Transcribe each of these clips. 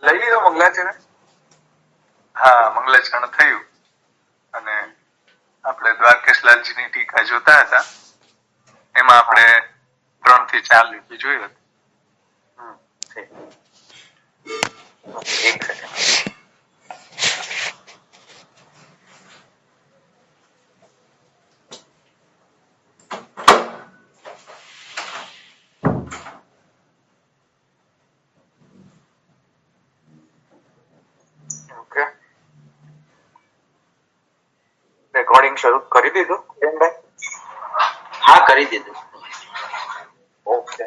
લઈ લીધો મંગલાચરણ? હા, મંગલાચરણ થયું અને આપણે દ્વારકેશલાલજીની ટીકા જોતા હતા એમાં આપણે 3 થી 4 લીટી જોઈ હતી. એક સેકન્ડ. ઓકે, રેકોર્ડિંગ શરૂ કરી દીધું? હા, કરી દીધું. ઓકે,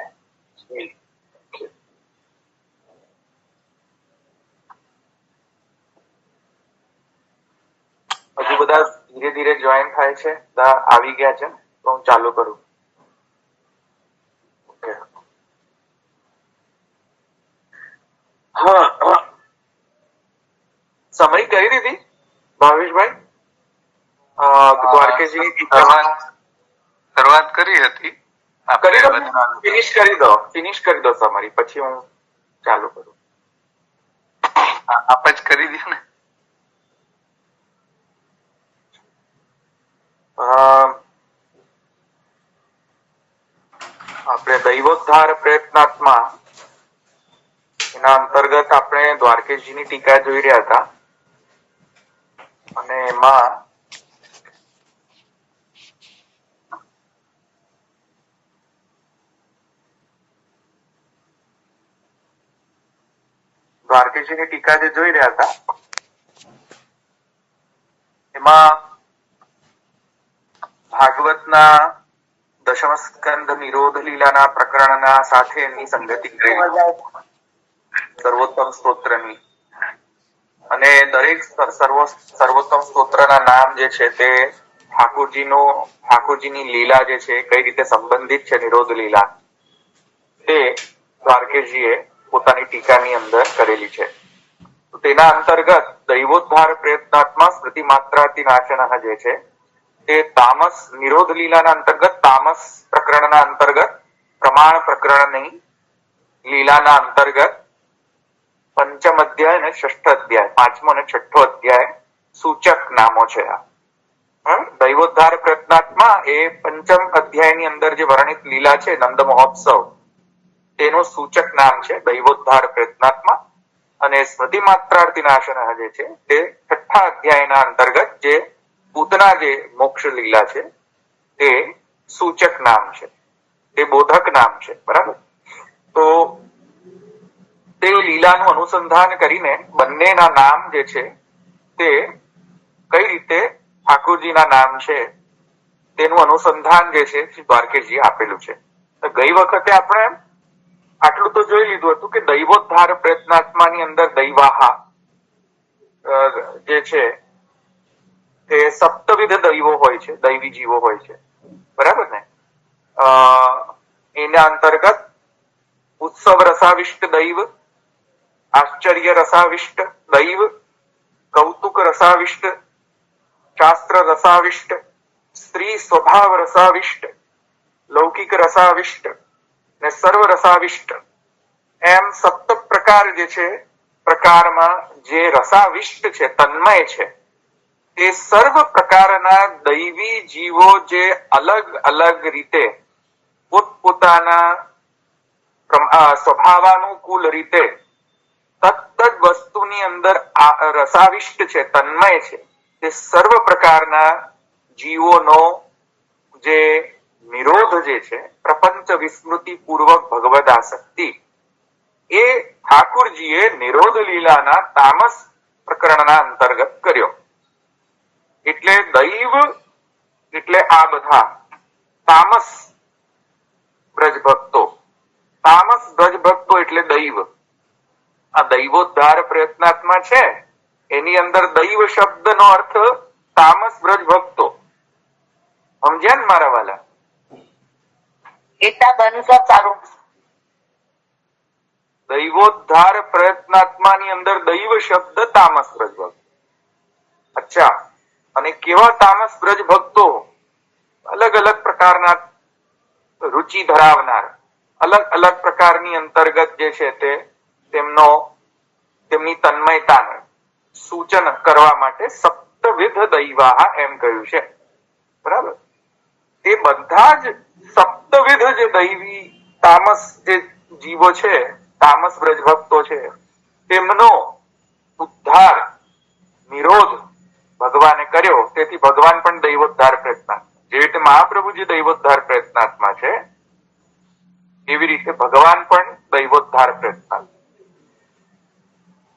હજુ બધા ધીરે ધીરે જોઈન થાય છે, બધા આવી ગયા છે તો હું ચાલુ કરું. ઓકે, હા, સમરી કરી દીધી ભાવેશભાઈ? દ્વારકેશજીની શરૂઆત કરી હતી. ફિનિશ કરી દો સમરી, પછી હું ચાલુ કરું. આપ જ કરી દો ને. આપણે દૈવોદ્ધાર પ્રયત્નાત્મા એના અંતર્ગત આપણે દ્વારકેશજીની ટીકા જોઈ રહ્યા હતા અને એમાં દ્વારકેશજીની ટીકા જે જોઈ રહ્યા હતા એમાં ભાગવતના દશમ સ્કંદ નિરોધ લીલાના પ્રકરણના સાથે એની સંગતિ કરી, સર્વોત્તમ સ્તોત્રની. અને દરેક સર્વોત્તમ સ્તોત્રના નામ જે છે તે ઠાકોરજીની લીલા જે છે કઈ રીતે સંબંધિત છે, નિરોધ લીલા, તે દ્વારકેશજીએ પોતાની ટીકાની અંદર કરેલી છે. તો તેના અંતર્ગત દૈવોદ્ધાર પ્રયત્નાત્મા સ્મૃતિ માત્રાતિ નાશનઃ જે છે તે તામસ નિરોધ લીલાના અંતર્ગત તામસ પ્રકરણના અંતર્ગત પ્રમાણ પ્રકરણની લીલાના અંતર્ગત પંચમ અધ્યાય અને ષષ્ઠ અધ્યાય, 5મો અને 6ઠો અધ્યાય સૂચક નામો છે. દૈવોદ્ધાર પ્રયત્નાત્મા એ પંચમ અધ્યાયની અંદર જે વર્ણિત લીલા છે નંદ મહોત્સવ, તેનું સૂચક નામ છે દૈવોદ્ધાર પ્રયત્નાત્મા. અને સ્મૃતિ માત્રાર્થી નાશનઃ જે છે તે 6ઠા અધ્યાયના અંતર્ગત જે પૂતના જે મોક્ષ લીલા છે તે સૂચક નામ છે, તે બોધક નામ છે. બરાબર? તો તે લીલાનું અનુસંધાન કરીને બંનેના નામ જે છે તે કઈ રીતે ઠાકોરજીના નામ છે તેનું અનુસંધાન જે છે દ્વારકેશજી આપેલું છે. તો ગઈ વખતે આપણે આટલું તો જોઈ લીધું હતું કે દૈવોદ્ધાર પ્રયત્નાત્માની અંદર દૈવાહા જે છે તે સપ્તવિધ દૈવો હોય છે, દૈવી જીવો હોય છે. બરાબર ને? એના અંતર્ગત ઉત્સવ રસાવિષ્ટ દૈવ, આશ્ચર્ય રસાવિષ્ટ દૈવ, કૌતુક રસાવિષ્ટ, શાસ્ત્ર રસાવિષ્ટ, સ્ત્રી સ્વભાવ રસાવિષ્ટ, લૌકિક રસાવિષ્ટ ને સર્વ રસાવિષ્ટ, એમ સપ્ત પ્રકાર જે છે, પ્રકારમાં જે રસાવિષ્ટ છે, તન્મય છે, તે સર્વ પ્રકારના દૈવી જીવો જે અલગ અલગ રીતે પોતપોતાના સ્વભાવાનુકૂળ રીતે તત્ત વસ્તુની અંદર રસાવિષ્ટ છે, તન્મય છે, તે સર્વ પ્રકારના જીવોનો જે નિરોધ જે છે, પ્રપંચ વિસ્મૃતિ પૂર્વક ભગવદ આસક્તિ, એ ઠાકુરજીએ નિરોધ લીલાના તામસ પ્રકરણના અંતર્ગત કર્યો. એટલે દૈવ એટલે આ બધા તામસ બ્રજભક્તો, તામસ બ્રજભક્તો એટલે દૈવ. આ દૈવોદ્ધાર પ્રયત્નાત્મા છે એની અંદર દૈવ શબ્દનો અર્થ તામસ બ્રજભક્તો. સમજ્યા ને મારા વાલા? દૈવોદ્ધાર પ્રયત્નાત્માની અંદર દૈવ શબ્દ તામસ બ્રજભક્ત. અચ્છા, અને કેવા તામસ બ્રજ ભક્તો? અલગ અલગ પ્રકારના રુચિ ધરાવનાર, અલગ અલગ પ્રકારની અંતર્ગત જે છે તે તેમનો તેમની તન્મયતાને સૂચન કરવા માટે સપ્તવિધ દૈવાહ એમ કહ્યું છે. બરાબર? તે બધા જ સપ્તવિધ જે દૈવી તામસ જે જીવો છે, તામસ બ્રજભક્તો છે, તેમનો ઉદ્ધાર નિરોધ ભગવાને કર્યો. તેથી ભગવાન પણ દૈવોદ્ધાર પ્રયત્ન, જે રીતે મહાપ્રભુજી દૈવોદ્ધાર પ્રયત્નાત્મા છે, એવી રીતે ભગવાન પણ દૈવોદ્ધાર પ્રયત્ન.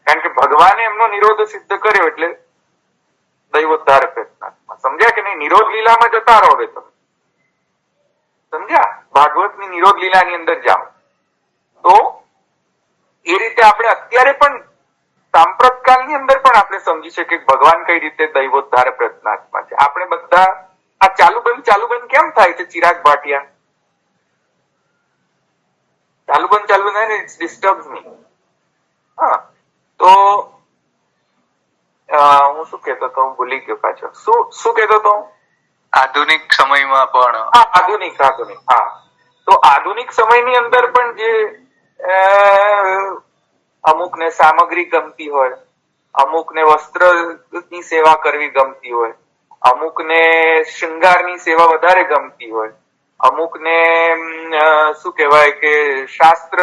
કારણ કે ભગવાને એમનો નિરોધ સિદ્ધ કર્યો એટલે દૈવોદ્ધાર પ્રયત્નાત્મા. સમજ્યા કે નહીં? નિરોધ લીલામાં જતા રહો હવે તમે. સમજ્યા? ભાગવતની નિરોધ લીલાની અંદર જાઓ તો એ રીતે આપણે અત્યારે પણ સાંપ્રત કાળની અંદર પણ આપણે સમજી શકીએ કે ભગવાન કઈ રીતે દૈવોદ્ધાર પ્રયત્નાત્મા છે. આપણે બધા આ ચાલુ બંધ કેમ થાય છે? ચિરાગ ભાટિયા, ચાલુ બંધ થાય ને, ઇટ્સ ડિસ્ટર્બ્સ મી. હા, તો હું શું કહેતો હતો? હું ભૂલી ગયો પાછો. શું કહેતો હતો? આધુનિક સમયમાં પણ આધુનિક. હા, તો આધુનિક સમયની અંદર પણ જે અમુકને સામગ્રી ગમતી હોય, અમુકને વસ્ત્રની સેવા કરવી ગમતી હોય, અમુકને શૃંગારની સેવા વધારે ગમતી હોય, અમુકને શું કહેવાય કે શાસ્ત્ર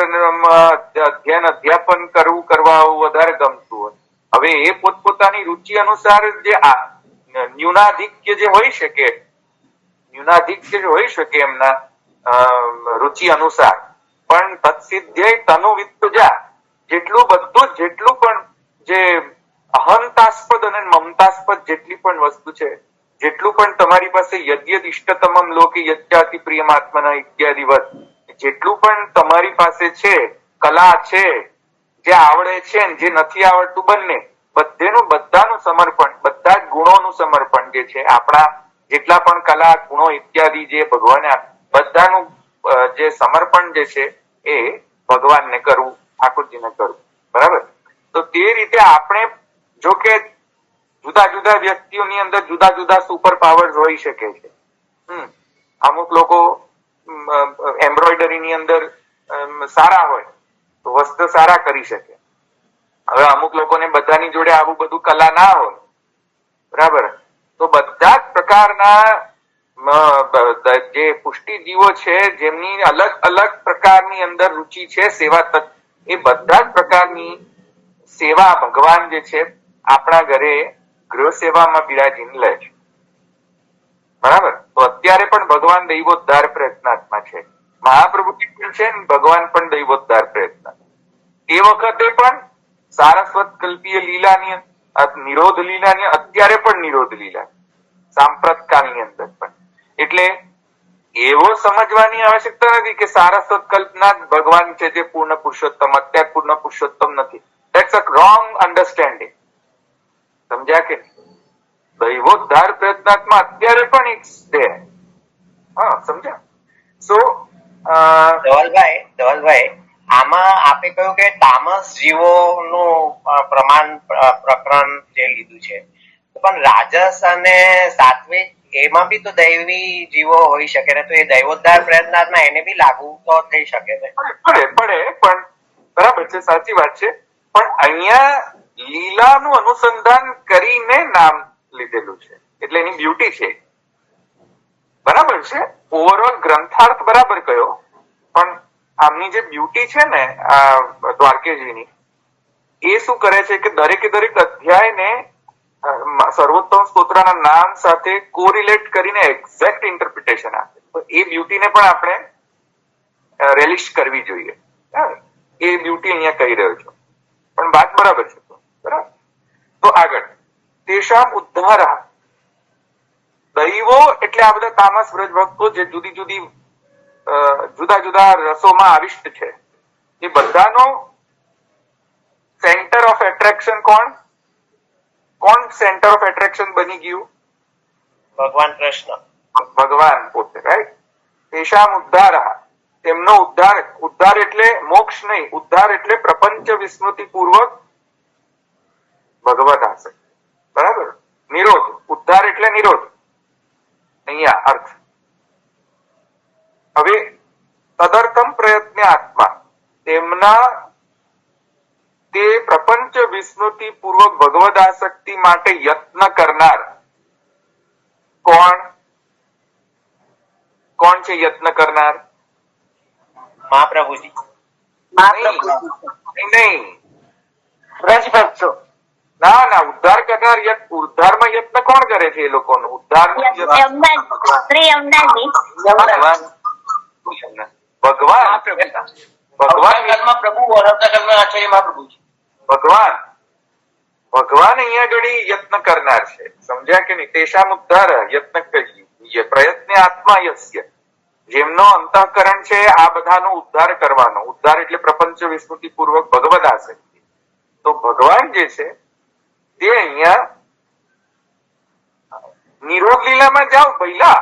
અધ્યાપન કરવા વધારે ગમતું હોય. હવે એ પોતપોતાની રુચિ અનુસાર જે ન્યૂનાધિક્ય જે હોઈ શકે એમના રુચિ અનુસાર, પણ તત્સિદ્ધ્ય તનુ વિત્તજા, જેટલું પણ જે અહંતાસ્પદ અને મમતાસ્પદ જેટલી પણ વસ્તુ છે, જેટલું પણ તમારી પાસે યદ્યદ ઇષ્ટતમમ લોકે યજ્ઞાતિ પ્રિયમાત્મના ઇત્યાદિવત, જેટલું પણ તમારી પાસે છે, કલા છે, જે આવડે છે જે નથી આવડતું, બધાનું સમર્પણ, બધા જ ગુણોનું સમર્પણ જે છે, આપણા જેટલા પણ કલા ગુણો ઇત્યાદિ જે ભગવાને, બધાનું જે સમર્પણ જે છે એ ભગવાનને કરવું, ઠાકોરજીને કરવું. બરાબર? તો તે રીતે આપણે જો કે જુદા જુદા વ્યક્તિઓની અંદર જુદા જુદા સુપર પાવર્સ હોઈ શકે છે. અમુક લોકો એમ્બ્રોઇડરીની અંદર સારા હોય તો વસ્ત્ર સારા કરી શકે. હવે અમુક લોકોને બધાની જોડે આવું બધું કલા ના હોય. બરાબર? તો બધા જ પ્રકારના જે પુષ્ટિજીવો છે, જેમની અલગ અલગ પ્રકારની અંદર રુચિ છે સેવા, એ બધા જ પ્રકારની સેવા ભગવાન જે છે આપણા ઘરે ગૃહ સેવામાં બિરાજીને લે છે. બરાબર? તો અત્યારે પણ ભગવાન દૈવોદ્ધાર પ્રયત્નાત્મા છે. મહાપ્રભુ પણ છે ને ભગવાન પણ દૈવોદ્ધાર પ્રયત્ન. એ વખતે પણ સારસ્વત કલ્પીય લીલાની, નિરોધ લીલાની, અત્યારે પણ નિરોધ લીલા, સાંપ્રત કાળની અંદર પણ. એટલે એવો સમજવાની આવશ્યકતા નથી કે સારસ્વત કલ્પના જ ભગવાન છે જે પૂર્ણ પુરુષોત્તમ, અત્યારે પૂર્ણ પુરુષોત્તમ નથી. That's a wrong understanding. સમજ્યા કે નહીં? દૈવોદ્ધાર પ્રયત્નાત્મા અત્યારે પણ ઇટ્સ ધેર. હા, સમજ્યા? સો ધવલભાઈ, આમાં આપે કહ્યું કે તામસ જીવોનું પ્રકરણ જે લીધું છે, પણ રાજસ અને સાત્વિક એમાં બી તો દૈવી જીવો હોઈ શકે ને, તો એ દૈવોદ્ધાર પ્રયત્નાત્મા એને બી લાગુ તો થઈ શકે ને? પડે પણ બરાબર છે, સાચી વાત છે. પણ અહીંયા લીલાનું અનુસંધાન કરીને નામ લીધેલું છે એટલે એની બ્યુટી છે. બરાબર છે, ઓવરઓલ ગ્રંથાર્થ બરાબર કયો, પણ આમની જે બ્યુટી છે ને આ દ્વારકેજીની, એ શું કરે છે કે દરેકે દરેક અધ્યાયને સર્વોત્તમ સ્તોત્રના નામ સાથે કોરિલેટ કરીને એક્ઝેક્ટ ઇન્ટરપ્રિટેશન આપે. તો એ બ્યુટીને પણ આપણે રેલિશ કરવી જોઈએ. એ બ્યુટી અહીંયા કહી રહ્યો છું, પણ વાત બરાબર છે. બરાબર? તો આગળ તેષામ ઉદ્ધાર, દૈવો એટલે આ બધા તામસ વ્રજ ભક્તો જે જુદા જુદા રસોમાં આવિષ્ટ છે, એ બધાનો સેન્ટર ઓફ એટ્રેક્શન કોણ સેન્ટર ઓફ એટ્રેક્શન બની ગયું? ભગવાન કૃષ્ણ, ભગવાન પોતે. રાઈટ? તેષામ ઉદ્ધાર, તેમનો ઉદ્ધાર એટલે મોક્ષ નહીં, ઉદ્ધાર એટલે પ્રપંચ વિસ્મૃતિ પૂર્વક ભગવત આસક્તિ. બરાબર? નિરોધ, ઉદ્ધાર એટલે નિરોધ અહીંયા અર્થ. હવે તદર્થમ પ્રયત્ન આત્મા, તેમના તે પ્રપંચ વિસ્મૃતિ પૂર્વક ભગવદ આસક્તિ માટે યત્ન કરનાર કોણ છે? યત્ન કરનાર મહાપ્રભુજી. નહીં, વ્રજભક્તો ના ના, ઉદ્ધાર કરનાર ઉદ્ધારમાં યત્ન કોણ કરે છે? એ લોકોનો ઉદ્ધાર ભગવાન અહીંયા આગળ યત્ન કરનાર છે. સમજ્યા કે નહીં? તેશામ ઉદ્ધાર યત્ન કરીએ પ્રયત્ન આત્મા યસ્ય, જેમનો અંતઃકરણ છે આ બધાનો ઉદ્ધાર કરવાનો. ઉદ્ધાર એટલે પ્રપંચ વિસ્મૃતિ પૂર્વક ભગવદ આસક્તિ. તો ભગવાન જે છે તે અહીંયા નિરોધ લીલામાં જાઓ પહેલા.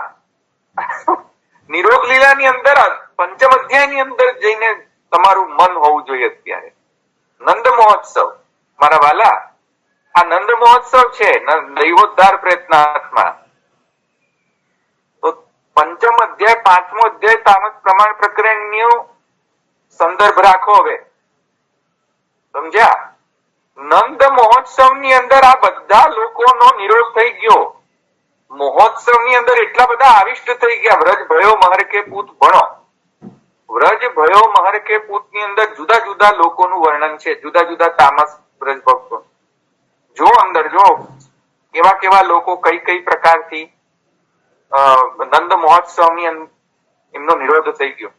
નિરોધ લીલાની અંદર પંચમ અધ્યાયની અંદર જઈને તમારું મન હોવું જોઈએ. અત્યારે નંદ મહોત્સવ, મારા વાલા, આ નંદ મહોત્સવ છે દૈવોદ્ધાર પ્રયત્નાત્મા. તો પંચમ અધ્યાય, પાંચમો અધ્યાય તામસ પ્રમાણ પ્રકરણનો સંદર્ભ રાખો. હવે સમજ્યા? નંદ મહોત્સવ ની અંદર આ બધા લોકોનો નિરોધ થઈ ગયો. મહોત્સવ ની અંદર એટલા બધા આવિષ્ટ થઈ ગયા. વ્રજ ભયો મહર કે પૂત ભણો. વ્રજ ભયો મહર કે પૂત ની અંદર જુદા જુદા લોકોનું વર્ણન છે, જુદા જુદા તામસ વ્રજ ભક્તો. જો અંદર જો કેવા કેવા લોકો કઈ કઈ પ્રકારથી નંદ મહોત્સવ ની એમનો નિરોધ થઈ ગયો.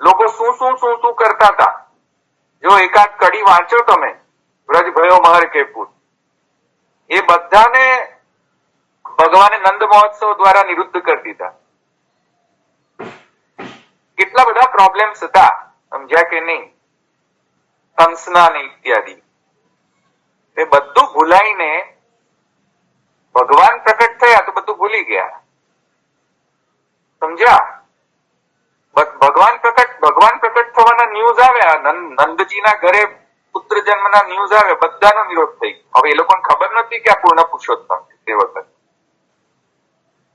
લોકો શું શું શું શું કરતા હતા. જો એકાદ કડી વાંચો તમે, વ્રજ ભયો મહર કે પૂત, એ બધાને ભગવાને નંદ મહોત્સવ દ્વારા નિરુદ્ધ કરી દીધા. કેટલા બધા પ્રોબ્લેમ્સ હતા, સમજ્યા કે નહીં? કંસના ને ઇત્યાદિ. એ બધું ભૂલાઈને ભગવાન પ્રકટ થયા તો બધું ભૂલી ગયા. સમજ્યા? ભગવાન પ્રકટ થવાના ન્યૂઝ આવ્યા, નંદજીના ઘરે પુત્ર જન્મના ન્યૂઝ આવ્યા, બધાનો નિરોધ થઈ ગયો. હવે એ લોકોને ખબર નથી કે આ પૂર્ણ પુરુષોત્તમ છે તે વખત,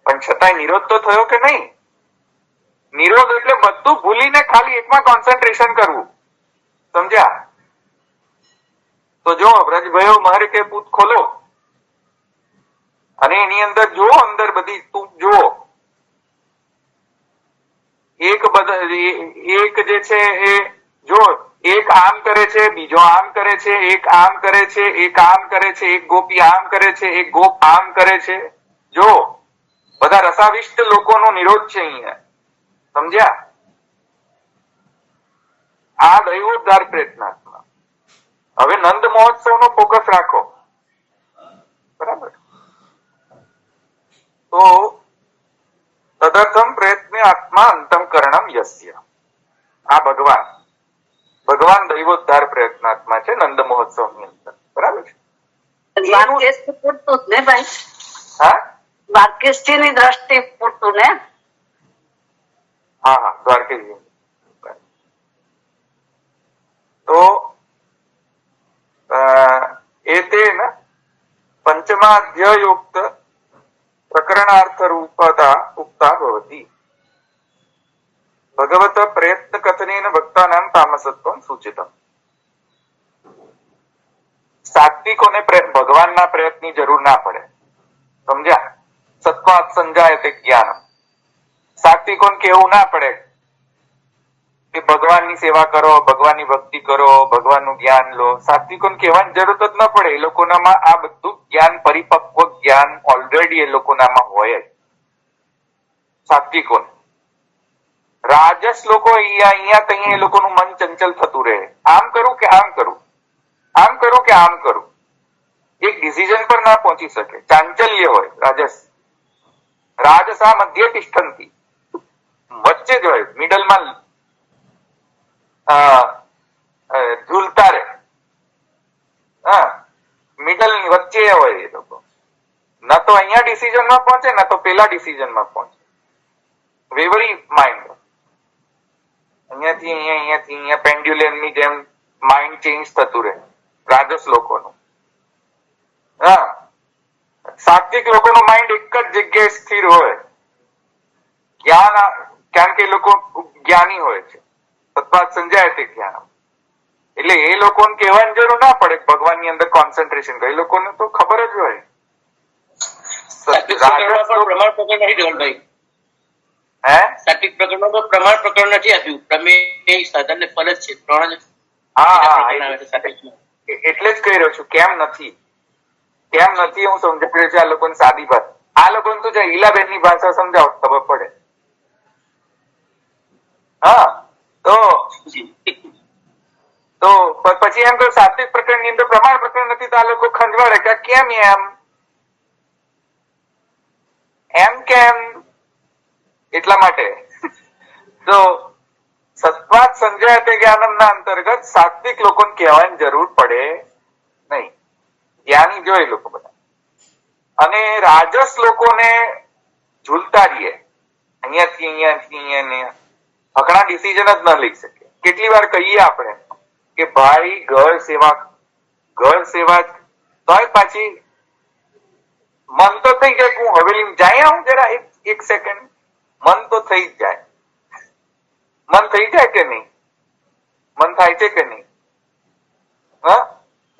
પણ છતાંય નિરોધ તો થયો કે નહીં? નિરોધ એટલે બધું ભૂલીને ખાલી એકમાં કોન્સન્ટ્રેશન કરવું. સમજ્યા? તો જો વ્રજ ભયો મહર કે પૂત ખોલો અને એની અંદર જુઓ, અંદર બધી તું જુઓ. એક જે છે એ જો એક આમ કરે છે, બીજો આમ કરે છે, એક આમ કરે છે, એક આમ કરે છે, એક ગોપી આમ કરે છે, એક ગોપ આમ કરે છે. જો બધા રસાવિષ્ટ લોકોનો નિરોધ છે અહીંયા. સમજ્યા? આ દૈવોદ્ધાર પ્રયત્નાત્મા. હવે નંદ મહોત્સવ નો ફોકસ રાખો. બરાબર? તો તદર્થમ પ્રયત્ન આત્મા અંતઃકરણમ યસ્ય. આ ભગવાન દૈવોદ્ધાર પ્રયત્નાત્મા છે નંદ મહોત્સવ ની અંદર. બરાબર છે? પૂરતું જ ને ભાઈ? હા, દ્વારકેશજી ની દ્રષ્ટિ પૂરતું ને? હા હા, દ્વારકેજી. તો એતેન પંચમાધ્યાયોક્ત પ્રકરણાર્થ રૂપતા ઉક્તા ભવતિ. ભગવત પ્રયત્ન કથનેન ભક્તાનામ તામસત્વમ સૂચિતમ. સાત્વિકોને ભગવાનના પ્રયત્નની જરૂર ના પડે. સમજ્યા? સત્વાત સંજાયતે જ્ઞાનમ. સાત્વિકોને કેવું ના પડે કે ભગવાનની સેવા કરો, ભગવાનની ભક્તિ કરો, ભગવાનનું જ્ઞાન લો. સાત્વિકોને કહેવાની જરૂરત જ ન પડે. એ લોકોનામાં આ બધું જ્ઞાન, પરિપક્વ જ્ઞાન ઓલરેડી એ લોકોનામાં હોય જ. સાત્વિકોને. રાજસ લોકો અહીંયા ત્યાં એ લોકોનું મન ચંચલ થતું રહે. આમ કરું કે આમ કરું, આમ કરું કે આમ કરું, એક ડિસિઝન પર ના પહોંચી શકે. ચાંચલ્ય હોય રાજસ. રાજસા મધ્ય તિષ્ઠંતી, વચ્ચે જ હોય, મિડલમાં ઝૂલતા રહે. હા, મિડલ ની વચ્ચે હોય એ લોકો. ના તો અહીંયા ડિસિઝનમાં પહોંચે, ના તો પેલા ડિસિઝનમાં પહોંચે. વેવરી માઇન્ડ. અહીંયાથી અહીંયા પેન્ડ્યુલમ ની જેમ માઇન્ડ ચેન્જ થતું રહે રાજસ લોકોનું. હા, સાત્વિક લોકોનું માઇન્ડ એક જ જગ્યાએ સ્થિર હોય. જ્ઞાન, કારણ કે એ લોકો જ્ઞાની હોય છે. સત્વાત સંજાય તે જ્ઞાન. એટલે એ લોકોને કહેવાની જરૂર ના પડે ભગવાનની અંદર કોન્સન્ટ્રેશન કરે. એ લોકોને તો ખબર જ હોય. પ્રમાણ પ્રકરણ નથી ધવલભાઈ. હે સાત્વિક પ્રકરણમાં તો પ્રમાણ પ્રકરણ નથી આપ્યું. પ્રમેય સાધન ને ફલ જ છે. ત્રણ જ હા એટલે જ કહી રહ્યો છું કેમ નથી હું સમજાવી રહ્યો છું આ લોકોની સાદી વાત. આ લોકોને તો ઈલાબેન ની ભાષા સમજાવો ખબર પડે. હા તો પછી એમ કહ્યું સાત્વિક પ્રકરણ ની અંદર પ્રમાણ પ્રકરણ નથી તો આ લોકો ખંજવાળે કે કેમ કેમ એટલા માટે તો સત્વાત સંજ્ઞાયતે જ્ઞાનમના અંતર્ગત સાત્વિક લોકોને કહેવાની જરૂર પડે નહીં. જ્ઞાની જો એ લોકો બધા. અને રાજસ લોકોને ઝૂલતા રહીએ અહીંયાથી અહીંયા હકણા ડિસિઝન જ ન લઈ શકે. કેટલી વાર કહીએ આપણે કે ભાઈ ઘર સેવા તોય પાછી મન તો થઈ જાય હું હવેલી જાય આવું જરા એક સેકન્ડ મન તો થઈ જ જાય. મન થઈ જાય કે નહીં? મન થાય છે કે નહીં? હા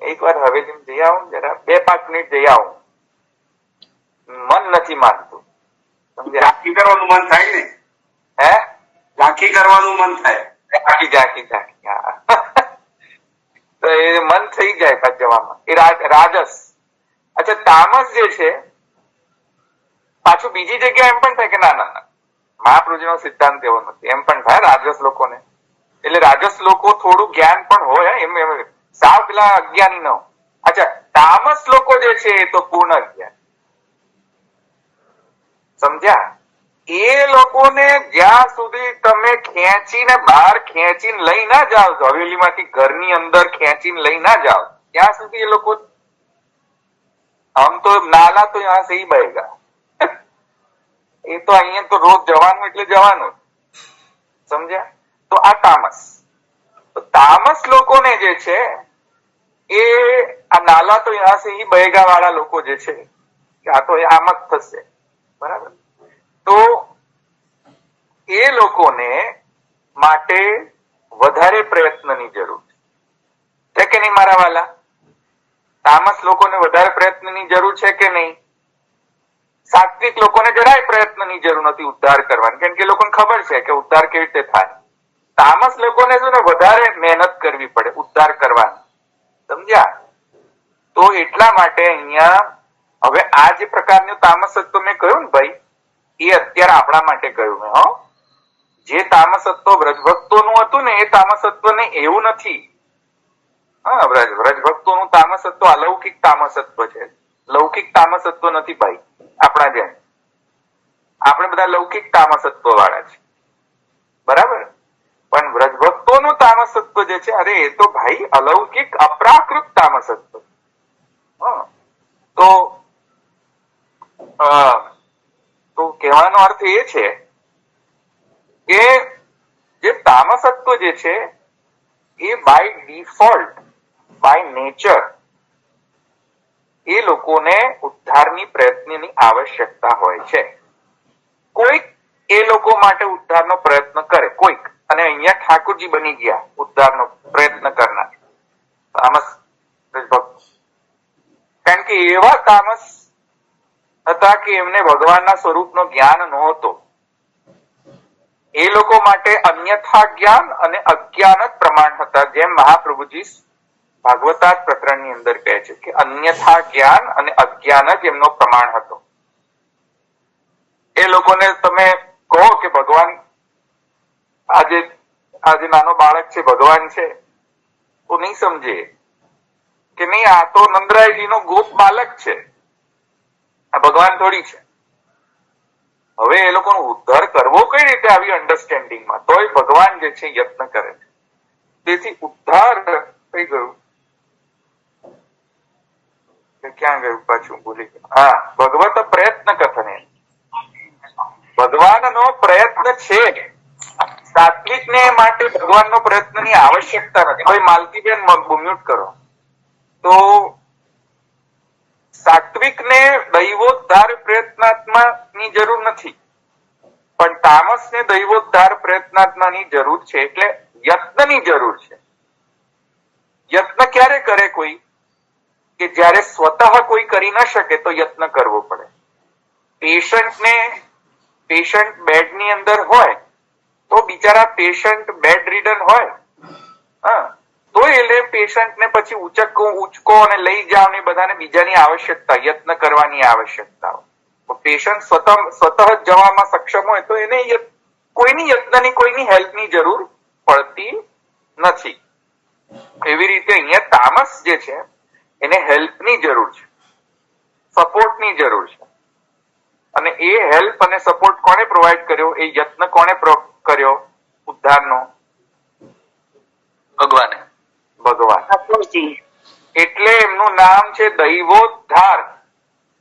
એક વાર હવેલી જઈ આવું જરા 2-5 મિનિટ જઈ આવું. મન નથી માનતું. ઝાંખી કરવાનું મન થાય ને? હે ઝાંખી કરવાનું મન થાય. ઝાંખી હા તો એ મન થઈ જાય પાછ જવામાં. એ રાજસ. અચ્છા તામસ જે છે પાછું બીજી જગ્યાએ એમ પણ થાય કે ના મહાપ્રભુજીનો સિદ્ધાંત એવો નથી. એમ પણ થાય રાજસ લોકોને. એટલે રાજસ લોકો થોડું જ્ઞાન પણ હોય એમ સાવ પેલા અજ્ઞાની ન. અચ્છા તામસ લોકો જે છે એ તો પૂર્ણ અજ્ઞાન. સમજ્યા? એ લોકોને જ્યાં સુધી તમે બહાર ખેંચીને લઈ ના જાઓ હવેલીમાંથી ઘરની અંદર ખેંચીને લઈ ના જાઓ ત્યાં સુધી એ લોકો આમ તો નાલા તો યહાં સે હી બહેગા. એ તો અહીંયા તો રોજ જવાનું એટલે જવાનું. સમજ્યા? તો આ તામસ લોકોને જે છે એ આ નાલા તો યહાં સે હી બહેગા વાળા લોકો જે છે આ તો આમ જ થશે. બરાબર? તો એ લોકોને માટે વધારે પ્રયત્નની જરૂર છે કે નહીં મારા વાલા? તામસ લોકોને વધારે પ્રયત્નની જરૂર છે કે નહીં? સાત્વિક લોકોને જરાય પ્રયત્નની જરૂર નથી ઉદ્ધાર કરવાની કેમ કે લોકોને ખબર છે કે ઉદ્ધાર કેવી રીતે થાય. તામસ લોકોને શું ને વધારે મહેનત કરવી પડે ઉદ્ધાર કરવાની. સમજ્યા? તો એટલા માટે અહીંયા હવે આ જે પ્રકારનું તામસત્વ મેં કહ્યું ને ભાઈ એ અત્યારે આપણા માટે કહ્યું મેં. જે તામસત્વ વ્રજભક્તોનું હતું ને એ તામસત્વ ને એવું નથી. હા વ્રજભક્તોનું તામસત્વ અલૌકિક તામસત્વ છે. લૌકિક તામસત્વ નથી ભાઈ આપણા જેમ. આપણે બધા લૌકિક તામસત્વ વાળા છે. બરાબર? પણ વ્રજભક્તોનું તામસત્વ જે છે અરે એ તો ભાઈ અલૌકિક અપ્રાકૃત તામસત્વ. તો કહેવાનો અર્થ એ છે કે જે તામસત્વ જે છે એ બાય ડિફોલ્ટ બાય નેચર એ લોકોને ઉદ્ધારની પ્રયત્નની આવશ્યકતા હોય છે. કોઈક એ લોકો માટે ઉદ્ધારનો પ્રયત્ન કરે કોઈક અને અહીંયા ઠાકોરજી બની ગયા ઉદ્ધારનો પ્રયત્ન કરનાર તામસ ભક્ત. કારણ કે એવા તામસ હતા કે એમને ભગવાનના સ્વરૂપનો જ્ઞાન નહોતો. એ લોકો માટે અન્યથા જ્ઞાન અને અજ્ઞાન જ પ્રમાણ હતા. જેમ મહાપ્રભુજી ભાગવતા પ્રકરણની અંદર કહે છે કે અન્યથા જ્ઞાન અને અજ્ઞાન જ એમનો પ્રમાણ હતો. એ લોકોને તમે કહો કે ભગવાન આજે નાનો બાળક છે ભગવાન છે તો નહીં સમજે કે નહીં આ તો નંદરાયજીનો ગોપ બાલક છે આ ભગવાન થોડી છે. હવે એ લોકોનો ઉદ્ધાર કરવો કઈ રીતે આવી અન્ડરસ્ટેન્ડિંગમાં તોય ભગવાન જે છે યત્ન કરે છે. તેથી ઉદ્ધાર કઈ ગયું ક્યાં ગયું પાછું ભૂલી ગયું. હા ભગવત પ્રયત્ન કથને ભગવાનનો પ્રયત્ન છે. સાત્વિક ને માટે ભગવાનનો પ્રયત્નની આવશ્યકતા નથી. હવે માલતીબેન મ્યુટ કરો. તો સાત્વિક ને દૈવોદ્ધાર પ્રયત્નાત્માની જરૂર નથી પણ તામસ ને દૈવોદ્ધાર પ્રયત્નાત્માની જરૂર છે. એટલે યત્નની જરૂર છે. યત્ન ક્યારે કરે કોઈ? કે જ્યારે સ્વતઃ કોઈ કરી ન શકે તો યત્ન કરવો પડે. પેશન્ટ બેડની અંદર હોય તો બિચારા પેશન્ટ બેડ રીડન હોય, તો એટલે પેશન્ટને પછી ઉચકો અને લઈ જાવ ને બધાને બીજાની આવશ્યકતા, યત્ન કરવાની આવશ્યકતા હોય. પેશન્ટ સ્વતઃ જવામાં સક્ષમ હોય તો એને કોઈની યત્નની, કોઈની હેલ્પની જરૂર પડતી નથી. એવી રીતે અહીંયા તામસ જે છે એને હેલ્પની જરૂર છે, સપોર્ટની જરૂર છે. અને એ હેલ્પ અને સપોર્ટ કોને પ્રોવાઈડ કર્યો? એ યત્ન કોને કર્યો ઉદ્ધારનો? ભગવાને. ભગવાન. ઠાકોરજી. એટલે એમનું નામ છે દૈવોદ્ધાર.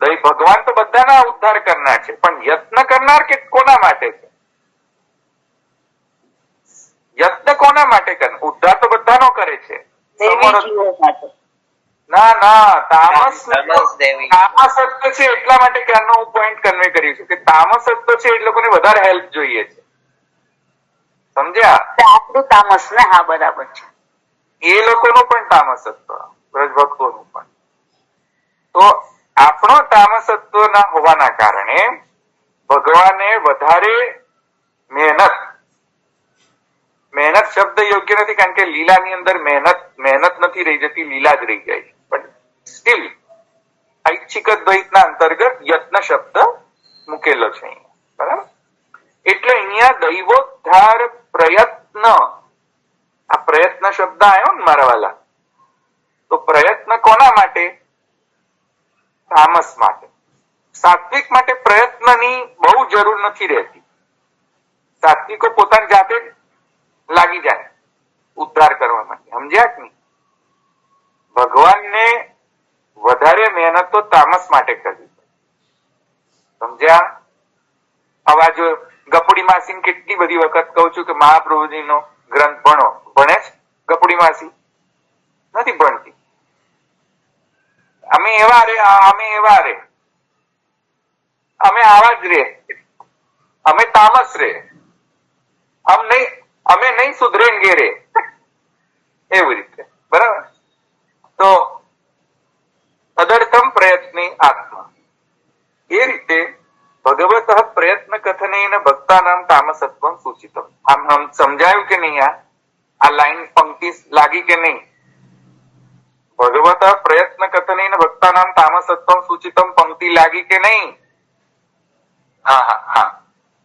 ભગવાન તો બધાના ઉદ્ધાર કરનાર છે, પણ યત્ન કરનાર કે કોના માટે છે? યત્ન કોના માટે કરે? ઉદ્ધાર તો બધાનો કરે છે. ના, તામસ સત્વ છે એટલા માટે ક્યારનો હું પોઈન્ટ કન્વે કર્યું છું કે તામસ સત્વ છે એ લોકોને વધારે હેલ્પ જોઈએ છે. સમજ્યા? આપણું તામસ ને? હા, બરાબર છે. એ લોકોનું પણ તામસત્વ, વ્રજભક્તોનું પણ. તો આપણો તામસત્વ ના હોવાના કારણે ભગવાને વધારે મહેનત શબ્દ યોગ્ય નથી, કારણ કે લીલાની અંદર મહેનત નથી રહી જતી, લીલા જ રહી જાય છે. પણ સ્ટીલ ઐચ્છિક દ્વૈતના અંતર્ગત યત્ન શબ્દ મૂકેલો છે અહીંયા, બરાબર? એટલે અહીંયા દૈવોદ્ધાર પ્રયત્ન, આ પ્રયત્ન શબ્દ આવ્યો ને મારા વાલા, તો પ્રયત્ન કોના માટે? તામસ માટે. સાત્વિક માટે પ્રયત્નની બહુ જરૂર નથી રહેતી. સાત્વિકો પોતાની જાતે જ લાગી જાય ઉદ્ધાર કરવા માટે. સમજ્યા કે નહીં? ભગવાનને વધારે મહેનત તો તામસ માટે કરવી. સમજ્યા? આવા જો ગપુડી માસી કેટલી બધી વખત કહું છું કે મહાપ્રભુજીનો ગ્રંથ ભણો. ભણે છે ગપુડી માસી? નથી ભણતી. અમે આવા રે, અમે આવા જ રે, અમે તામસ રે, અમે નહીં સુધરેંગે રે, એવી રીતે. બરાબર? તો તદર્થમ પ્રયત્ની આત્મા. એ રીતે ભગવત પ્રયત્ન કથનેન ભક્તાનામ તામસત્વમ સૂચિતમ. આમ સમજાયું કે નહીં? આ લાઈન પંક્તિ લાગી કે નહીં? ભગવત પ્રયત્ન કથનેન ભક્તાનામ તામસત્વમ સૂચિતમ પંક્તિ લાગી કે નહીં? હા.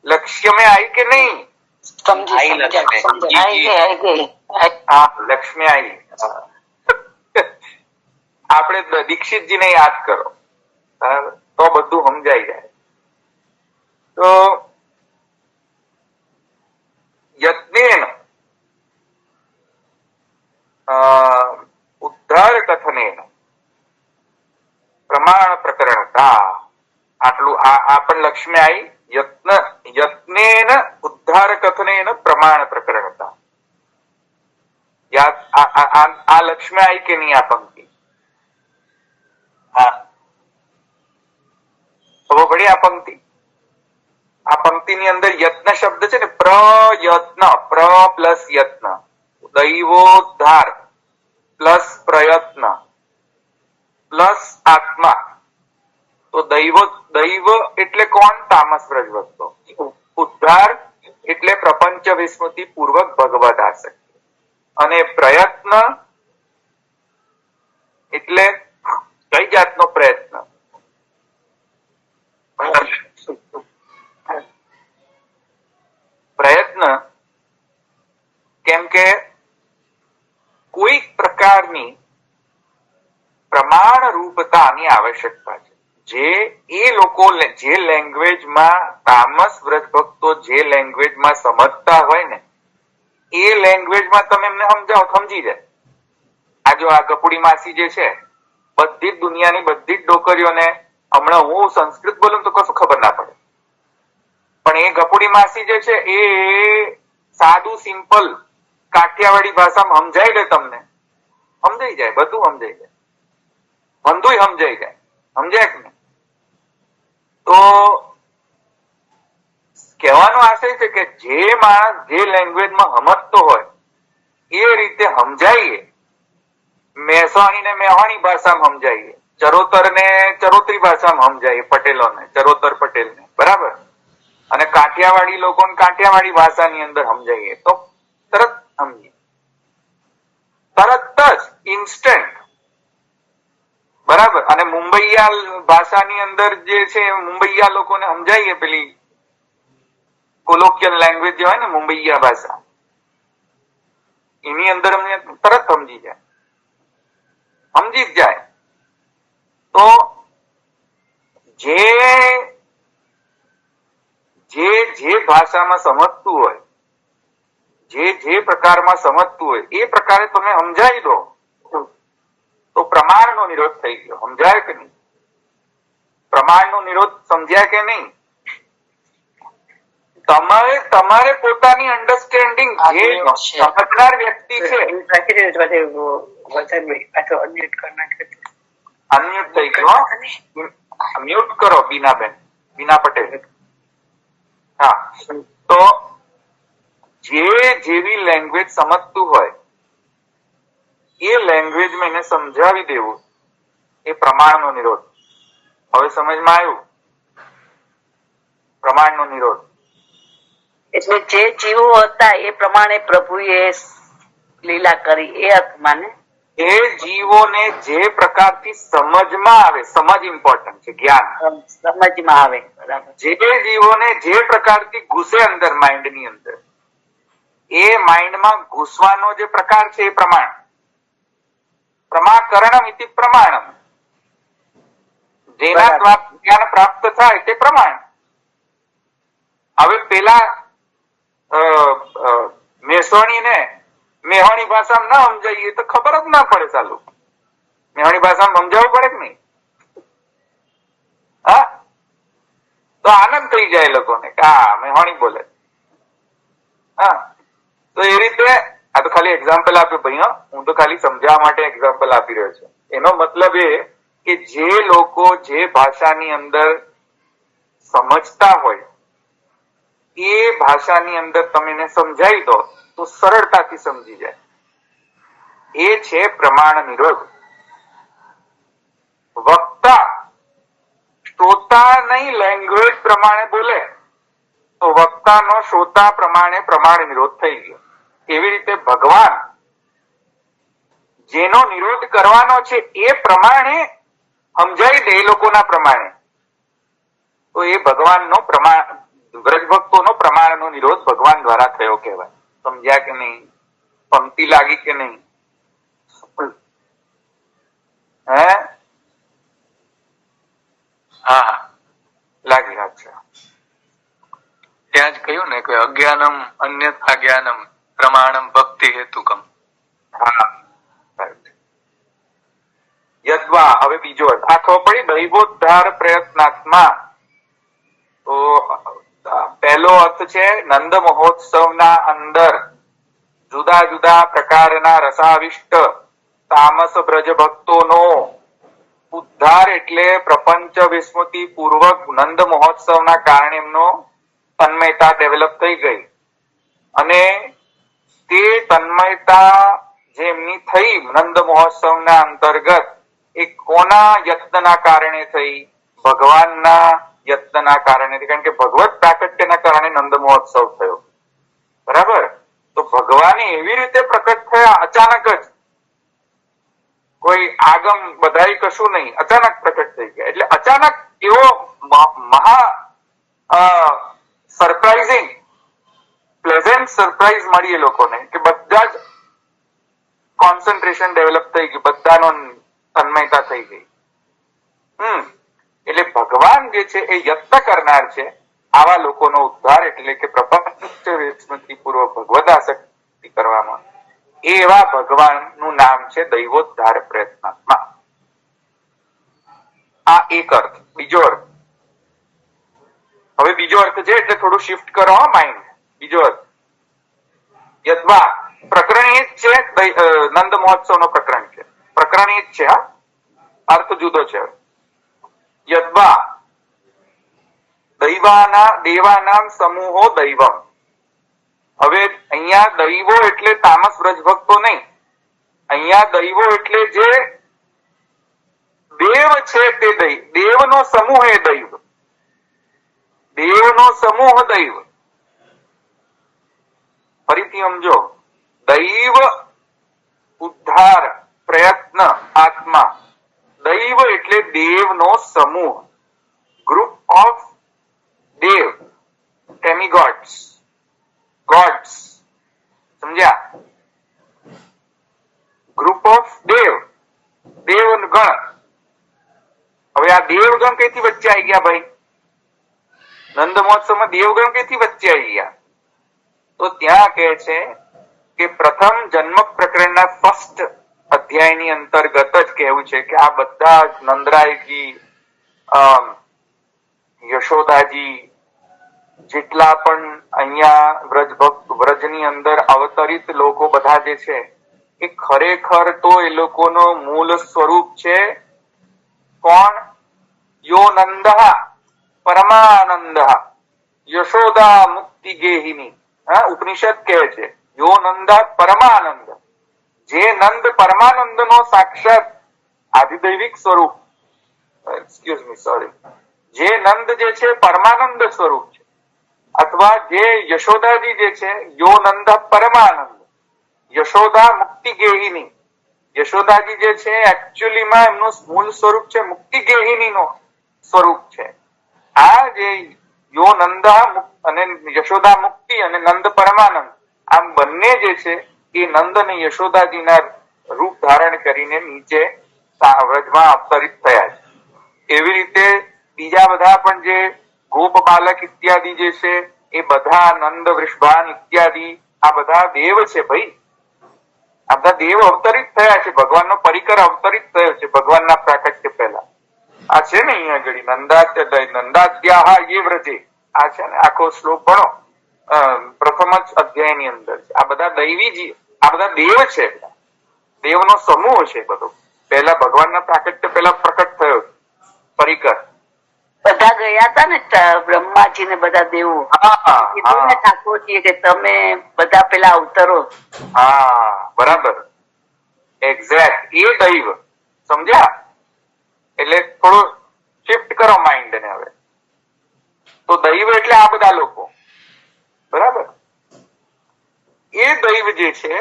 લક્ષ્ય में आई કે નહીં? લક્ષ્મી આવી. આપણે દીક્ષિતજીને યાદ કરો, બરાબર? તો બધું સમજાઈ જાય. તો યત્નેન ઉદ્ધાર કથનેન પ્રમાણ પ્રકરણતા. આટલું આ પણ લક્ષ્મી આવી. યત્નેન ઉદ્ધાર કથનેન પ્રમાણ પ્રકરણતા. આ લક્ષ્મી આવી કે નહીં? આ પંક્તિ ખબર પડી? આ પંક્તિની અંદર યત્ન શબ્દ છે ને, પ્રયત્ન, પ્લસ યત્ન, દૈવોદ્ધાર પ્લસ પ્રયત્ન પ્લસ આત્મા. તો દૈવ એટલે કોણ? તામસ વ્રજભક્તો. ઉદ્ધાર એટલે પ્રપંચ વિસ્મૃતિ પૂર્વક ભગવદ આસક્તિ. અને પ્રયત્ન એટલે કઈ જાતનો પ્રયત્ન? પ્રયત્ન કેમ કે કોઈ પ્રકારની પ્રમાણ રૂપતાની આવશ્યકતા છે. જે લોકો જે લેંગ્વેજમાં તામસ વ્રત ભક્તો જે લેંગ્વેજમાં સમજતા હોય ને, એ લેંગ્વેજમાં તમે એમને સમજાવો, સમજી જાય. આ જો આ ગપુડી માસી જે છે, બધી જ દુનિયાની બધી જ ડોકરીઓને, હમણાં હું સંસ્કૃત બોલું તો કશું ખબર ના પડે, પણ એ ગપુડી માસી જે છે એ સાદું સિમ્પલ કાઠિયાવાડી ભાષામાં સમજાય દે તમને, સમજાઈ જાય, બધું સમજાઈ જાય, બધું સમજાઈ જાય. સમજાય કે નહીં? તો કહેવાનો આશય છે કે જે માણસ જે લેંગ્વેજમાં સમજતો હોય એ રીતે સમજાઈએ મેથાણી ને મેહાણી ભાષામાં સમજાવીએ, ચરોતર ને ચરોતરી ભાષામાં સમજાવીએ, પટેલોને ચરોતર પટેલ ને, બરાબર, અને કાઠિયાવાડી લોકોને કાઠિયાવાડી ભાષાની અંદર સમજાવીએ તો તરત સમજીએ, તરત જ ઇન્સ્ટન્ટ, બરાબર. અને મુંબઈયા ભાષાની અંદર જે છે મુંબઈયા લોકોને સમજાવીએ, પેલી કોલોકિયલ લેંગ્વેજ જે હોય ને મુંબઈયા ભાષા, એની અંદર અમને તરત સમજી જ જાય. તો જે ભાષામાં સમજતું હોય, જે પ્રકારમાં સમજતું હોય એ પ્રકારે તમે સમજાવી દો તો પ્રમાણનો નિરોધ થઈ ગયો. સમજાય કે નહીં? પ્રમાણનો નિરોધ સમજ્યા કે નહીં? તમારે પોતાની અન્ડરસ્ટેન્ડિંગ જે સમજનાર વ્યક્તિ છે, અનમ્યુટ થઈ ગયો, મ્યુટ કરો બીનાબેન, બીના પટેલ. હા, તો જેવી લેંગ્વેજ સમજતું હોય એ લેંગ્વેજમાં એને સમજાવી દેવું, એ પ્રમાણનો નિરોધ. હવે સમજમાં આવ્યું? પ્રમાણનો નિરોધ એટલે જે જીવો હતા એ પ્રમાણે પ્રભુએ લીલા કરી એ અર્થમાં ને. એ જીવોને જે પ્રકારથી સમજમાં આવે, સમજ ઇમ્પોર્ટન્ટ છે, જ્ઞાન સમજમાં આવે, બરાબર. જે જીવોને જે પ્રકારથી ઘૂસે અંદર માઇન્ડ ની અંદર, એ માઇન્ડમાં ઘૂસવાનો જે પ્રકાર છે એ પ્રમાણ. પ્રમાકરણમ ઇતિ પ્રમાણમ, જેના દ્વારા જ્ઞાન પ્રાપ્ત થાય તે પ્રમાણ. હવે પેલા મેસોણી ને મેહોણી ભાષામાં ના સમજાવીએ તો ખબર જ ના પડે. ચાલુ મેહોણી ભાષામાં સમજાવવું પડે કે નહીં? હા, તો આનંદ થઈ જાય લોકોને કે હા મેહોણી બોલે. હા, તો એ રીતે આ તો ખાલી એક્ઝામ્પલ આપ્યું ભાઈ, હું તો ખાલી સમજાવવા માટે એક્ઝામ્પલ આપી રહ્યો છું. એનો મતલબ એ કે જે લોકો જે ભાષાની અંદર સમજતા હોય એ ભાષાની અંદર તમે એને સમજાવી દો તો સરળતાથી સમજી જાય. એ છે પ્રમાણ નિરોધ. વક્તા શ્રોતાની લેંગ્વેજ પ્રમાણે બોલે તો વક્તાનો શ્રોતા પ્રમાણે પ્રમાણ નિરોધ થઈ ગયો. એવી રીતે ભગવાન જેનો નિરોધ કરવાનો છે એ પ્રમાણે સમજાઈ દે, એ લોકોના પ્રમાણે, તો એ ભગવાનનો પ્રમાણ, વ્રજભક્તોનો પ્રમાણનો નિરોધ ભગવાન દ્વારા થયો કહેવાય. સમજ્યા કે નહીં? પંક્તિ લાગી કે નહીં? હે? હા, લાગી. અચ્છા, ત્યાં જ કહ્યું ને કે અજ્ઞાનમ અન્યથા જ્ઞાનમ પ્રમાણમ ભક્તિ હેતુકમ. હા. યદ્વા, હવે બીજો અર્થ આ ખબર પડી, દૈવોદ્ધાર પ્રયત્નાત્મા. તો પહેલો અર્થ છે નંદ મહોત્સવના અંદર જુદા જુદા પ્રકારના રસાવિષ્ટ તામસ બ્રજ ભક્તોનો ઉદ્ધાર, એટલે પ્રપંચ વિસ્મૃતિ પૂર્વક નંદ મહોત્સવના કારણે એમનો તન્મયતા ડેવલપ થઈ ગઈ. અને તે તન્મયતા જે એમની થઈ નંદ મહોત્સવના અંતર્ગત એ કોના યત્નના કારણે થઈ? ભગવાનના યત્નના કારણે. કારણ કે ભગવત પ્રાકટ્યના કારણે નંદ મહોત્સવ થયો, બરાબર. તો ભગવાન એવી રીતે પ્રકટ થયા, અચાનક જ, કોઈ આગમ બધાઈ કશું નહીં, અચાનક પ્રકટ થઈ ગયા. એટલે અચાનક એવો મહા સરપ્રાઇઝિંગ પ્લેઝન્ટ સરપ્રાઇઝ મળી એ લોકોને કે બધા જ કોન્સન્ટ્રેશન ડેવલપ થઈ ગયું, બધાનો તન્મયતા થઈ ગઈ. એટલે ભગવાન જે છે એ યત્ન કરનાર છે આવા લોકોનો ઉદ્ધાર, એટલે કે પ્રપંચ વિસ્મૃતિ પૂર્વક ભગવદાસક્તિ કરવામાં. એવા ભગવાનનું નામ છે દૈવોદ્ધાર પ્રયત્નાત્મા. આ એક અર્થ. બીજો અર્થ, હવે બીજો અર્થ છે એટલે થોડું શિફ્ટ કરો માઇન્ડ. બીજો અર્થ યદ્વા, પ્રકરણ એ જ છે, નંદ મહોત્સવ નો પ્રકરણ છે, પ્રકરણ એ જ છે, હા, અર્થ જુદો છે. યદ્વા દેવાનામ સમૂહો દૈવમ. હવે અહીંયા દૈવો એટલે તામસ વ્રજ ભક્તો નહીં, અહીંયા દૈવો એટલે જે દેવ છે તે દૈવ, દેવનો સમૂહ એ દૈવ, દેવનો સમૂહ દૈવ. ફરીથી સમજો, દૈવ ઉદ્ધાર પ્રયત્ન આત્મા, દૈવ એટલે દેવનો સમૂહ, ગ્રુપ ઓફ દેવ, ડેમિગોડ્સ, ગોડ્સ. સમજ્યા? ગ્રુપ ઓફ દેવ, દેવગણ. હવે આ દેવગણ કઈથી વચ્ચે આવી ગયા ભાઈ? નંદ મહોત્સવમાં દેવગણ કઈથી વચ્ચે આવી ગયા? તો ત્યાં કહે છે કે પ્રથમ જન્મ પ્રકરણના ફર્સ્ટ અધ્યાયની અંતર્ગત જ કહેવું છે કે આ બધા નંદરાયજી, યશોદાજી, જેટલા પણ અહીંયા વ્રજની અંદર અવતરિત લોકો બધા જે છે એ ખરેખર તો એ લોકોનો મૂળ સ્વરૂપ છે કોણ? યો નંદ પરમાનંદ યશોદા મુક્તિ ગેહિની. ઉપનિષદ કહે છે યો નંદ પરમાનંદ, જે નંદ પરમાનંદ નો સાક્ષાત આધિદૈવિક સ્વરૂપ, એક્સક્યુઝ મી સોરી, જે નંદ જે છે પરમાનંદ સ્વરૂપ છે, અથવા જે યશોદાજી જે છે યો નંદ પરમાનંદ યશોદા મુક્તિ ગેહિની. યશોદાજી જે છે એકચ્યુઅલીમાં એમનું મૂળ સ્વરૂપ છે મુક્તિ ગેહિની નો સ્વરૂપ છે. આ જે યો નંદ અને યશોદા મુક્તિ અને નંદ પરમાનંદ, આમ બંને જે છે એ નંદ અને યશોદાજીના રૂપ ધારણ કરીને નીચે વ્રજમાં અવતરિત થયા છે. એવી રીતે બીજા બધા પણ જે ગોપ બાલક ઇત્યાદિ જે છે એ બધા નંદ વૃષભાન ઇત્યાદિ આ બધા દેવ છે ભાઈ. આ બધા દેવ અવતરિત થયા છે, ભગવાનનો પરિકર અવતરિત થયો છે ભગવાનના પ્રાકટ્ય પહેલા. આ છે ને અહીંયા આગળ નંદાદ્યાહ યે વ્રજે, આ છે ને આખો શ્લોક ભણો, પ્રથમ જ અધ્યાયની અંદર છે. આ બધા દૈવીજી, આ બધા દેવ છે, દેવનો સમૂહ છે બધો. પહેલા ભગવાનના પ્રાકટ્ય પહેલા પ્રકટ થયો પરિકર. બધા ગયા હતા ને બ્રહ્માજી ને બધા દેવો, કીધું ને ઠાકોરજીએ કે તમે બધા પેલા અવતરો. હા બરાબર, એક્ઝેક્ટ, એ દૈવ. સમજ્યા? એટલે થોડું શિફ્ટ કરો માઇન્ડ ને. હવે તો દૈવ એટલે આ બધા લોકો, બરાબર. એ દૈવ જે છે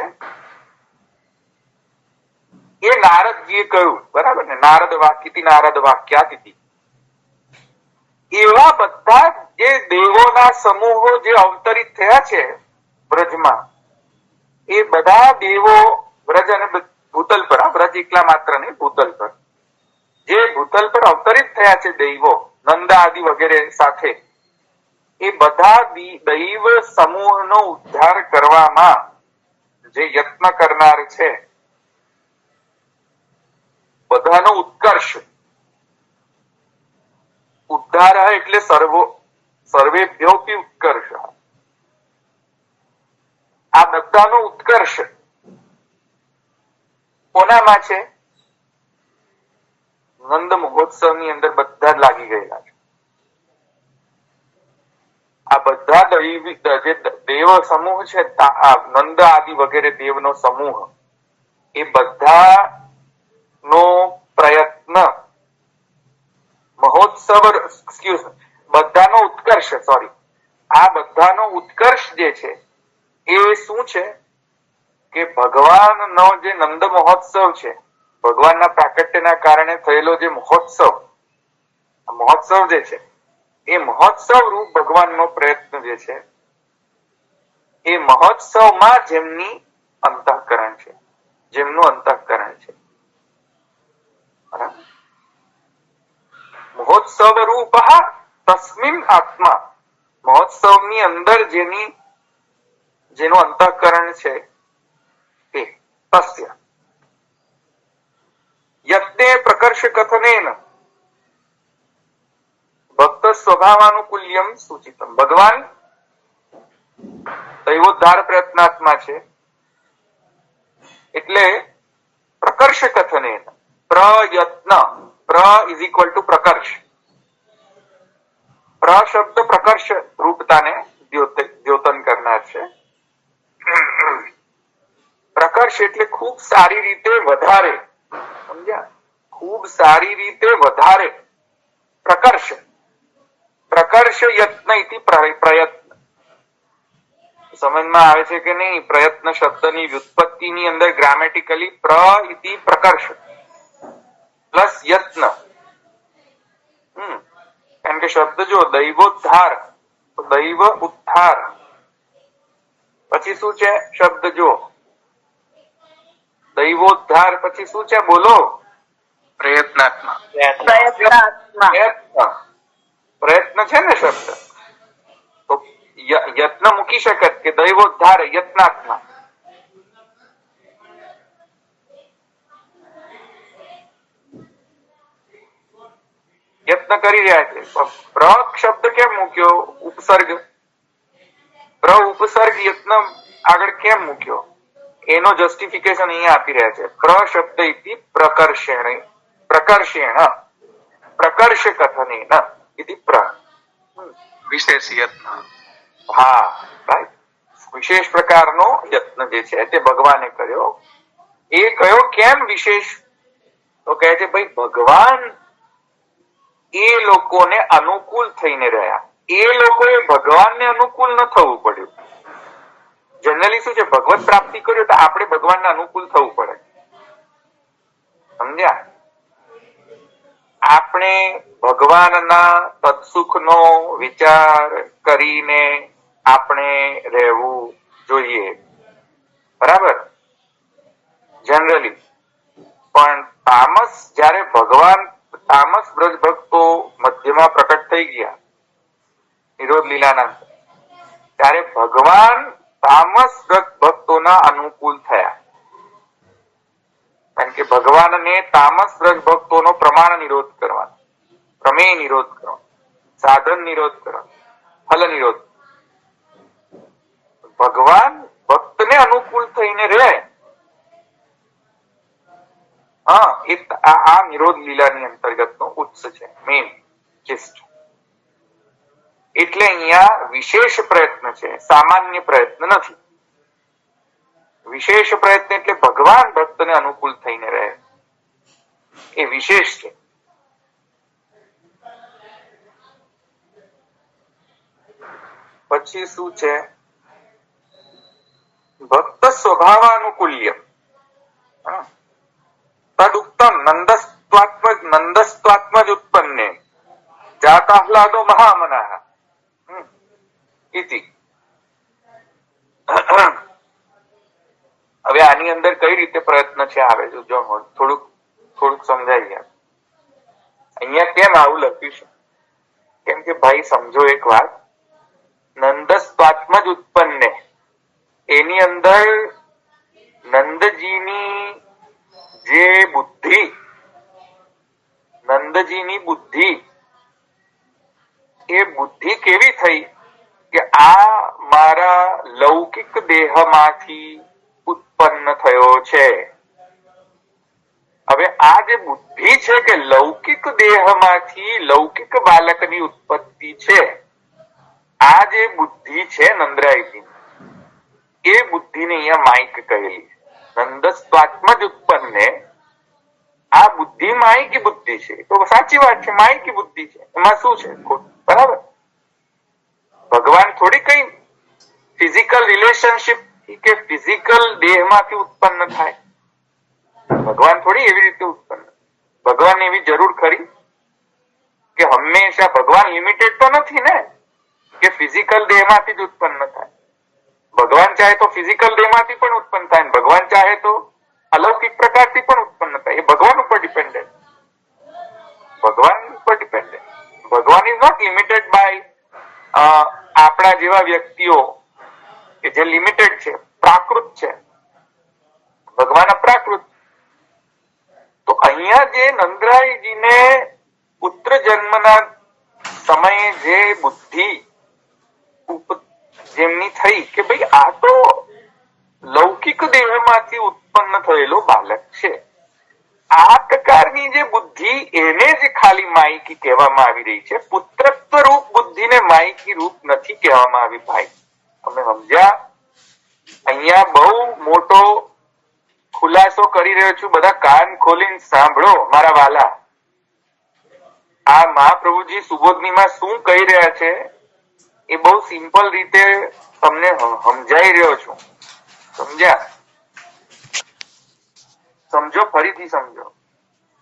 એ નારદજીએ કહ્યું, બરાબર ને? નારદ વાક્યથી નારદ વાક્યાતિથી. એવા બધા જે દેવોના સમૂહો જે અવતરિત થયા છે વ્રજમાં, એ બધા દેવો વ્રજ અને ભૂતલ પર, વ્રજ એકલા માત્ર નહીં, ભૂતલ પર જે ભૂતલ પર અવતરિત થયા છે દૈવો, નંદ આદિ વગેરે સાથે, એ બધા દૈવ સમૂહનો ઉદ્ધાર કરવામાં જે યત્ન કરનાર છે, બધાનો ઉત્કર્ષ. ઉદ્ધાર એટલે સર્વેભ્યોપી ઉત્કર્ષ. આ બધાનો ઉત્કર્ષ કોનામાં છે? નંદ મહોત્સવની અંદર બધા જ લાગી ગયેલા છે. આ બધા દૈવી જે દેવ સમૂહ છે, નંદ આદિ વગેરે દેવનો સમૂહ, એ બધા નો પ્રયત્ન મહોત્સવ, બધાનો ઉત્કર્ષ, સોરી, આ બધાનો ઉત્કર્ષ જે છે એ શું છે કે ભગવાનનો જે નંદ મહોત્સવ છે, ભગવાનના પ્રાકટ્યના કારણે થયેલો જે મહોત્સવ જે છે, એ મહોત્સવ રૂપ ભગવાનનો પ્રયત્ન જે છે, એ મહોત્સવમાં જેમની અંતઃકરણ છે, જેમનું અંતઃકરણ છે, બરાબર. મહોત્સવ રૂપ તસ્મિન આત્મા, મહોત્સવની અંદર જેનું અંતઃકરણ છે તે તસ્ય યજ્ઞે પ્રકર્ષ કથનેન ભક્ત સ્વભાવાનુકૂલ્યમ સૂચિતમ. ભગવાન દૈવોદ્ધાર પ્રયત્નાત્મા છે એટલે પ્રકર્ષ કથનેન, પ્રયત્ન, પ્ર ઇઝ ઇક્વલ ટુ પ્રકર્ષ. પ્ર શબ્દ પ્રકર્ષ રૂપતાને દ્યોતન કરનાર છે. પ્રકર્ષ એટલે ખૂબ સારી રીતે વધારે, સમજ્યા? ખૂબ સારી રીતે વધારે. પ્રકર્ષ પ્રકર્ષ યત્ન ઇતિ પ્રયત્ન. સમજમાં આવે છે કે નહીં? પ્રયત્ન શબ્દની વ્યુત્પત્તિની અંદર ગ્રામેટિકલી ઇતિ પ્રકર્ષ પ્લસ યત્ન. કારણ કે શબ્દ જો દૈવોદ્ધાર, દૈવ ઉદ્ધાર, પછી શું છે શબ્દ જો દૈવોદ્ધાર, પછી શું છે બોલો? પ્રયત્નાત્મા. પ્રયત્ન છે ને શબ્દ, તો યત્ન મૂકી શકે કે દૈવોદ્ધાર યત્નાત્મા. યત્ન કરી રહ્યા છે. પ્ર શબ્દ કેમ મૂક્યો? ઉપસર્ગ, પ્ર ઉપસર્ગ યત્ન આગળ કેમ મૂક્યો? એનો જસ્ટિફિકેશન અહીંયા આપી રહ્યા છે. પ્ર શબ્દ ઇતિ પ્રકર્ષેણ, પ્રકર્ષેણ પ્રકર્ષ કથનેન ઇતિ પ્ર, વિશેષ યત્ન. હા રાઈટ. વિશેષ પ્રકારનો યત્ન જે છે તે ભગવાને કર્યો. એ કયો કેમ વિશેષ? તો કહે છે ભાઈ ભગવાન એ લોકોને અનુકૂળ થઈને રહ્યા. એ લોકોએ ભગવાનને અનુકૂળ ન થવું પડ્યું. જનરલી શું છે, ભગવત પ્રાપ્તિ કર્યો તો આપણે ભગવાનને અનુકૂળ થવું પડે, સમજ્યા? આપણે ભગવાનના તત્સુખનો વિચાર કરીને આપણે રહેવું જોઈએ, બરાબર? જનરલી. પણ તામસ જ્યારે ભગવાન, તામસ બ્રજ ભક્તો મધ્યમાં પ્રકટ થઈ ગયા નિરોધ લીલાના, ત્યારે ભગવાન તામસ બ્રજ ભક્તોના અનુકૂળ થયા. કારણ કે ભગવાનને તામસ બ્રજ ભક્તોનો પ્રમાણ નિરોધ કરવાનો, પ્રમેય નિરોધ કરવાનો, સાધન નિરોધ કરવાનો, ફલ નિરોધ. ભગવાન ભક્તને અનુકૂળ થઈને રહે, હા, એ આ નિરોધ લીલાની અંતર્ગતનો ઉત્સ છે, મેઇન ચિસ્ટ. એટલે અહીંયા વિશેષ પ્રયત્ન છે, સામાન્ય પ્રયત્ન નથી. વિશેષ પ્રયત્ન એટલે ભગવાન ભક્તને અનુકૂળ થઈને રહે, એ વિશેષ છે. પછી શું છે? ભક્ત સ્વભાવાનુકૂલ્ય તદુક્તમ નંદસ્ત્વાત્મજ ઉત્પન્ને જાતાહ્લાદો મહામનાઃ ઇતિ. હવે આની અંદર કઈ રીતે પ્રયત્ન છે આવે જો થોડુંક સમજાવીએ. અહીંયા કેમ આવું લખ્યું છે? કેમ કે ભાઈ સમજો એક વાત, નંદસ્ત્વાત્મજ ઉત્પન્ને, એની અંદર નંદજીની જે બુદ્ધિ, નંદજીની બુદ્ધિ, એ બુદ્ધિ કેવી થઈ કે આ મારા લૌકિક દેહમાંથી ઉત્પન્ન થયો છે. હવે આ જે બુદ્ધિ છે કે લૌકિક દેહમાંથી લૌકિક બાલકની ઉત્પત્તિ છે, આ જે બુદ્ધિ છે નંદરાયજી, એ બુદ્ધિને અહીંયા માઇક કહેલી. નંદસ્ત્વાત્મજ ઉત્પન્ને, આ બુદ્ધિ માયકી બુદ્ધિ છે. તો સાચી વાત છે, માયકી બુદ્ધિ છે, એમાં શું છે? બરાબર. ભગવાન થોડી કઈ ફિઝિકલ રિલેશનશિપ કે ફિઝિકલ દેહમાંથી ઉત્પન્ન થાય. ભગવાન થોડી એવી રીતે ઉત્પન્ન. ભગવાન એવી જરૂર ખરી કે હંમેશા ભગવાન લિમિટેડ તો નથી ને કે ફિઝિકલ દેહમાંથી જ ઉત્પન્ન થાય. ભગવાન ચાહે તો ફિઝિકલ દેહમાંથી પણ ઉત્પન્ન થાય, ભગવાન ચાહે તો અલૌકિક પ્રકારથી પણ ઉત્પન્ન થાય. એ ભગવાન ઉપર ડિપેન્ડન્ટ, ભગવાન ઉપર ડિપેન્ડન્ટ. ભગવાન ઇઝ નોટ લિમિટેડ બાય આપણા જેવા વ્યક્તિઓ કે જે લિમિટેડ છે, પ્રાકૃત છે. ભગવાન અપ્રાકૃત. તો અહીંયા જે નંદરાયજીને પુત્ર જન્મના સમયે જે બુદ્ધિ જેમની થઈ કે ભાઈ આ તો લૌકિક દેહમાંથી ઉત્પન્ન થયેલો બાલક છે, આ પ્રકારની જે બુદ્ધિ એને જ ખાલી માયકી કહેવામાં આવી રહી છે. પુત્રત્વ રૂપ બુદ્ધિને માયકી રૂપ નથી કહેવામાં આવી. ભાઈ તમે સમજ્યા? અહીંયા બહુ મોટો ખુલાસો કરી રહ્યો છું, બધા કાન ખોલીને સાંભળો મારા વાલા. આ મહાપ્રભુજી સુબોધનીમાં શું કહી રહ્યા છે એ બહુ સિમ્પલ રીતે તમને સમજાઈ રહ્યો છું. સમજ્યા? સમજો, ફરીથી સમજો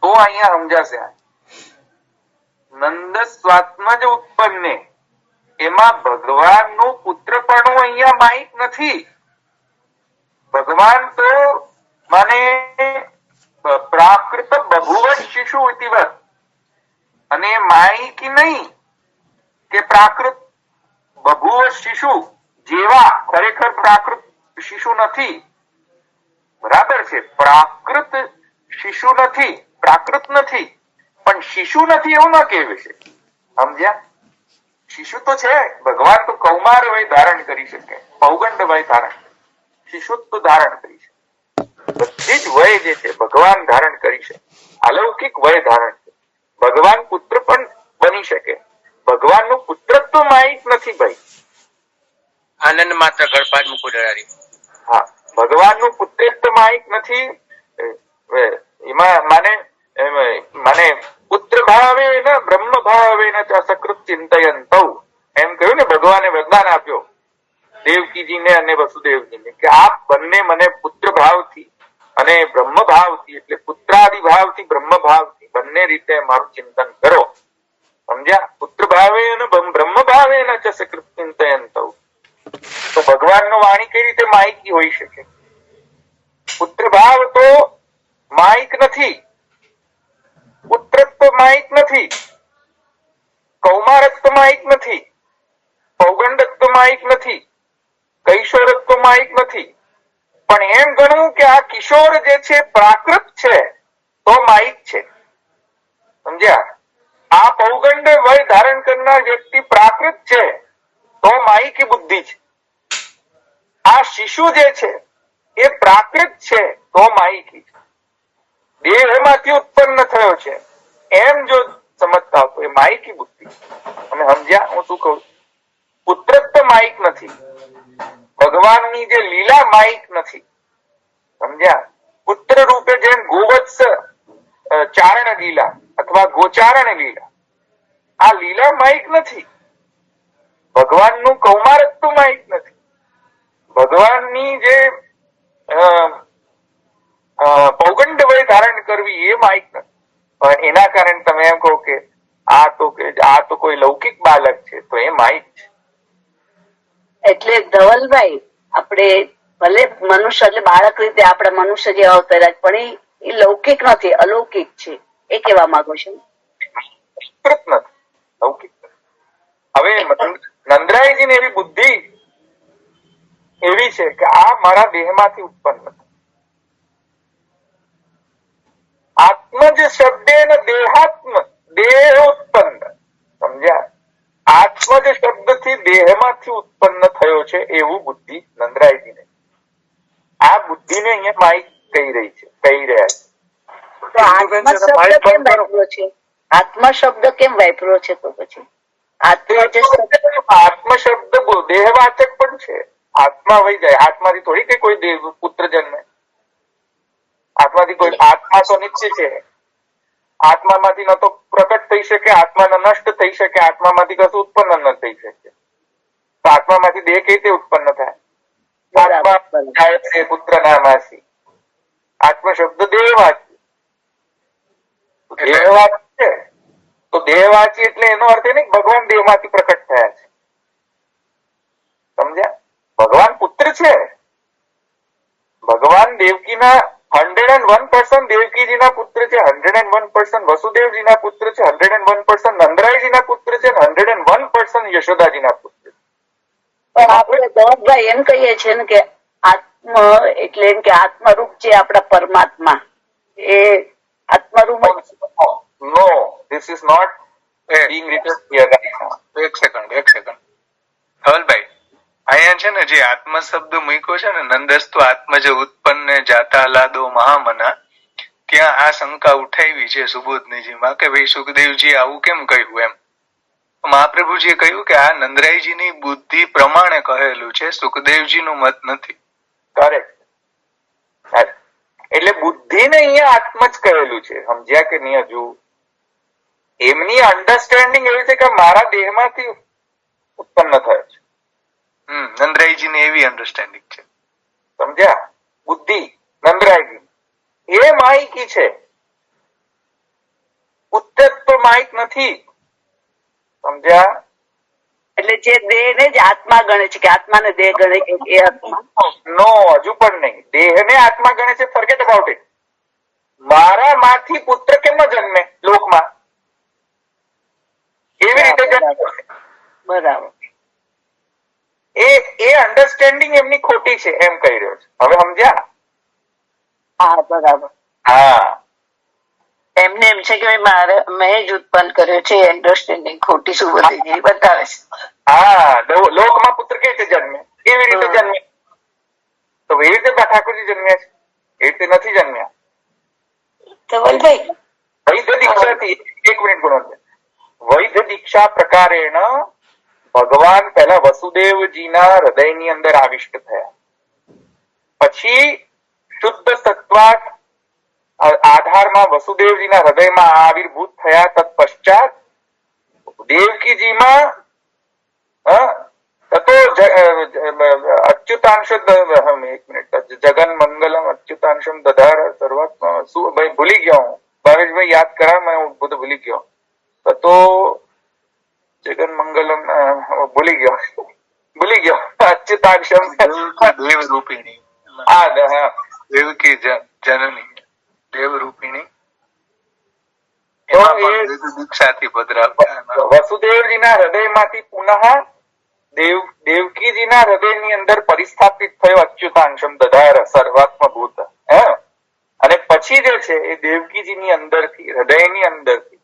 તો અહીંયા સમજાશે. નંદ સ્વાત્મજ ઉત્પન્ને, એમાં ભગવાનનું પુત્રપણું અહીંયા માહિત નથી. ભગવાન તો મને પ્રાકૃત બભુવ શિશુ ઇતિવત, અને માહિકી નહીં કે પ્રાકૃત બભુવ શિશુ જેવા, ખરેખર પ્રાકૃત શિશુ નથી. બરાબર છે, પ્રાકૃત શિશુ નથી, પ્રાકૃત નથી, પણ શિશુ નથી એવું ના કહેવું છે. સમજ્યા? શિશુ તો છે, ભગવાન તો કૌમાર વય ધારણ કરી શકે, પૌગંડ વય ધારણ, શિશુત્વ ધારણ કરી શકે. બધી જ વય જે છે ભગવાન ધારણ કરી શકે, અલૌકિક વય ધારણ છે. ભગવાન પુત્ર પણ બની શકે. ભગવાનનું પુત્રત્વ માહિત નથી ભાઈ. આનંદ માત્ર ગળપાદ મૂકો ડરારી. હા, ભગવાનનું પુત્રત્વ માહિત નથી. એમાં મને પુત્ર ભાવે ને બ્રહ્મ ભાવે ને સકૃત ચિંતયંત, એમ કહ્યું ને, ભગવાને વરદાન આપ્યો દેવકીજીને અને વસુદેવજીને કે આપ બંને મને પુત્ર ભાવથી અને બ્રહ્મ ભાવથી, એટલે પુત્રાદિ ભાવથી બ્રહ્મ ભાવથી બંને રીતે મારું ચિંતન કરો. સમજ્યા? પુત્ર ભાવે અને બ્રહ્મ ભાવે ને સકૃત ચિંતયંત. તો ભગવાનનો વાણી કઈ રીતે માહિકી હોઈ શકે? પુત્ર ભાવ તો માહિક નથી, પુત્રત્વ માહિક નથી, કૌમારત્વ માહિક નથી, પૌગંડત્વ માહિક નથી, કૈશોરત્વ માહિક નથી. પણ એમ ગણવું કે આ કિશોર જે છે પ્રાકૃત છે તો માહિક છે. સમજ્યા? આ પૌગંડ વય ધારણ કરનાર વ્યક્તિ પ્રાકૃત છે તો માહિકી બુદ્ધિ છે. આ શિશુ જે છે એ પ્રાકૃત છે તો માહિકી છે, દેહમાંથી ઉત્પન્ન થયો છે એમ જો સમજતા હો તો એ માહિકી બુદ્ધિ. તમે સમજ્યા હું શું કહું? પુત્રત્વ માહિક નથી, ભગવાનની જે લીલા માહિક નથી. સમજ્યા? પુત્ર રૂપે જેમ ગોવત્સ ચારણ લીલા અથવા ગોચારણ લીલા, આ લીલા માહિક નથી. ભગવાનનું કૌમારત્વ માહિક નથી. ભગવાનની જે પૌગંડ વય ધારણ કરવી એ માહિક નથી. પણ એના કારણે તમે એમ કહો કે આ તો કોઈ લૌકિક બાલક છે તો એ માહિક છે. એટલે ધવલભાઈ, આપણે ભલે મનુષ્ય એટલે બાળક રીતે આપણે મનુષ્ય જેવા અવતર્યા, પણ એ લૌકિક નથી, અલૌકિક છે, એ કેવા માંગો છો? નથી, લૌકિક નથી. હવે નંદરાયજી ને એવી બુદ્ધિ એવી છે કે આ મારા દેહમાંથી ઉત્પન્ન થયું. આત્મજ શબ્દે દેહાત્મ, દેહ ઉત્પન્ન. સમજ્યા? આત્મજ શબ્દ થી દેહમાંથી ઉત્પન્ન થયો છે એવું બુદ્ધિ નંદરાયજીને. આ બુદ્ધિને અહીંયા માહિક કહી રહ્યા છે. આત્મા શબ્દ કેમ વાપર્યો છે? તો પછી આત્મ શબ્દ દેહવાચક પણ છે. આત્મા વહી જાય, આત્માથી થોડી કે કોઈ દેવ પુત્ર જન્મે. આત્માથી કોઈ, આત્મા તો નિત્ય છે. આત્મામાંથી ન તો પ્રકટ થઈ શકે, આત્મા ન નષ્ટ થઈ શકે, આત્મામાંથી કશું ઉત્પન્ન ન થઈ શકે. તો આત્મામાંથી દેહ કઈ રીતે ઉત્પન્ન થાય? આત્મા જાય છે પુત્ર નામાસી. આત્મ શબ્દ દેહવાચી, દેહવાચી છે. તો દેહવાચી એટલે એનો અર્થ એ નહીં ભગવાન દેહમાંથી પ્રકટ થયા છે. સમજ્યા? ભગવાન પુત્ર છે. ભગવાન દેવકીના 101% દેવકીજીના પુત્ર છે, 101% વસુદેવજીના પુત્ર છે, 101% નંદરાયજીના પુત્ર છે, 101% યશોદાજીના પુત્ર છે. પણ આપણે ધવલભાઈ એમ કહીએ છીએ ને કે આત્મ એટલે એમ કે આત્મરૂપ જે આપણા પરમાત્મા એ આત્મરૂપ. No, this is not being written here right now. એક સેકન્ડ ધવલભાઈ, અહીંયા છે ને જે આત્મ શબ્દ મૂક્યો છે ને, નંદસ્તુ આત્મજ ઉત્પન્ન જાતા લાદો મહામના, ત્યાં આ શંકા ઉઠાવી છે સુબોધનીજીમાં કે ભાઈ સુખદેવજી આવું કેમ કહ્યું એમ. મહાપ્રભુજીએ કહ્યું કે આ નંદરાયજીની બુદ્ધિ પ્રમાણે કહેલું છે, સુખદેવજીનું મત નથી. કરેક્ટ. એટલે બુદ્ધિને અહીંયા આત્મ જ કહેલું છે. સમજ્યા કે નહીં? હજુ એમની અન્ડરસ્ટેન્ડિંગ એવી છે કે મારા દેહમાંથી ઉત્પન્ન થયો છે. નંદરાયજીને એવી અન્ડરસ્ટેન્ડિંગ છે. સમજ્યા? બુદ્ધિ નંદરાયજી એ માહિકી છે, ઉત્તર તો માહિક નથી. સમજ્યા? એટલે જે દેહ ને જ આત્મા ગણે છે કે આત્માને દેહ ગણે છે એ આત્મા નો, હજુ પણ નહીં. દેહને આત્મા ગણે છે. Forget about it. મારા માંથી પુત્ર કેમ ન જન્મે લોકમાં? એવી રીતે જન્મે. બરાબર. એ અન્ડરસ્ટેન્ડિંગ એમની ખોટી છે એમ કહી રહ્યો છે. હવે સમજ્યા? હા બરાબર. હા, એમને એમ છે કે મારે મેં જ ઉત્પન્ન કર્યો છે અન્ડરસ્ટેન્ડિંગ ખોટી સુબોધજી બતાવે છે. હા. લોકમાં પુત્ર કઈ રીતે જન્મે? એવી રીતે જન્મે. તો એવી રીતે ઠાકોરજી જન્મ્યા છે? એ રીતે નથી જન્મ્યા. ધવલભાઈ વૈધ દીક્ષાથી, એક મિનિટ ગુણવંત, વૈધ દીક્ષા પ્રકારેણ ભગવાન પહેલા વસુદેવજીના હૃદયની અંદર આવિષ્ટ થયા. પછી શુદ્ધ સત્વાત આધારમાં વસુદેવજીના હૃદયમાં આવિર્ભૂત થયા. તત્પશ્ચાત દેવકીજીમાં તતો અચ્યુતાંશ, એક મિનિટ, જગન મંગલમ અચ્યુતાંશમ દધાર સર્વાત્મા શું ભાઈ ભૂલી ગયો હું. ભાવેશભાઈ યાદ કરા, મેં બધું ભૂલી ગયો. તતો જગન મંગલમ ભૂલી ગયો અચ્યુતાંશમ દેવરૂપિણી. હા, દેવકી જનની દેવરૂપિણી. દીક્ષાથી પધરાવ્યા. વસુદેવજીના હૃદયમાંથી પુનઃ દેવકીજીના હૃદયની અંદર પરિસ્થાપિત થયો અચ્યુતાંશમ દધાર સર્વાત્મભૂત. અને પછી જે છે એ દેવકીજીની અંદરથી, હૃદયની અંદરથી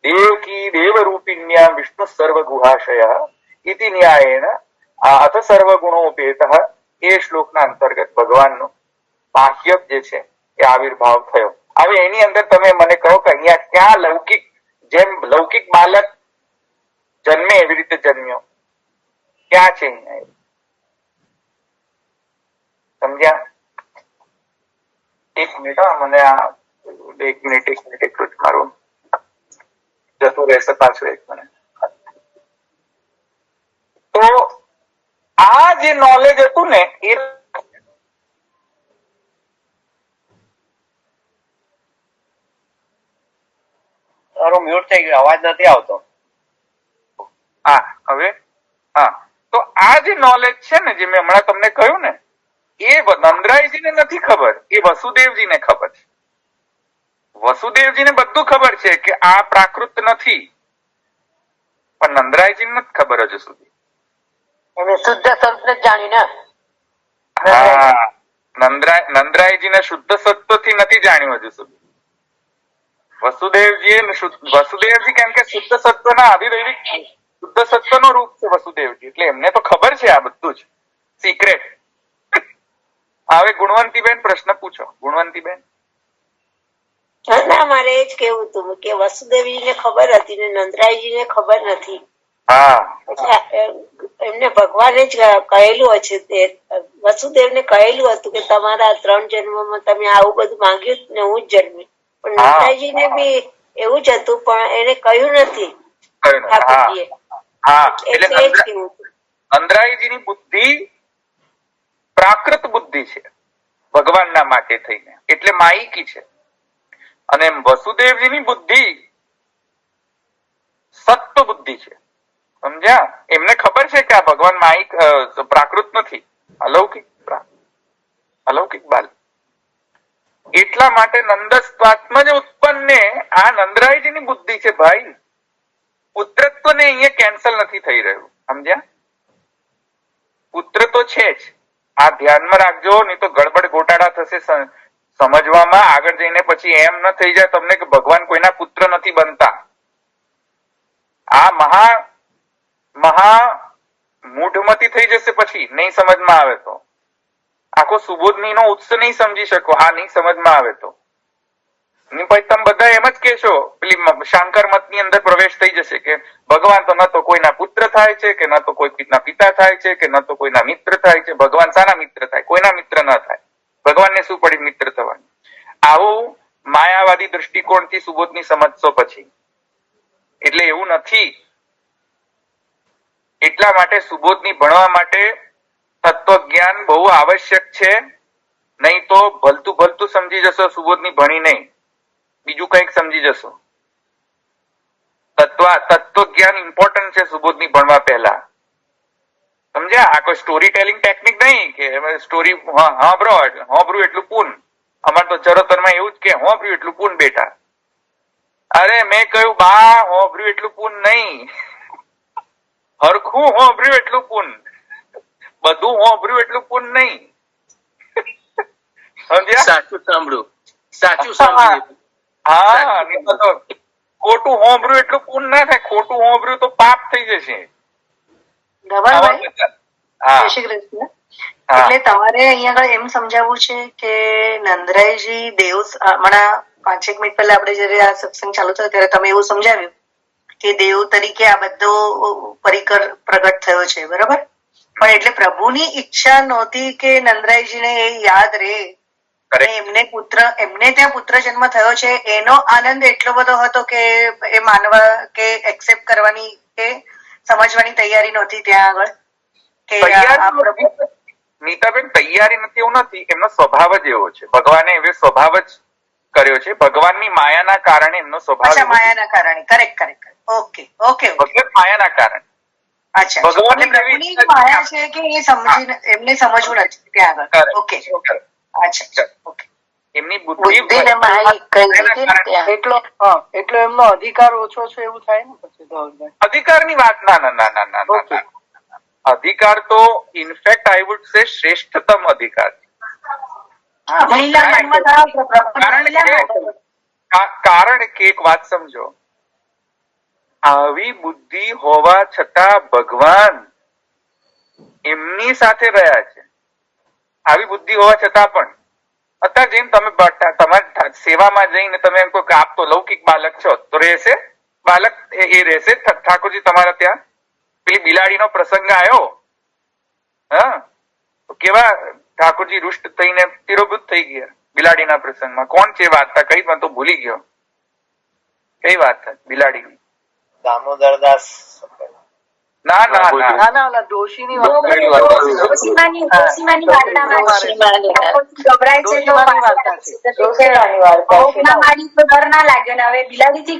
દેવકી દેવરૂપિણ્યા વિષ્ણુ સર્વગુહાશય ઇતિ ન્યાયેન અથ સર્વગુણોપેત એ શ્લોકના અંતર્ગત ભગવાનનું વાક્ય જે છે એ આવિર્ભાવ થયો. હવે એની અંદર તમે મને કહો કે અહીંયા ક્યાં લૌકિક, જેમ લૌકિક બાલક જન્મે એવી રીતે જન્મ્યો, ક્યાં છે અહીંયા? સમજ્યા? એક મિનિટ, મને આ એક મિનિટ એટલું જ મારું જતું રહેશે પાછું. એક મિનિટ. તો આ જે નોલેજ હતું ને એ મ્યુટ થઈ ગયો, અવાજ નથી આવતો. હા, હવે હા. તો આ જે નોલેજ છે ને, જે મેં હમણાં તમને કહ્યું ને, એ નંદરાયજીને નથી ખબર, એ વસુદેવજીને ખબર છે. વસુદેવજીને બધું ખબર છે કે આ પ્રાકૃત નથી, પણ નંદરાયજીને નથી ખબર હજુ સુધી. એને શુદ્ધ સ્વરૂપને જ જાણી ને. હા, નંદરાયજીને શુદ્ધ સત્વથી નથી જાણ્યું હજુ સુધી. વસુદેવજી કેમ કે શુદ્ધ સત્વના અધિદૈવિક શુદ્ધ સત્વનો રૂપ છે વસુદેવજી, એટલે એમને તો ખબર છે આ બધું જ સિક્રેટ. હવે ગુણવંતીબેન પ્રશ્ન પૂછો. ગુણવંતીબેન. ના, મારે એ જ કેવું હતું કે વસુદેવજીને ખબર હતી ને નંદરાયજીને ખબર નથી. હા, એમને ભગવાને જ કહેલું હશે, તે વસુદેવને કહેલું હતું કે તમારા 3 જન્મમાં તમે આવું બધું માંગ્યું ને હું જ જન્મી. પણ નંદરાયજીને બી એવું જ હતું, પણ એને કહ્યું નથી ઠાકોરજીએ. એટલે એ જ કેવું હતું. નંદરાયજીની બુદ્ધિ પ્રાકૃત બુદ્ધિ છે ભગવાનના માટે થઈને, એટલે માયિકી છે. અને વસુદેવજીની બુદ્ધિ સત્વ બુદ્ધિ છે. સમજ્યા? એમને ખબર છે કે આ ભગવાન માયિક પ્રાકૃત નથી, અલૌકિક અલૌકિક બાલ. એટલા માટે નંદસ્વાત્મજ ઉત્પન્ન આ નંદરાયજીની બુદ્ધિ છે ભાઈ. પુત્રત્વ ને અહીંયા કેન્સલ નથી થઈ રહ્યું. સમજ્યા? પુત્ર તો છે જ. આ ધ્યાનમાં રાખજો, નહીં તો ગડબડ ગોટાળા થશે સમજવામાં. આગળ જઈને પછી એમ ન થઈ જાય તમને કે ભગવાન કોઈના પુત્ર નથી બનતા. આ મહા મૂઢમતી થઈ જશે પછી નહીં સમજમાં આવે તો. આખો સુબોધની નો ઉત્સ નહીં સમજી શકો આ નહીં સમજમાં આવે તો. પછી તમે બધા એમ જ કહેશો, પેલી શાંકર મત ની અંદર પ્રવેશ થઈ જશે કે ભગવાન તો ન તો કોઈના પુત્ર થાય છે, કે ન તો કોઈના પિતા થાય છે, કે ન તો કોઈના મિત્ર થાય છે. ભગવાન શાના મિત્ર થાય? કોઈના મિત્ર ન થાય. ભગવાનને શું પડી મિત્ર થવાની? આવું માયાવાદી દૃષ્ટિકોણથી સુબોધની સમજશો પછી. એટલે એવું નથી. એટલા માટે સુબોધની ભણવા માટે તત્વજ્ઞાન બહુ આવશ્યક છે. નહીં તો ભલતું ભલતું સમજી જશો, સુબોધની ભણી નહીં, બીજું કંઈક સમજી જશો. તત્વજ્ઞાન ઇમ્પોર્ટન્ટ છે સુબોધની ભણવા પહેલા. સમજ્યા? આ કોઈ સ્ટોરી ટેલિંગ ટેકનિક નહીં કે સ્ટોરી હોંભરું એટલું પૂન. અમારે તો ચરોતરમાં એવું જ કે હોંભર્યું એટલું પૂન બેટા. અરે મેં કહ્યું બા હોંભર્યું એટલું પૂન નહીં, હરખું હોંભર્યું એટલું પૂન, બધું હોંભર્યું એટલું પૂન નહીં. સમજ્યા? સાચું સાંભળ્યું, સાચું સાંભળ્યું. હા, નહીં તો ખોટું હોંભર્યું એટલું પૂન ના થાય. ખોટું હોંભર્યું તો પાપ થઈ જશે. ધવલભાઈ, હા, જય શ્રી કૃષ્ણ. એટલે તમારે અહીંયા આગળ એમ સમજાવવું છે કે નંદરાયજી દેવ, હમણાં 5 મિનિટ પહેલા આપણે જયારે આ સત્સંગ ચાલુ થયો ત્યારે તમે એવું સમજાવ્યું કે દેવ તરીકે આ બધો પરિકર પ્રગટ થયો છે, બરાબર? પણ એટલે પ્રભુની ઈચ્છા નહોતી કે નંદરાયજીને એ યાદ રહે, એમને ત્યાં પુત્ર જન્મ થયો છે એનો આનંદ એટલો બધો હતો કે એ માનવા કે એક્સેપ્ટ કરવાની કે સમજવાની તૈયારી નહોતી ત્યાં આગળ કે નીતાબેન તૈયારી નથી એવું નથી, એમનો સ્વભાવ જ એવો છે. ભગવાને એવો સ્વભાવ જ કર્યો છે. ભગવાનની માયાના કારણે એમનો સ્વભાવ, માયાના કારણે. કરેક્ટ. ઓકે માયાના કારણે. અચ્છા, પ્રભુની માયા છે કે એ સમજીને એમને સમજવું નથી ત્યાં આગળ. ઓકે, અચ્છા, ઓકે. એમની બુદ્ધિ એટલો એમનો અધિકાર ઓછો છે એવું થાય ને પછી? અધિકારની વાત ના. અધિકાર તો ઇનફેક્ટ આઈ વુડ સે શ્રેષ્ઠતમ અધિકાર. કારણ કે એક વાત સમજો, આવી બુદ્ધિ હોવા છતાં ભગવાન એમની સાથે રહ્યા છે. આવી બુદ્ધિ હોવા છતાં પણ અત્યારે જઈને તમે તમારી સેવામાં જઈને તમે એમ કહો કે આપ તો લૌકિક બાલક છો, તો રહેશે બાલક? એ રહેશે? ઠાકોરજી તમારા ત્યાં પેલી બિલાડીનો પ્રસંગ આવ્યો, હા, કેવા ઠાકોરજી રૂષ્ટ થઈને તિરોભૂત થઈ ગયા બિલાડીના પ્રસંગમાં. કોણ છે વાર્તા? કઈ મને તો ભૂલી ગયો. કઈ વાત બિલાડીની? દામોદરદાસ. ના, ડોશીની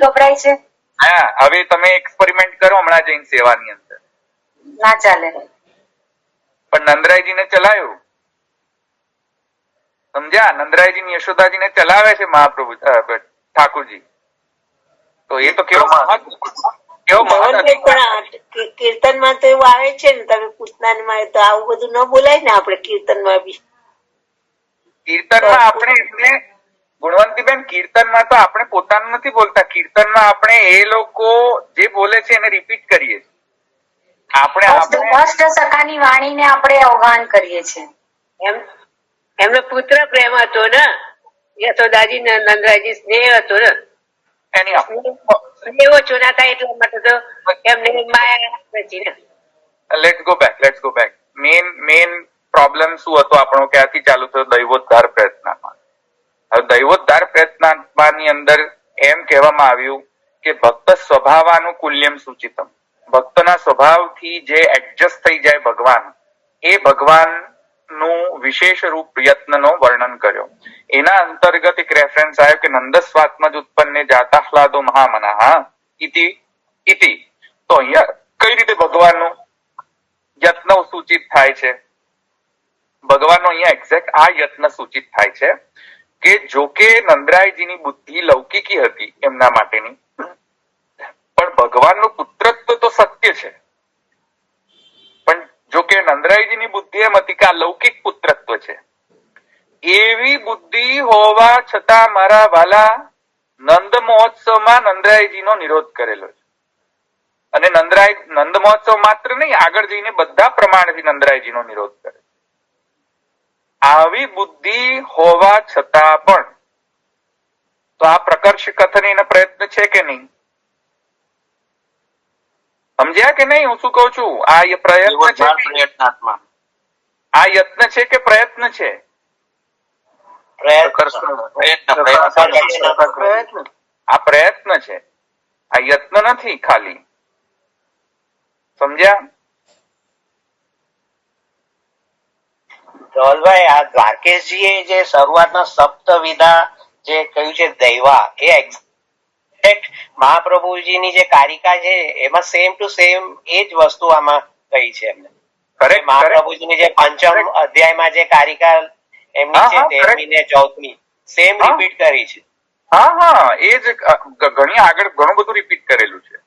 ગભરાય છે. હા, હવે તમે એક્સપેરિમેન્ટ કરો હમણાં જઈને સેવાની અંદર. ના ચાલે. પણ નંદરાયજીને ચલાવ્યું. સમજ્યા? નંદરાયજી યશોદાજીને ચલાવે છે મહાપ્રભુ ઠાકોરજી. તો એ તો કેવો કીર્તનમાં તો એવું આવે છે ને, તમે પૂતનામાં તો આવું બધું ન બોલાય ને આપણે કીર્તનમાં બી. કીર્તનમાં આપણે એટલે ગુણવંતીબેન, કીર્તનમાં તો આપણે પોતાનું નથી બોલતા. કીર્તનમાં આપણે એ લોકો જે બોલે છે એને રિપીટ કરીએ છીએ. આપણે અષ્ટ સખાની વાણીને આપણે અવગાન કરીએ છીએ. એમનો પુત્ર પ્રેમ હતો ને, યશોદાજી ને નંદરાયજી સ્નેહ હતો ને, એની એવો ચોના થાય એટલા માટે તો એમને માયા નથી ને. Let's go back. Main problem શું હતો આપણો? ક્યાંથી ચાલુ થયો? દૈવોદ્ધાર પ્રયત્નમાં. હવે દૈવોદ્ધાર પ્રયત્નની અંદર એમ કહેવામાં આવ્યું કે ભક્ત સ્વભાવાનુકૂલ્યમ સૂચિતમ. ભક્તના સ્વભાવથી જે એડજસ્ટ થઈ જાય ભગવાન, એ ભગવાન નું વિશેષ રૂપ પ્રયત્નનો વર્ણન કર્યો. એના અંતર્ગત એક રેફરન્સ આવ્યો કે નંદસ્વાત્મજ ઉત્પન્ને જાતાહ્લાદો મહામનઃ ઇતિ. તો અહીંયા કઈ રીતે ભગવાનનું યત્ન સૂચિત થાય છે? ભગવાનનો અહીંયા એક્ઝેક્ટ આ યત્ન સૂચિત થાય છે કે જોકે નંદરાયજીની બુદ્ધિ લૌકિકી હતી એમના માટેની, પણ ભગવાનનું પુત્રત્વ તો સત્ય છે. પણ જોકે નંદરાયજીની બુદ્ધિ એમ હતી કે આ લૌકિક પુત્રત્વ છે. એવી બુદ્ધિ હોવા છતાં મારા વાલા નંદ મહોત્સવમાં નંદરાયજીનો નિરોધ કરેલો છે. અને નંદ મહોત્સવ માત્ર નહીં, આગળ જઈને બધા પ્રમાણથી નંદરાયજીનો નિરોધ કરે. આવી બુદ્ધિ હોવા છતાં પણ તો આ પ્રકર્ષ કથન એનો પ્રયત્ન છે કે નહીં? સમજ્યા કે નહીં હું શું કઉ છું? આ પ્રયત્ન છે, આ યત્ન છે કે પ્રયત્ન છે? પ્રયત્ન આ પ્રયત્ન છે, આ યત્ન નથી ખાલી. સમજ્યા? ધવલભાઈ, આ દ્વારકેશજીએ જે શરૂઆતના સપ્તવિધા જે કહ્યું છે દૈવા, એ એક્ઝેક્ટ મહાપ્રભુજીની જે કારિકા છે એમાં સેમ ટુ સેમ એ જ વસ્તુ આમાં કહી છે એમને. મહાપ્રભુજીની જે પંચમ અધ્યાયમાં જે કારિકા એમની છે 13મી ને 14મી સેમ રિપીટ કરી છે. હા હા, એ જ ઘણી આગળ ઘણું બધું રિપીટ કરેલું છે.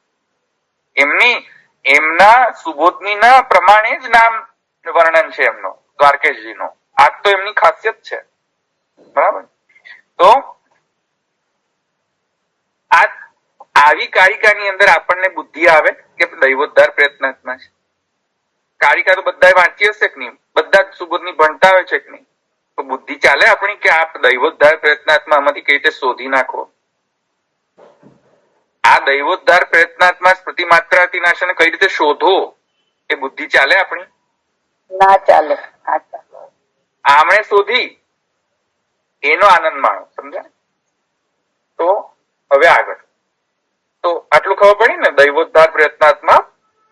એમના સુબોધનીના પ્રમાણે જ નામ વર્ણન છે એમનો, દ્વારકેશજીનો. આ તો એમની ખાસિયત છે. બરાબર? તો આવી કારિકાની અંદર આપણને બુદ્ધિ આવે કે દૈવોદ્ધાર પ્રયત્નાત્મા છે. કારિકા તો બધા વાંચી હશે કે નહીં? બધા જ સુબોધની ભણતા હોય છે કે નહીં? તો બુદ્ધિ ચાલે આપણી કે આ દૈવોદ્ધાર પ્રયત્નાત્મા આમાંથી કઈ રીતે શોધી નાખો. આ દૈવોદ્ધાર પ્રયત્નાત્મા પ્રતિમાત્રાથી નાશન કઈ રીતે શોધો એ બુદ્ધિ ચાલે આપણી? ના ચાલે. આમણે શોધી એનો આનંદ માણો. સમજ્યા? તો હવે આગળ તો આટલું ખબર પડી ને, દૈવોદ્ધાર પ્રયત્નાત્મા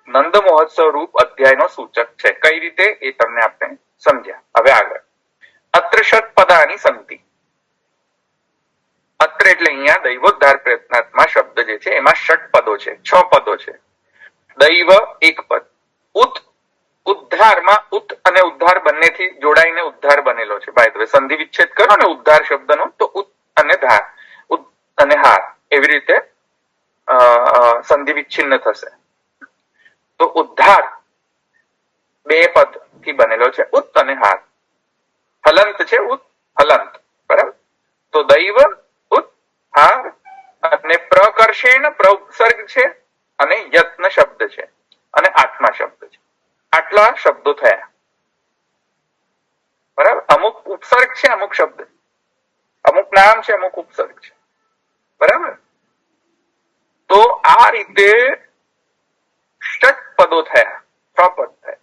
નંદ મહોત્સવ રૂપ અધ્યાયનો સૂચક છે. કઈ રીતે એ તમને આપણે સમજ્યા. હવે આગળ અત્ર ષટપદાની સંતિ. અત્ર એટલે અહીંયા દૈવોદ્ધાર પ્રયત્નાત્મા શબ્દ જે છે એમાં ષટપદો છે, 6 પદો છે. દૈવ એક પદ, ઉત ઉદ્ધારમાં ઉત અને ઉદ્ધાર બંનેથી જોડાઈને ઉદ્ધાર બનેલો છે. બાય ધ વે સંધિ વિચ્છેદ કરો ને ઉદ્ધાર શબ્દનો તો ઉત અને ધાર, ઉત અને હાર એવી રીતે સંધિ વિચ્છિન્ન થશે. તો ઉદ્ધાર 2 પદ થી બનેલો છે, ઉત અને હાર. હલંત છે, ઉત હલંત. બરાબર? તો દૈવ ઉત હાર અને પ્રકર્ષેણ પ્રઉપસર્ગ છે અને યત્ન શબ્દ છે અને આત્મા શબ્દ છે. આટલા શબ્દો થયા. બરાબર? અમુક ઉપસર્ગ છે, અમુક શબ્દ, અમુક નામ છે, અમુક ઉપસર્ગ છે. બરાબર? તો આ રીતે ષટપદો થયા, 6 પદ થયા.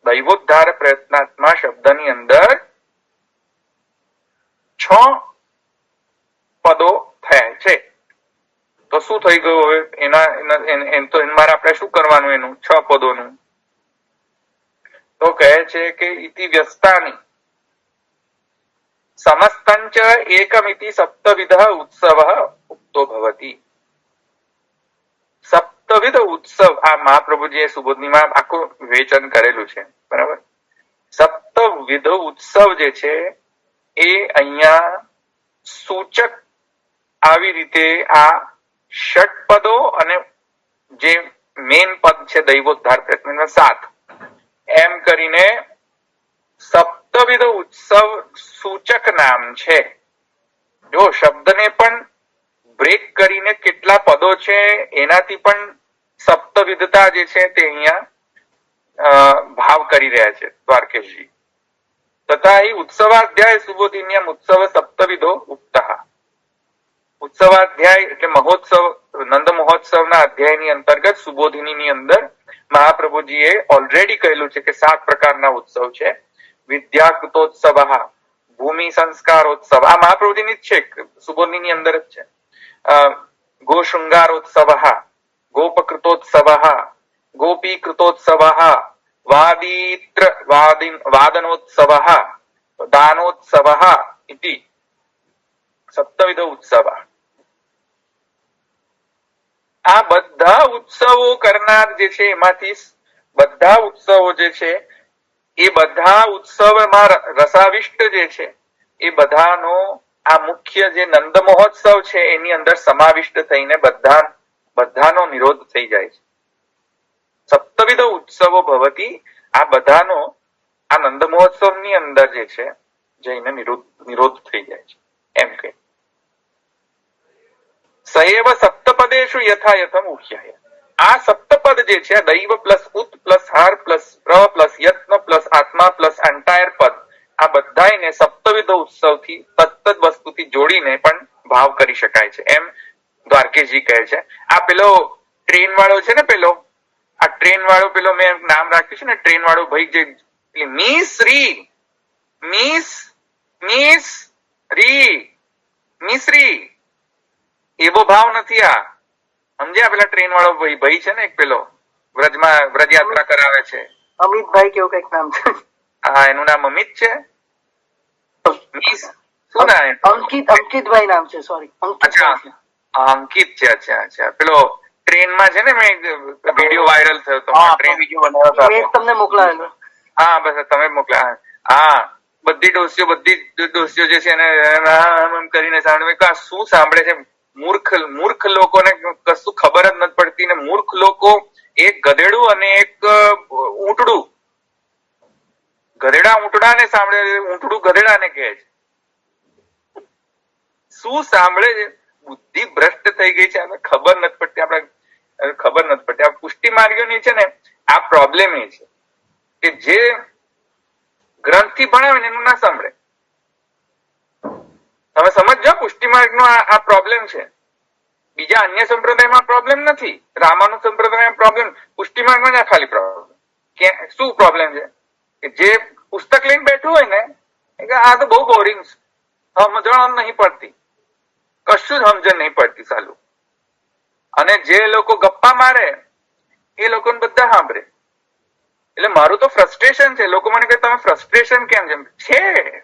દૈવોદ્ધાર પ્રયત્નાત્મા શબ્દની અંદર 6 પદો થયા છે. તો શું થઈ ગયું હવે? તો મારે આપણે શું કરવાનું એનું 6 પદોનું? તો કહે છે કે ઇતિ વ્યસ્તાની સમસ્તંચ એકમિતિ સપ્તવિધ ઉત્સવ ઉક્તો ભવતી. સપ્તવિધ ઉત્સવ આ મહાપ્રભુજીએ સુબોધનીમાં આખું વિવેચન કરેલું છે. બરાબર? સપ્તવિધ ઉત્સવ જે છે એ અહીંયા સૂચક આવી રીતે આ ષટપદો અને જે મેન પદ છે દૈવોદ્ધાર પ્રયત્ન 7 એમ કરીને સપ્તવિધ ઉત્સવ સૂચક નામ છે. જો શબ્દને પણ બ્રેક કરીને કેટલા પદો છે એનાથી પણ સપ્તવિધતા જે છે તે અહીંયા ભાવ કરી રહ્યા છે દ્વારકેશજી. તથા હિ ઉત્સવાધ્યાય સુબોધિન્યમ ઉત્સવ સપ્તવિધો ઉક્તઃ. ઉત્સવાધ્યાય એટલે મહોત્સવ, નંદ મહોત્સવના અધ્યાયની અંતર્ગત સુબોધિની અંદર મહાપ્રભુજીએ ઓલરેડી કહેલું છે કે 7 પ્રકારના ઉત્સવ છે. વિદ્યાકૃતોત્સવ, ભૂમિ સંસ્કારોત્સવ, આ મહાપ્રભુજીની જ છે, સુબોધિની અંદર જ છે. ગોશૃંગારોત્સવ, ગોપકૃતોત્સવ, ગોપીકૃતોત્સવ, વાદનોત્સવ, દાનોત્સવ ઇતિ સપ્તવિધ ઉત્સવ. આ બધા ઉત્સવો કરનાર જે છે એમાંથી બધા ઉત્સવો જે છે એ બધા ઉત્સવમાં રસાવિષ્ટ જે છે એ બધાનો આ મુખ્ય જે નંદ મહોત્સવ છે એની અંદર સમાવિષ્ટ થઈને બધાનો નિરોધ થઈ જાય છે. સપ્તવિધ ઉત્સવો ભવતી, આ બધાનો આ નંદ મહોત્સવની અંદર જે છે જઈને નિરોધ થઈ જાય છે એમ કે સએવ સપ્તપદેશુ યથાયથમ ઉહ્યય. આ સપ્તપદ જે છે દૈવ પ્લસ ઉત પ્લસ હાર પ્લસ પ્ર પ્લસ યત્ન પ્લસ આત્મા પ્લસ એન્ટાયર પદ, આ બધાને સપ્તવિધ ઉત્સવથી તત્ત વસ્તુથી જોડીને પણ ભાવ કરી શકાય છે એમ દ્વારકેશજી કહે છે. આ પેલો ટ્રેન વાળો છે ને, આ ટ્રેન વાળો પેલો મેં નામ રાખ્યું છે ને, ટ્રેન વાળો ભાઈ જે મિસ મિશ્રી એવો ભાવ નથી. આ સમજ્યા? પેલા ટ્રેન વાળો ભાઈ છે ને એક, પેલો વ્રજ યાત્રા કરાવે છે, અમિતભાઈ કેવું કઈક નામ છે. હા, એનું નામ અમિત છે. શું નામ? અંકિતભાઈ નામ છે. સોરી, અચ્છા, અંકિત છે. અચ્છા. પેલો ટ્રેનમાં છે ને, મેં વિડીયો વાયરલ થયો હતો, મેં તમને મોકલાવેલો. હા, બસ તમે મોકલા. હા, બધી ડોસીઓ જે છે એને કરીને સાંભળે. શું સાંભળે છે? મૂર્ખ લોકોને કશું ખબર જ નથી પડતી ને. મૂર્ખ લોકો એક ગધેડું અને એક ઊંટડું, ગધેડા ઊંટડાને સાંભળે, ઊંટડું ગધેડાને કહે છે. શું સાંભળે છે? બુદ્ધિ ભ્રષ્ટ થઈ ગઈ છે. આપણે ખબર નથી પડતી. આ પુષ્ટિ માર્ગીઓની છે ને, આ પ્રોબ્લેમ એ છે કે જે ગ્રંથથી ભણાવે ને એનું ના સાંભળે. તમે સમજો, પુષ્ટિ માર્ગનો આ પ્રોબ્લેમ છે. બીજા અન્ય સંપ્રદાયમાં પ્રોબ્લેમ નથી. રામાનુજ સંપ્રદાયમાં પ્રોબ્લેમ, પુષ્ટિ માર્ગમાં જ આ ખાલી પ્રોબ્લેમ. શું પ્રોબ્લેમ છે? કે જે પુસ્તક લઈને બેઠું હોય ને, આ તો બહુ બોરિંગ છે, સમજણ નહીં પડતી, કશું જ સમજણ નહીં પડતી સાલું. અને જે લોકો ગપ્પા મારે એ લોકોને બધા સાંભળે. એટલે મારું તો ફ્રસ્ટ્રેશન છે. લોકો મને કહે તમે ફ્રસ્ટ્રેશન કેમ છે?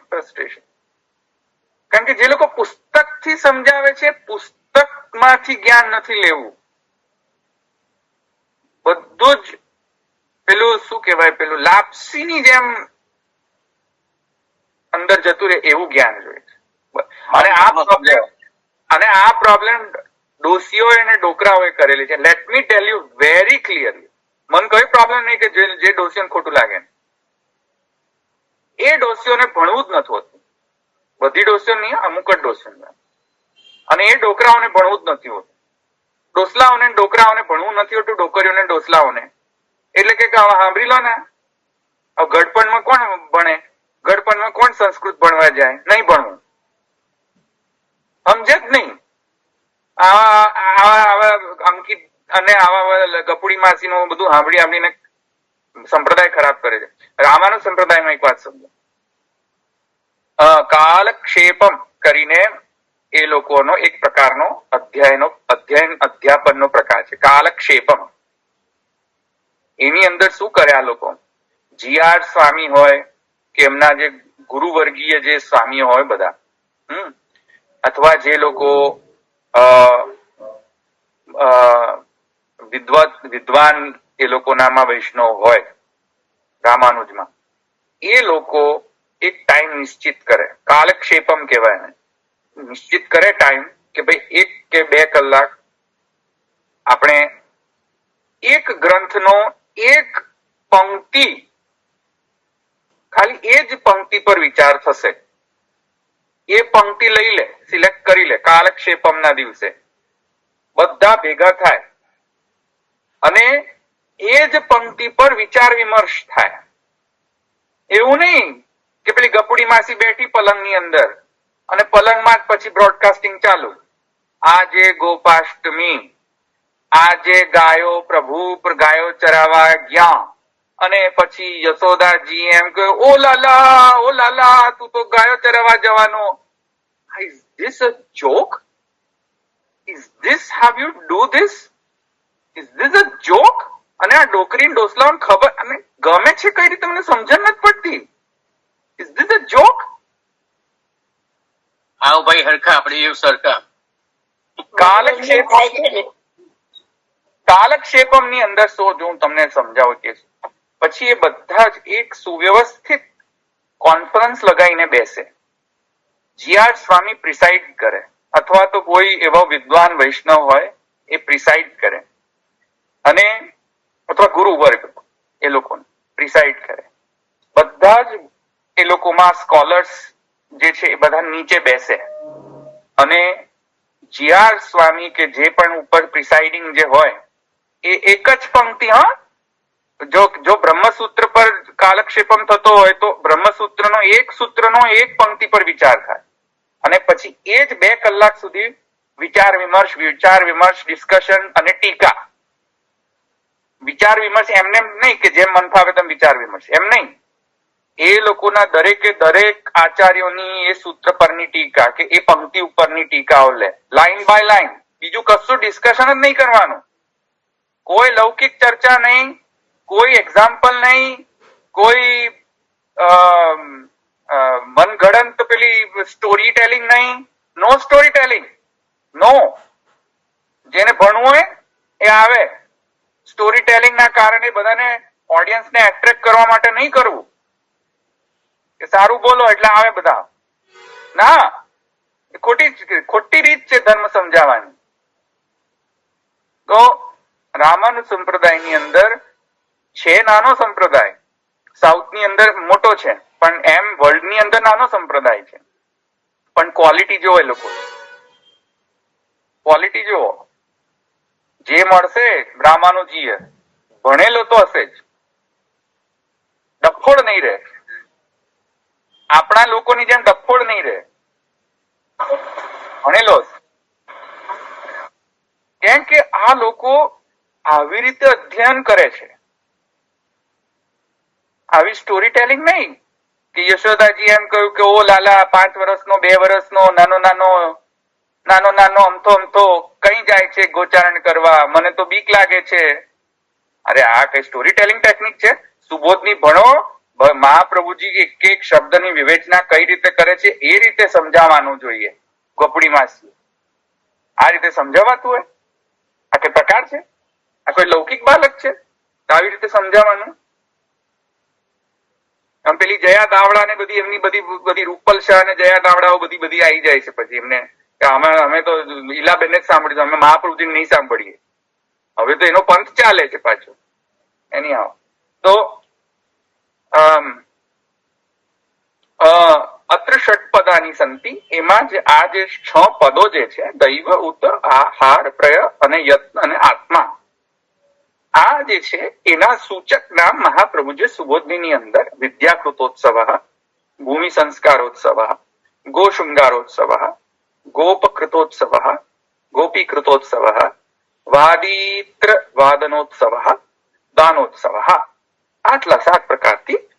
ફ્રસ્ટ્રેશન કારણ કે જે લોકો પુસ્તકથી સમજાવે છે, પુસ્તકમાંથી જ્ઞાન નથી લેવું. બધું જ પેલું શું કહેવાય, પેલું લાપસીની જેમ અંદર જતું રહે એવું જ્ઞાન જોઈએ છે. અને આ પ્રોબ્લેમ ડોસીઓ અને ડોકરાઓએ કરેલી છે. Let me tell you very clearly. મને કઈ પ્રોબ્લેમ નહીં કે જે ડોસીઓને ખોટું લાગે, એ ડોસીઓને ભણવું જ નથી હોતું. બધી ડોસીઓ નહીં, અમુક જ ડોસીઓ. અને એ ડોકરાઓને ભણવું જ નથી હોતું. ડોસલાઓને ડોકરાઓને ભણવું નથી હોતું, ડોકરીઓને ડોસલાઓને. એટલે કે સાંભળી લો ને, ગડપણમાં કોણ ભણે? ગડપણમાં કોણ સંસ્કૃત ભણવા જાય? નહીં ભણવું. સમજે જ નહીં. અંકિત અને આવા ગપુડી માસી નું બધું સાંભળીને સંપ્રદાય ખરાબ કરે છે. રામાનુજ સંપ્રદાયમાં એક વાત સમજો, કાલક્ષેપમ કરીને એ લોકોનો એક પ્રકારનો અધ્યાપનનો પ્રકાર છે, કાલક્ષેપમ. એની અંદર શું કરે આ લોકો? જીઆર સ્વામી હોય કે એમના જે ગુરુવર્ગીય જે સ્વામીઓ હોય બધા, અથવા જે લોકો વિદ્વાન એ લોકોનામાં વૈષ્ણવ હોય રામાનુજમાં, એ લોકો એક ટાઈમ નિશ્ચિત કરે, કાલક્ષેપમ કહેવાય ને. નિશ્ચિત કરે ટાઈમ કે ભાઈ 1 કે 2 કલાક આપણે એક ગ્રંથનો એક પંક્તિ, ખાલી એ જ પંક્તિ પર વિચાર થશે. એ પંક્તિ લઈ લે, સિલેક્ટ કરી લે. કાલક્ષેપમ ના દિવસે બધા ભેગા થાય અને એ જ પંક્તિ પર વિચાર વિમર્શ થાય. એવું નહીં કે પેલી ગપુડી માસી બેઠી પલંગની અંદર અને પલંગમાં જ પછી બ્રોડકાસ્ટિંગ ચાલુ. આજે ગોપાષ્ટમી, આજે ગાયો પ્રભુ પર ગાયો ચરાવા ગયા અને પછી યશોદાજી એમ કે ઓ લાલા તું તો ગાયો ચરાવા જવાનો. Is this a joke? Is this how you do this? Is this a joke? અને આ ડોકરી ડોસલાઓને ખબર અને ગમે છે કઈ રીતે મને સમજણ નથી પડતી. Is this a joke? આવો ભાઈ હરખા આપણે એવું સરખા કાલક્ષેપમ ની અંદર શું જો હું તમને સમજાવું કે પછી એ બધા જ એક સુવ્યવસ્થિત કોન્ફરન્સ લગાવીને બેસે. જીઆર સ્વામી પ્રિસાઇડ કરે અથવા તો કોઈ એવો વિદ્વાન વૈષ્ણવ હોય એ પ્રિસાઇડ કરે અને અથવા ગુરુ વર્ગ એ લોકોને પ્રિસાઇડ કરે. બધા જ એ લોકોમાં સ્કોલર્સ જે છે એ બધા નીચે બેસે અને જીઆર સ્વામી કે જે પણ ઉપર પ્રિસાઇડિંગ જે હોય એ એક જ પંક્તિ, જો બ્રહ્મસૂત્ર પર કાલક્ષેપમ થતો હોય તો બ્રહ્મસૂત્રનો એક સૂત્રનો એક પંક્તિ પર વિચાર થાય અને પછી એ જ 2 કલાક સુધી વિચાર વિમર્શ ડિસ્કશન અને ટીકા. વિચાર વિમર્શ એમને નહીં કે જેમ મન ફાવે તેમ વિચાર વિમર્શ, એમ નહીં. એ લોકોના દરેકે દરેક આચાર્યોની એ સૂત્ર પરની ટીકા કે એ પંક્તિ ઉપરની ટીકાઓ લે, લાઈન બાય લાઈન. બીજું કશું ડિસ્કશન જ નહીં કરવાનું, કોઈ લૌકિક ચર્ચા નહીં, કોઈ એક્ઝામ્પલ નહીં, કોઈ મનગઢંત પેલી સ્ટોરી ટેલિંગ નહીં. નો સ્ટોરી ટેલિંગ, નો. જેને ભણવું હોય એ આવે. સ્ટોરી ટેલિંગ ના કારણે બધાને ઓડિયન્સને એટ્રેક્ટ કરવા માટે નહીં કરવું કે સારું બોલો એટલે આવે બધા. ના, ખોટી રીત છે ધર્મ સમજાવવાની. તો રામાનુજ સંપ્રદાયની અંદર છે નાનો સંપ્રદાય, સાઉથની અંદર મોટો છે, પણ એમ વર્લ્ડની અંદર નાનો સંપ્રદાય છે. પણ ક્વોલિટી જોવો, એ લોકો ક્વોલિટી જોવો. જે મળશે રામાનુજીએ ભણેલો તો હશે જ, ડફોડ નહીં રહે. આપણા લોકોની જેમ ડફોડ નહીં રહે, ભણેલો. કેમ કે આ લોકો આવી રીતે અધ્યયન કરે છે, આવી સ્ટોરી ટેલિંગ નહીં કે યશોદાજી એમ કહ્યું કે ઓ લાલા 5 વર્ષનો 2 વર્ષનો નાનો અમથો કઈ જાય છે ગોચારણ કરવા, મને તો બીક લાગે છે. અરે આ કઈ સ્ટોરી ટેલિંગ ટેકનિક છે? સુબોધની ભણો, મહાપ્રભુજી એક એક શબ્દની વિવેચના કઈ રીતે કરે છે એ રીતે સમજાવવાનું જોઈએ. ગોપડીમાં આ રીતે સમજાવાતું હોય? આ કઈ પ્રકાર છે? આ કોઈ લૌકિક બાલક છે? આવી રીતે સમજાવવાનું? આમ પેલી જયા દાવડા ને બધી એમની બધી રૂપલ શાહ ને જયા દાવડાઓ બધી આવી જાય છે પછી એમને કે અમે તો લીલાબેન જ સાંભળ્યું, અમે મહાપ્રભુજી નહીં સાંભળીએ. હવે તો એનો પંથ ચાલે છે પાછો. એની આવો તો અત્ર ષટપદાની સંતિ, એમાં જે આ જે 6 પદો જે છે દૈવ, ઉત, આહાર, પ્રય અને યત્ન અને આત્મા, આ જે છે એના સૂચક નામ મહાપ્રભુજી સુબોધની અંદર વિદ્યાકૃતોત્સવ, ભૂમિ સંસ્કારોત્સવ, ગોશૃંગારોત્સવ, ગોપકૃતોત્સવ, ગોપીકૃતોત્સવ, વાદીત્ર વાદનોત્સવ, દાનોત્સવ, આટલા 7 પ્રકારથી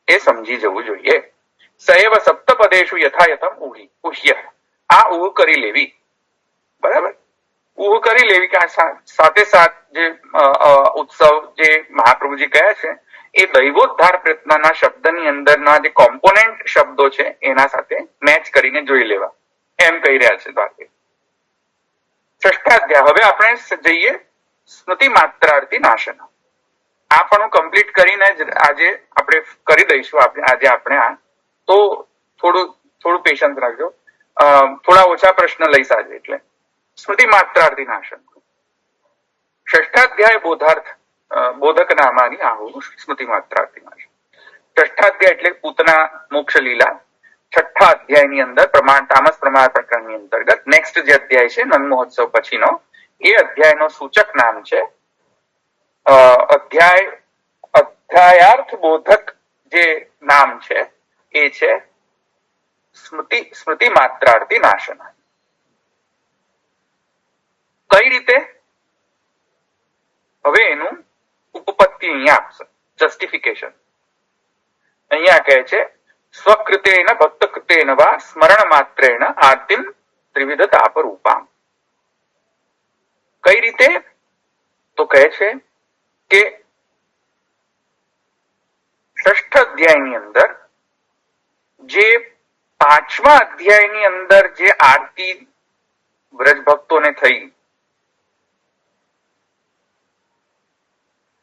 એ સમજી જવું જોઈએ. સૈવ સપ્તપદેશુ યથાયથમ ઉહ્ય, આ ઉહ કરી લેવી. બરાબર, ઉહ કરી લેવી કે આ સાથે જે ઉત્સવ જે મહાપ્રભુજી કહ્યા છે એ દૈવોદ્ધાર પ્રયત્નના શબ્દની અંદરના જે કોમ્પોનેન્ટ શબ્દો છે એના સાથે મેચ કરીને જોઈ લેવા, એમ કહી રહ્યા છે દ્વારકે. ષષ્ઠાધ્યાય. હવે આપણે જઈએ સ્મૃતિ માત્રાર્થી નાશન. આ પણ હું કમ્પ્લીટ કરીને જ આજે આપણે કરી દઈશું. આજે આપણે આ તો થોડું પેશન્સ રાખજો, થોડા ઓછા પ્રશ્ન લઈશ આજે. એટલે સ્મૃતિ માત્રાર્થી નાશન. ષષ્ઠાધ્યાય બોધક નામાની આહુ સ્મૃતિ માત્રાર્થી નાશન. ષષ્ઠાધ્યાય એટલે પૂતના મોક્ષ લીલા. 6થા અધ્યાયની અંદર તામસ પ્રમાણ પ્રકરણની અંતર્ગત નેક્સ્ટ જે અધ્યાય છે નંદ મહોત્સવ પછીનો, એ અધ્યાયનો સૂચક નામ છે અધ્યાયાર્થ બોધક. જે નામ છે એ છે સ્મૃતિ માત્રાર્થી નાશન. કઈ રીતે? હવે એનું ઉપપત્તિ અહીંયા આપશે, જસ્ટિફિકેશન. અહીંયા કહે છે સ્વકૃતેન ભક્તકૃતેન વા સ્મરણ માત્રેણ આરતિમ ત્રિવિધ તાપ રૂપામ. કઈ રીતે? તો કહે છે કે 6ઠ અધ્યાયની અંદર જે 5મા અધ્યાયની અંદર જે આરતી વ્રજ ભક્તોને થઈ,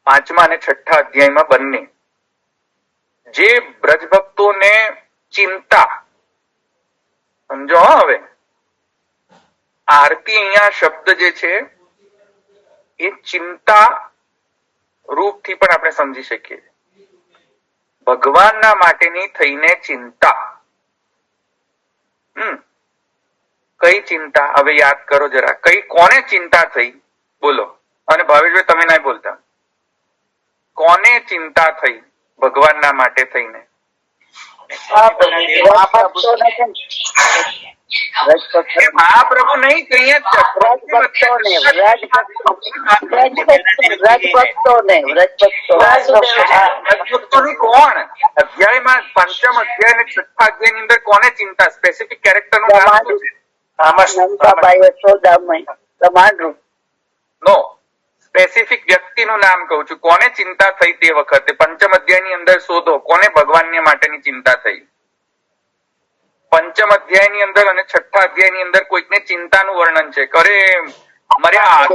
5મા અને 6ઠા અધ્યાયમાં બંને જે બ્રજ ભક્તોને ચિંતા, સમજો હવે આરતી અહીંયા શબ્દ જે છે એ ચિંતા રૂપથી પણ આપણે સમજી શકીએ. ભગવાનના માટેની થઈને ચિંતા. કઈ ચિંતા? હવે યાદ કરો જરા, કોને ચિંતા થઈ? બોલો. અને ભાવેશભાઈ તમે ના બોલતા. કોને ચિંતા થઈ ભગવાનના માટે થઈને? વ્રજભક્તો મહાપ્રભુ નહીં કહીએ જ છે. વ્રજભક્તોને વ્રજભક્તોની કોણ અધ્યાયમાં પંચમ અધ્યાય અને છઠ્ઠા અધ્યાય ની અંદર કોને ચિંતા સ્પેસિફિક કેરેક્ટર નું નામ શું છે? નંદાબાઈ યશોદામય પ્રમાણરૂપ નો સ્પેસિફિક વ્યક્તિનું નામ કહું છું. કોને ચિંતા થઈ તે વખતે પંચમ અધ્યાય ની અંદર શોધો કોને ભગવાન માટેની ચિંતા થઈ. પંચમ અધ્યાય ની અંદર અને છઠ્ઠા અધ્યાય ની અંદર કોઈકને ચિંતાનું વર્ણન છે. કરે મર્યા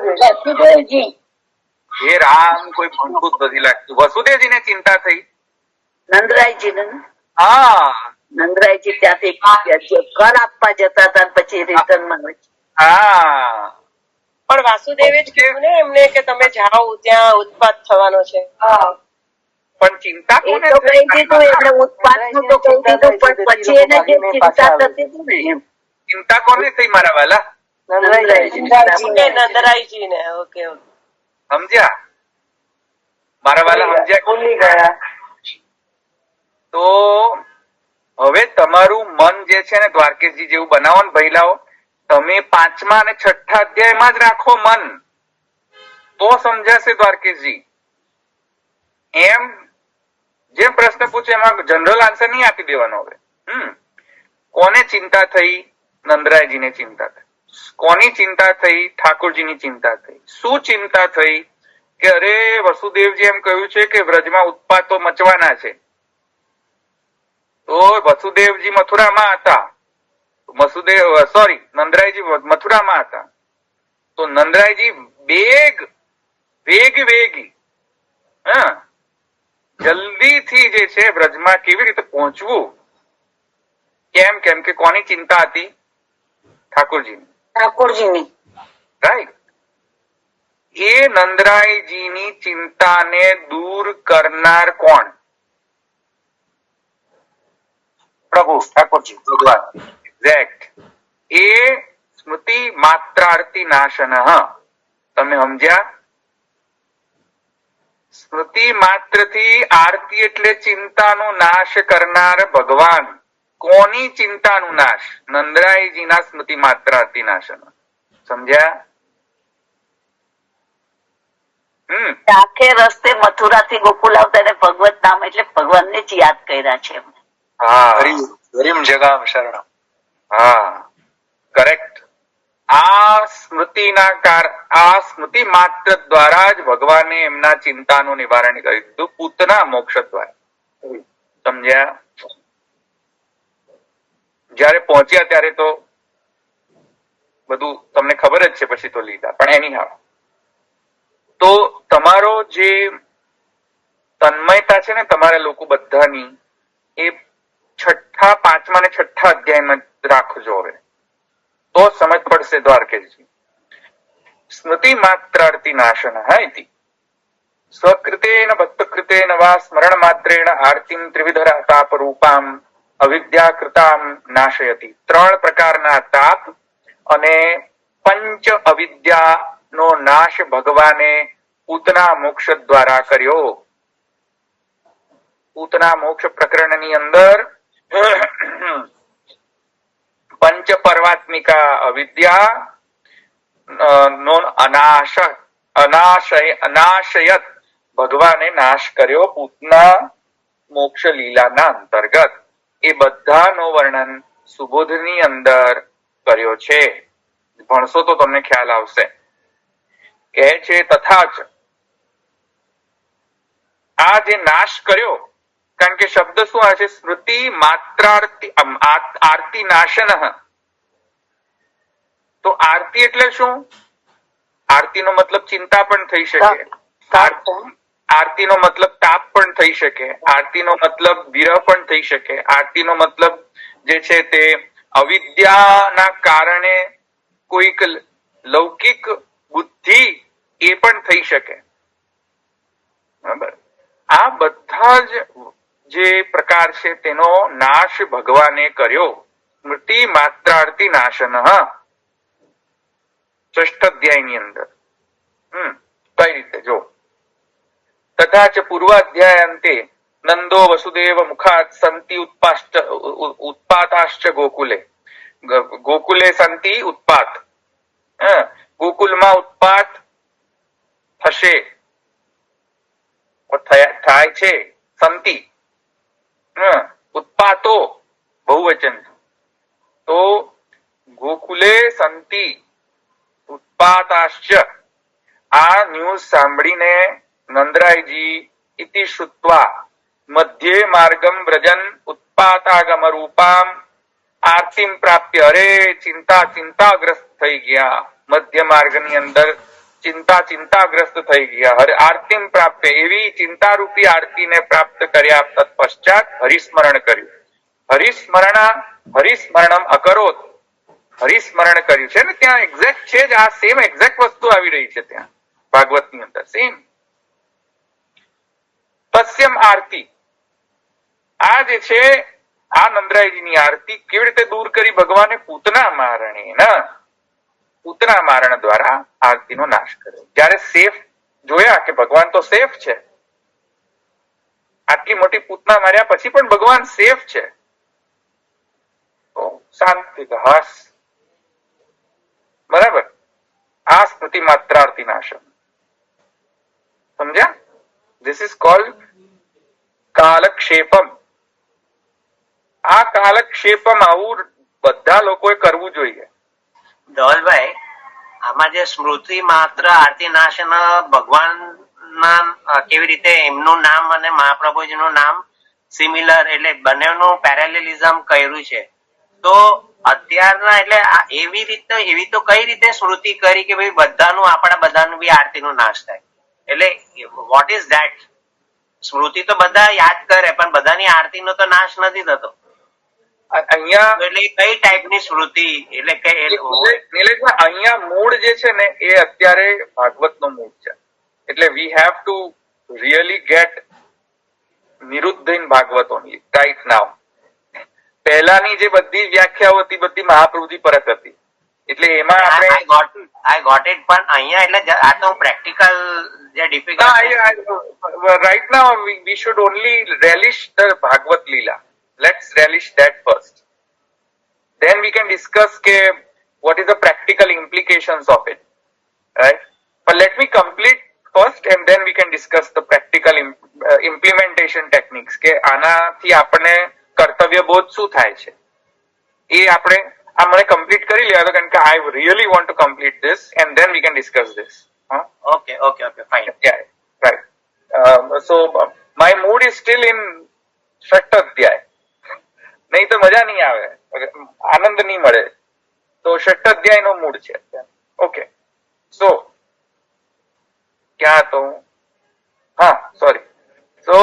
વાસુદેવજી હે રામ કોઈ ભણતું જ નથી લાગતું. વસુદેવજી ને ચિંતા થઈ. નંદરાયજી ને હા નંદરાયજી ત્યાંથી કર આપવા જતા હતા પછી રિટર્ન માં હા પણ વાસુદેવે જ કીધું ને એમને કે તમે જાઓ ત્યાં ઉત્પાદ થવાનો છે. પણ ચિંતા એ કોને તો કહી થઈ? દીધું એમને ઉત્પાદ નું તો કહી દીધું પણ પછી એને જે ચિંતા થતી હતી ને એમ ચિંતા કોને થઈ મારા વાલા? નંદરાયજી ને ઓકે ઓકે સમજ્યા મારા વાલા? સમજ્યા? તો હવે તમારું મન જે છે ને દ્વારકેશજી જેવું બનાવો ને ભૈલાઓ. તમે પાંચમા અને છઠ્ઠા અધ્યાયમાં જ રાખો મન તો સમજાશે દ્વારકેશજી. એમ જે પ્રશ્ન પૂછે એમાં જનરલ આન્સર નહીં આપી દેવાનો. હવે કોને ચિંતા થઈ? નંદરાયજીને ચિંતા થઈ. કોની ચિંતા થઈ? ઠાકોરજીની ચિંતા થઈ. શું ચિંતા થઈ? કે અરે વસુદેવજી એમ કહ્યું છે કે વ્રજમાં ઉત્પાતો મચવાના છે. તો વસુદેવજી મથુરામાં હતા. નંદરાયજી મથુરામાં હતા. તો નંદરાયજી વેગી જલ્દીથી જે છે વ્રજમાં કેવી રીતે પહોંચવું? કેમ કે કોની ચિંતા હતી? ઠાકોરજીની. રાઈટ. એ નંદરાયજીની ચિંતાને દૂર કરનાર કોણ? પ્રભુ ઠાકોરજી ભગવાન. એક્ઝેક્ટ. એ સ્મૃતિ માત્રાર્થી નાશન. તમે સમજ્યા? સ્મૃતિ માત્રથી આરતી એટલે ચિંતાનો નાશ કરનાર ભગવાન. કોની ચિંતાનું નાશ? નંદરાયજીના સ્મૃતિ માત્રાર્થી નાશન. સમજ્યા? આખે રસ્તે મથુરા થી ગોકુલ આવતા એને ભગવત નામ એટલે ભગવાન ને જ યાદ કર્યા છે. હરિમ જગામ શરણમ. હા કરેક્ટ. આ સ્મૃતિ માત્ર દ્વારા જ ભગવાને એમના ચિંતાનું નિવારણ કરી દીધું પૂતના મોક્ષ દ્વારા. સમજ્યા? જયારે પહોંચ્યા ત્યારે તો બધું તમને ખબર જ છે. પછી તો લીધા. પણ એની હાવ તો તમારો જે તન્મયતા છે ને તમારા લોકો બધાની એ છઠ્ઠા પાંચમા ને છઠ્ઠા અધ્યાયમાં રાખજો. હવે તો સમજ પડશે દ્વારકેશજી. સ્મૃતિ માત્રાર્થી નાશન ઇતિ સ્વકૃતેન ભક્તકૃતેન વા સ્મરણ માત્રેણ આરતીમ ત્રિવિધરા તાપ રૂપામ અવિદ્યા કૃતામ નાશયતિ. 3 પ્રકારના તાપ અને પંચ અવિદ્યા નો નાશ ભગવાને પૂતના મોક્ષ દ્વારા કર્યો. પૂતના મોક્ષ પ્રકરણની અંદર પંચ પર્વાત્મિકા અવિદ્યા નો અનાશયત ભગવાને નાશ કર્યો પૂતના મોક્ષ લીલાના અંતર્ગત. એ બધાનો વર્ણન સુબોધની અંદર કર્યો છે. ભણશો તો તમને ખ્યાલ આવશે. કહે છે તથા જ આ જે નાશ કર્યો, કારણ કે શબ્દ શું આવે છે? સ્મૃતિ માત્રાર્થી આરતી નાશન. તો આરતી એટલે શું? આરતીનો મતલબ ચિંતા પણ થઈ શકે. આરતીનો મતલબ તાપ પણ થઈ શકે. આરતીનો મતલબ વિરહ પણ થઈ શકે. આરતીનો મતલબ જે છે તે અવિદ્યાના કારણે કોઈક લૌકિક બુદ્ધિ એ પણ થઈ શકે. બરાબર? આ બધા જ જે પ્રકાર છે તેનો નાશ ભગવાને કર્યો. સ્મૃતિ માત્રાર્થી નાશન. ષષ્ઠ અધ્યાયની અંદર કઈ રીતે જો તથા ચ પૂર્વાધ્યાય અંતે નંદો વસુદેવ મુખાત સંતિ ઉત્પાતાશ્ચ ગોકુલે. ગોકુલે સંતિ ઉત્પાત, ગોકુલમાં ઉત્પાત થશે, થાય છે. સંતિ ઉત્પાતો બહુવચન. તો ગોકુલે સંતિ ઉત્પાતાશ્ચ. આ ન્યૂઝ સાંભળીને નંદરાયજી ઇતિ શ્રુત્વા મધ્યે માર્ગમ વ્રજન ઉત્પાતાગમ રૂપામ આરતીમ પ્રાપ્ય. અરે ચિંતાગ્રસ્ત થઈ ગયા. મધ્ય માર્ગની અંદર ચિંતાગ્રસ્ત થઈ ગયા. આરતીમ પ્રાપ્ય, એવી ચિંતારૂપી આરતીને પ્રાપ્ત કર્યા તત્પશ્ચાત હરિસ્મરણ કર્યું. હરિસ્મરણમ અકરોત. હરિસ્મરણ કર્યું છે ને, ત્યાં એક્ઝેક્ટ છે જ આ સેમ એક્ઝેક્ટ વસ્તુ આવી રહી છે ત્યાં ભાગવતની અંદર. સેમ તસ્યમ આરતી. આ જે છે આ નંદરાયજીની આરતી કેવી રીતે દૂર કરી ભગવાને? પૂતના મારણ દ્વારા આરતીનો નાશ કર્યો. જયારે સેફ જોયા કે ભગવાન તો સેફ છે, આટલી મોટી પૂતના માર્યા પછી પણ ભગવાન સેફ છે, તો શાંતિ હાસ. બરાબર. આ સ્મૃતિ માત્રાર્થી નાશમ. સમજ્યા? ધીસ ઇઝ કોલ્ડ કાલક્ષેપમ. આ કાલક્ષેપમ આવું બધા લોકોએ કરવું જોઈએ. ધવલભાઈ, આમાં જે સ્મૃતિ માત્ર આરતી નાશન ભગવાન ના કેવી રીતે એમનું નામ અને મહાપ્રભુજીનું નામ સિમિલર, એટલે બંનેનું પેરેલેલિઝમ કર્યું છે. તો અત્યારના એટલે એવી તો કઈ રીતે સ્મૃતિ કરી કે ભાઈ બધાનું, આપણા બધાનું બી આરતીનું નાશ થાય? એટલે વોટ ઇઝ ધેટ? સ્મૃતિ તો બધા યાદ કરે પણ બધાની આરતીનો તો નાશ નથી થતો. અહીંયા એટલે કઈ ટાઈપની સ્મૃતિ? એટલે નિલેશભાઈ, અહીંયા મૂળ જે છે ને એ અત્યારે ભાગવતનો મૂળ છે. એટલે we have to really get નિરુદ્ધ in Bhagavat only right now. પહેલાની જે બધી વ્યાખ્યાઓ હતી બધી મહાપ્રભુજી પરત હતી. એટલે એમાં આપણે આઈ ગોટ ઇટ, પણ અહીંયા એટલે આ તો પ્રેક્ટિકલ જે difficult right now we should only relish the Bhagavat leela. Let's relish that first. Then we can discuss what is the practical implications of it, right? But let me complete first, and then we can discuss the practical implementation techniques. કે આનાથી આપણે કર્તવ્ય બોધ શું થાય છે એ આપણે આ મને કમ્પ્લીટ કરી લેવા દો, કારણ કે I really want to complete this, and then we can discuss this. Okay, fine. Yeah, right. So my mood is still in ષષ્ઠ અધ્યાય. નહીં તો મજા નહીં આવે, આનંદ નહીં મળે. તો ષષ્ઠ અધ્યાય નો મૂળ છે. ઓકે, સો ક્યાં તો સોરી તો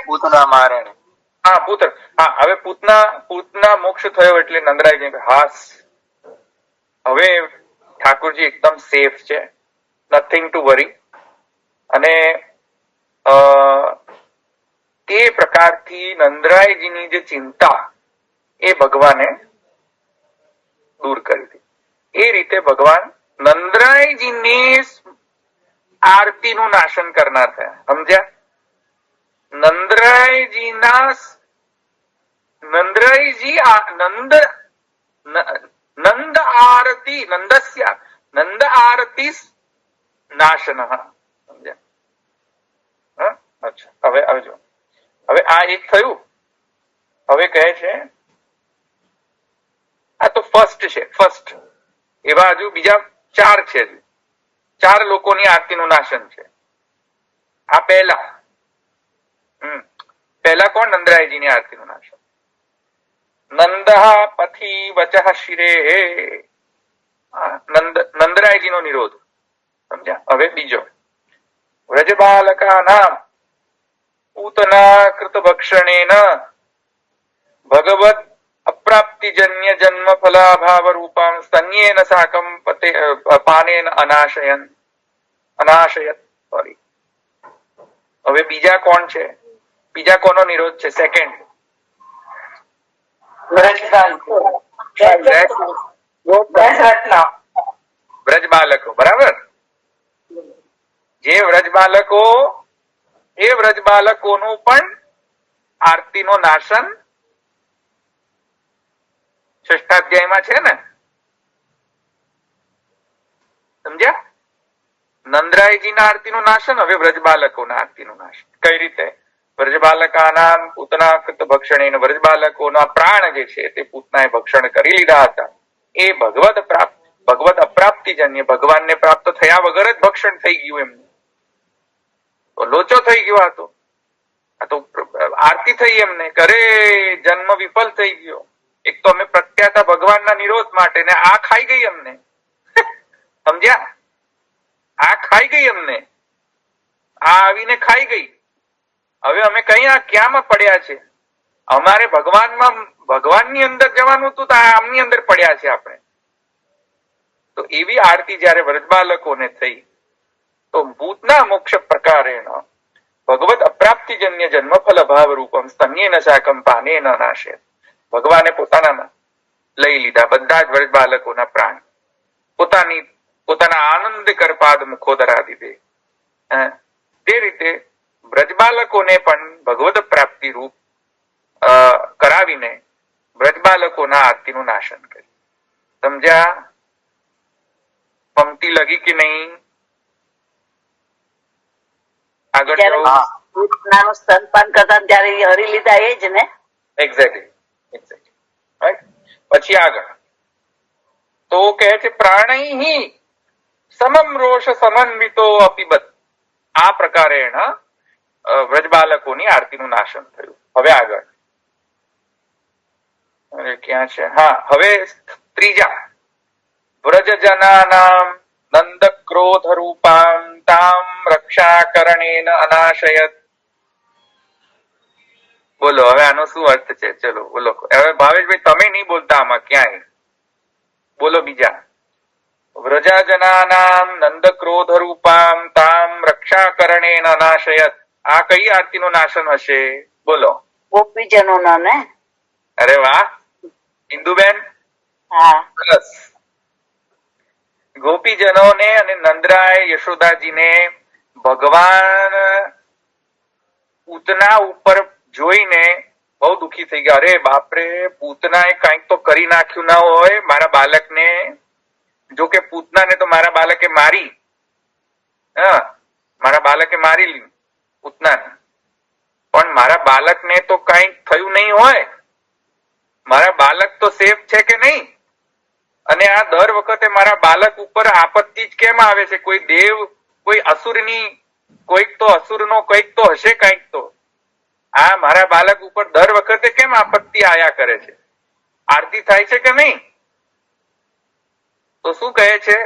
પૂતના મારણ. પૂતન. હવે પૂતના મોક્ષ થયો એટલે નંદરાય હાસ, હવે ઠાકોરજી એકદમ સેફ છે, નથિંગ ટુ વરી. અને તે પ્રકારથી નંદરાયજીની જે ચિંતા એ ભગવાને દૂર કરી હતી. એ રીતે ભગવાન નંદરાયજીની આરતીનું નાશન કરનાર થયા. સમજ્યા? નંદ આરતી નાશન. સમજ્યા? અચ્છા, હવે જો હવે આ એક થયું. હવે કહે છે આ તો ફર્સ્ટ છે. ફર્સ્ટ એવા હજુ બીજા 4 છે. 4 લોકોની આરતીનું નાશન છે. આ પહેલા કોણ? નંદરાયજીની આરતીનું નાશન. નંદઃ પથી વચઃ શિરે. નંદરાયજીનો નિરોધ. સમજ્યા? હવે બીજો વ્રજબાલકા નામ પૂતના કૃત ભક્ષણેન ભગવત અપ્રાપ્તિજન્ય જન્મ ફલાભાવ રૂપમ સ્તન્યેન સાકમ પાનેન અનાશયત. સોરી. હવે બીજા કોણ છે? બીજા કોનો નિરોધ છે? સેકન્ડ બ્રજ બાલકો. બરાબર. જે વ્રજ બાલકો એ વ્રજ બાલકોનું પણ આરતીનો નાશન 6ઠા અધ્યાયમાં છે ને, સમજ્યા? નંદરાયજીના આરતીનું નાશન, હવે વ્રજ બાલકોના આરતીનું નાશન. કઈ રીતે? વ્રજ બાલકાના પૂતના ભક્ષણે વ્રજ બાલકોના પ્રાણ જે છે તે પૂતનાએ ભક્ષણ કરી લીધા હતા. એ ભગવત અપ્રાપ્તિજન્ય, ભગવાનને પ્રાપ્ત થયા વગર જ ભક્ષણ થઈ ગયું એમને. તો લોચો થઈ ગયો હતો. આ તો આરતી થઈ એમને, ઘરે જન્મ વિફલ થઈ ગયો. એક તો અમે પ્રત્યાતા ભગવાનના નિરોધ માટે, ને આ ખાઈ ગઈ અમને. સમજ્યા? આ ખાઈ ગઈ અમને, આ આવીને ખાઈ ગઈ. હવે અમે ક્યાંમાં પડ્યા છે? અમારે ભગવાનની અંદર જવાનું હતું, તો આમની અંદર પડ્યા છે આપણે. તો એવી આરતી જયારે વ્રજબાલકોને થઈ, તો ભૂતના મોક્ષ પ્રકારેણ ભગવત અપ્રાપ્તિજન્ય જન્મફલ ભાવ રૂપમ સ્તન્યેન શાકમ પાનેન નાશે. ભગવાને પોતાનામાં લઈ લીધા બધા જ વ્રજ બાલકોના પ્રાણ, પોતાના આનંદ કરપાદ મુખોદરા દીધે. તે રીતે વ્રજબાલકોને પણ ભગવત પ્રાપ્તિ રૂપ કરાવીને વ્રજબાલકોના આરતીનું નાશન કર્યું. સમજ્યા? પંક્તિ લગી કે નહીં? આગળ નાનું સ્તનપાન કરતા ત્યારે હરી લીધા એ જ ને? એક્ઝેક્ટલી. પછી આગળ તો કહે છે પ્રાણૈ સમમ રોષ સમન્વિતો અપિબત. આ પ્રકારે વ્રજબાલકોની આરતીનું નાશન થયું. હવે આગળ ક્યાં છે? હા, હવે ત્રીજા વ્રજજનાનામ નંદ ક્રોધ રૂપામ તામ રક્ષાકરણેન અનાશયત. બોલો હવે આનો શું અર્થ છે? ચલો બોલો. હવે ભાવેશભાઈ તમે નહીં બોલતા આમાં ક્યાંય, બોલો બીજા. વ્રજાજનાનામ નંદ ક્રોધ રૂપામ તામ રક્ષાકરણેન અનાશયત. આ કઈ આરતીનું નાશન હશે? બોલો. ગોપીજનો ને? અરે વાહ ઇન્દુબેન, હા. સરસ. ગોપીજનોને અને નંદરાય યશોદાજીને ભગવાન પૂતના ઉપર જોઈને બહુ દુઃખી થઈ ગયા. અરે બાપરે, પૂતનાએ કંઈક તો કરી નાખ્યું ના હોય મારા બાલકને. જો કે પૂતનાને તો મારા બાલકે મારી, મારા બાલકે મારી લીધી પૂતનાને, પણ મારા બાલકને તો કંઈક થયું નહીં હોય. મારા બાલક તો સેફ છે કે નહીં? અને આ દર વખતે મારા બાલક ઉપર આપત્તિ જ કેમ આવે છે? કોઈ દેવ, કોઈ અસુરની, કોઈક તો અસુરનો કંઈક તો હશે, કંઈક તો. આ મારા બાલક ઉપર દર વખતે કેમ આપત્તિ આયા કરે છે? આરતી થાય છે કે નહીં? તો શું કહે છે?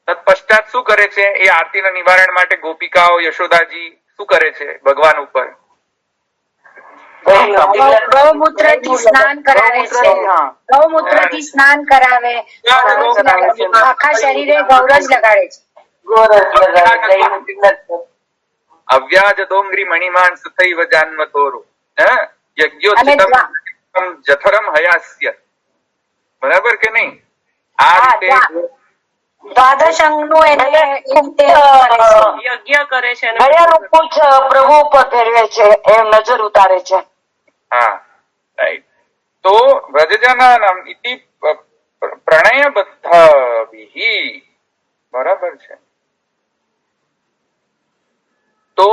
તત્પશ્ચાત શું કરે છે? એ આરતીના નિવારણ માટે ગોપિકાઓ યશોદાજી શું કરે છે ભગવાન ઉપર? ગૌમૂત્રથી સ્નાન કરાવે છે. ગૌમૂત્રથી સ્નાન કરાવે, આખા શરીરે ગૌરજ લગાડે છે. અવ્યાજ ડોંગરી મણિમાન સથૈવ જાન્મતોરો યજ્ઞોચ્ચિતમ જઠરમ હયાસ્ય. બરાબર કે નહીં? આ રીતે દ્વાદશ અંગનું એને યજ્ઞ કરે છે, પ્રભુ ઉપર ફેરવે છે, એમ નજર ઉતારે છે. હા, રાઈટ. તો વ્રજજનાનામ ઇતિ પ્રણયબદ્ધવિઃ. બરાબર છે. તો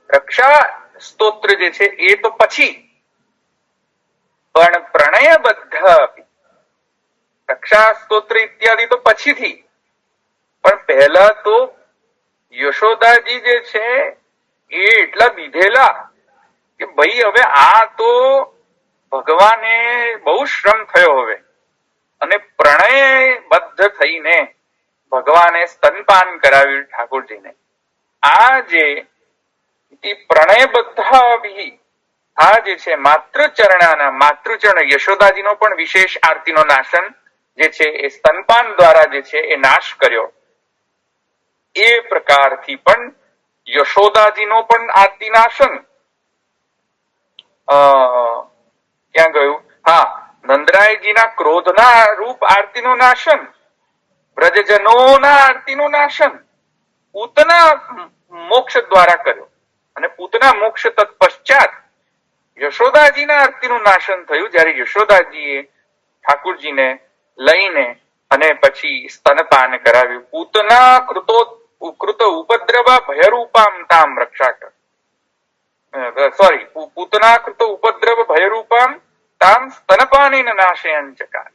રક્ષા સ્તોત્ર જે છે એ તો પછી, પણ પ્રણયબદ્ધ રક્ષા સ્તોત્ર ઇત્યાદિ તો પછીથી. પણ પહેલા તો યશોદાજી જે છે એ એટલા બીધેલા કે ભાઈ હવે આ તો ભગવાને બહુ શ્રમ થયો હવે, અને પ્રણયબદ્ધ થઈને ભગવાને સ્તનપાન કરાવ્યું ઠાકોરજીને. આ જે પ્રણયબદ્ધ, આ જે છે માતૃચરણ યશોદાજીનો પણ વિશેષ આરતીનો નાશન જે છે એ સ્તનપાન દ્વારા જે છે એ નાશ કર્યો. એ પ્રકારથી પણ યશોદાજીનો પણ આરતી નાશન. ક્યાં ગયું? હા, નંદરાયજીના ક્રોધના રૂપ આરતીનો નાશન, વ્રજજનોના આરતીનો નાશન, પૂતના મોક્ષ દ્વારા કર્યો અને પૂતના મોક્ષ તત્પશ્ચાત યશોદાજીના આરતીનું નાશન થયું જ્યારે યશોદાજીએ ઠાકુરજીને લઈને અને પછી સ્તનપાન કરાવ્યું. પૂતના કૃત ઉપદ્રવ ભયરૂપામ તામ રક્ષા કર સોરી પૂતના કૃત ઉપદ્રવ ભયરૂપામ તામ સ્તનપાનેન નાશયન ચકાર.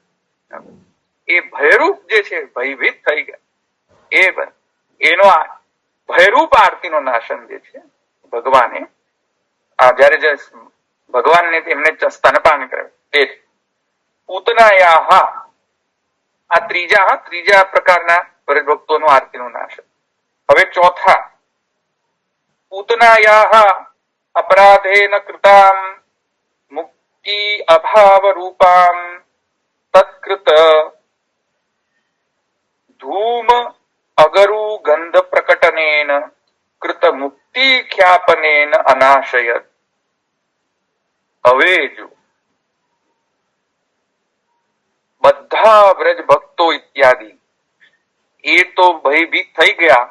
એ ભયરૂપ જે છે ભયભીત થઈ ગયા એનો ભયરૂપ આરતીનો નાશન જે છે ભગવાને જયારે ભગવાનને એમને સ્તનપાન કર્યું તે પૂતનાયાહ આ ત્રીજા પ્રકારના ભક્તોનું આરતીનું નાશન. હવે ચોથા પૂતનાયાહ અપરાધેન કૃતામ મુક્તિ અભાવ રૂપામ તત્કૃત ધૂમ અગરુ ગંધ પ્રકટનેન કૃત મુક્તિ ખ્યાપનેન અનાશયત. હવે જો બધા વ્રજ ભક્તો ઇત્યાદિ એ તો ભયભીત થઈ ગયા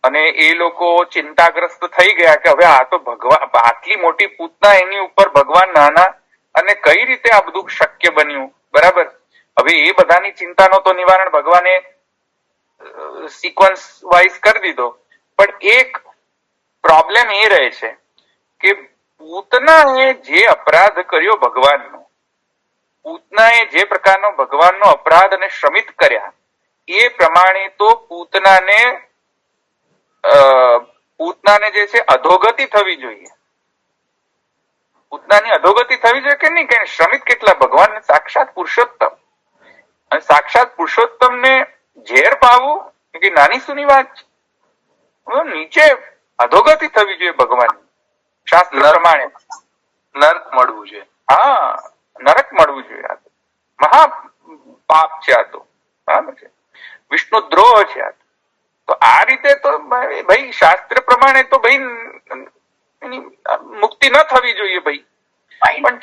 અને એ લોકો ચિંતાગ્રસ્ત થઈ ગયા કે હવે આ તો ભગવાન આટલી મોટી પૂતના એની ઉપર ભગવાન નાના અને કઈ રીતે આ બધું શક્ય બન્યું. બરાબર. હવે એ બધાની ચિંતાનો તો નિવારણ ભગવાને સિક્વન્સ વાઇઝ કરી દીધો. પણ એક પ્રોબ્લેમ એ રહે છે કે પૂતનાએ જે અપરાધ કર્યો ભગવાનનો, પૂતનાએ જે પ્રકારનો ભગવાનનો અપરાધ અને શ્રમિત કર્યા એ પ્રમાણે તો પૂતનાને જે છે અધોગતિ થવી જોઈએ. પૂતનાની અધોગતિ થવી જોઈએ કે નહીં? કે શ્રમિત કેટલા ભગવાન સાક્ષાત પુરુષોત્તમ, અને સાક્ષાત પુરુષોત્તમ ને ઝેર પાવું કે નાની સુની વાત છે. નીચે અધોગતિ થવી જોઈએ ભગવાન શાસ્ત્ર પ્રમાણે. નરક મળવું જોઈએ. હા, નરક મળવું જોઈએ. આ તો મહા પાપ છે. આ તો બરાબર છે, વિષ્ણુ દ્રોહ છે. આ તો આ રીતે તો ભાઈ શાસ્ત્ર પ્રમાણે તો ભાઈ એની મુક્તિ ન થવી જોઈએ ભાઈ. પણ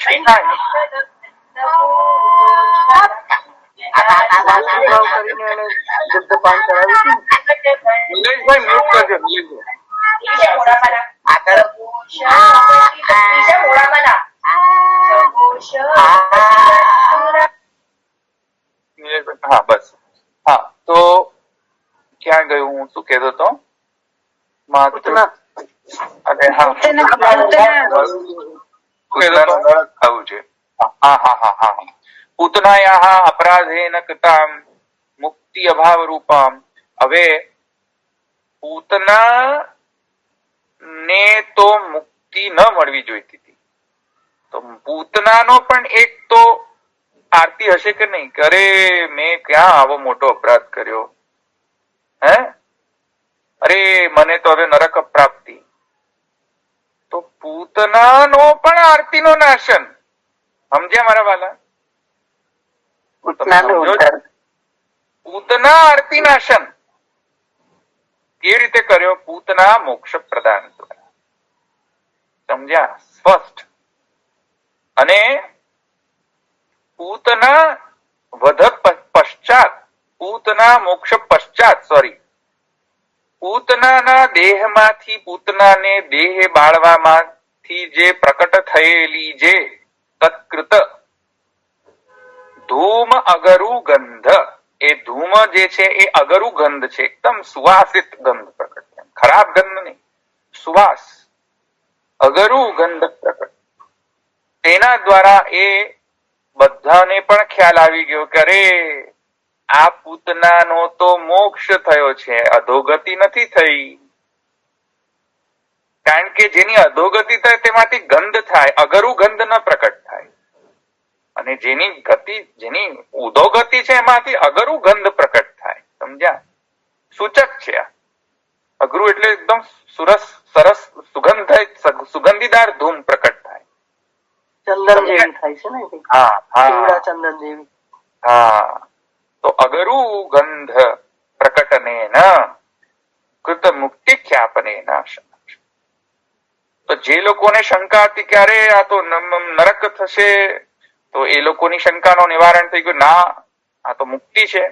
નિલેશભાઈ મ્યુટ કરજો. હા બસ. હા તો ક્યાં ગયું? હું શું કહેતો હતો? અરે હા, પૂતનાયાહ અપરાધેન કૃતામ મુક્તિ અભાવ રૂપામ. હવે પૂતના ને તો મુક્તિ ન મળવી જોઈતી હતી, તો પૂતનાનો પણ એક તો આરતી હશે કે નહીં કે અરે મેં ક્યાં આવો મોટો અપરાધ કર્યો, હે અરે મને તો હવે નરક પ્રાપ્તિ. તો પૂતનાનો પણ આરતીનો નાશન. સમજ્યા મારા વાલા? પૂતના આરતી નાશન કેવી રીતે કર્યો? પૂતના મોક્ષ પ્રદાન દ્વારા. સમજ્યા? સ્પષ્ટ. અને પૂતના વધ પશ્ચાત, પૂતના મોક્ષ પશ્ચાત પૂતનાના દેહમાંથી પૂતનાને દેહ બાળવામાંથી જે પ્રકટ થયેલી જે તત્કૃત ધૂમ અગરુ ગંધ, એ ધૂમ જે છે એ અગરુ ગંધ છે, એકદમ સુવાસિત ગંધ પ્રકટ. ખરાબ ગંધ નહીં, સુવાસ, અગરુ ગંધ પ્રકટ. તેના દ્વારા એ બધાને પણ ખ્યાલ આવી ગયો કે અરે આ પૂતનાનો તો મોક્ષ થયો છે, અધોગતિ નથી થઈ. કારણ કે જેની અધોગતિ થાય તેમાંથી ગંધ થાય, અગરુ ગંધ ન પ્રકટ થાય. અને જેની ઉધોગતિ છે એમાંથી અગરુ ગંધ પ્રકટ થાય. સમજ્યા? સૂચક છે આ. અગરુ એટલે એકદમ સરસ સુગંધીદાર ધૂમ પ્રકટ થાય. ચંદન જેવી થાય છે ને? હા હા, ચંદન જેવી. હા. તો અગરુ ગંધ પ્રકટને ન કૃત મુક્તિ ખ્યાપને નાશ. તો જે લોકોને શંકા હતી કે અરે આ તો નરક થશે, તો એ લોકોની શંકાનો નિવારણ થઈ ગયું. ના, આ તો મુક્તિ છે.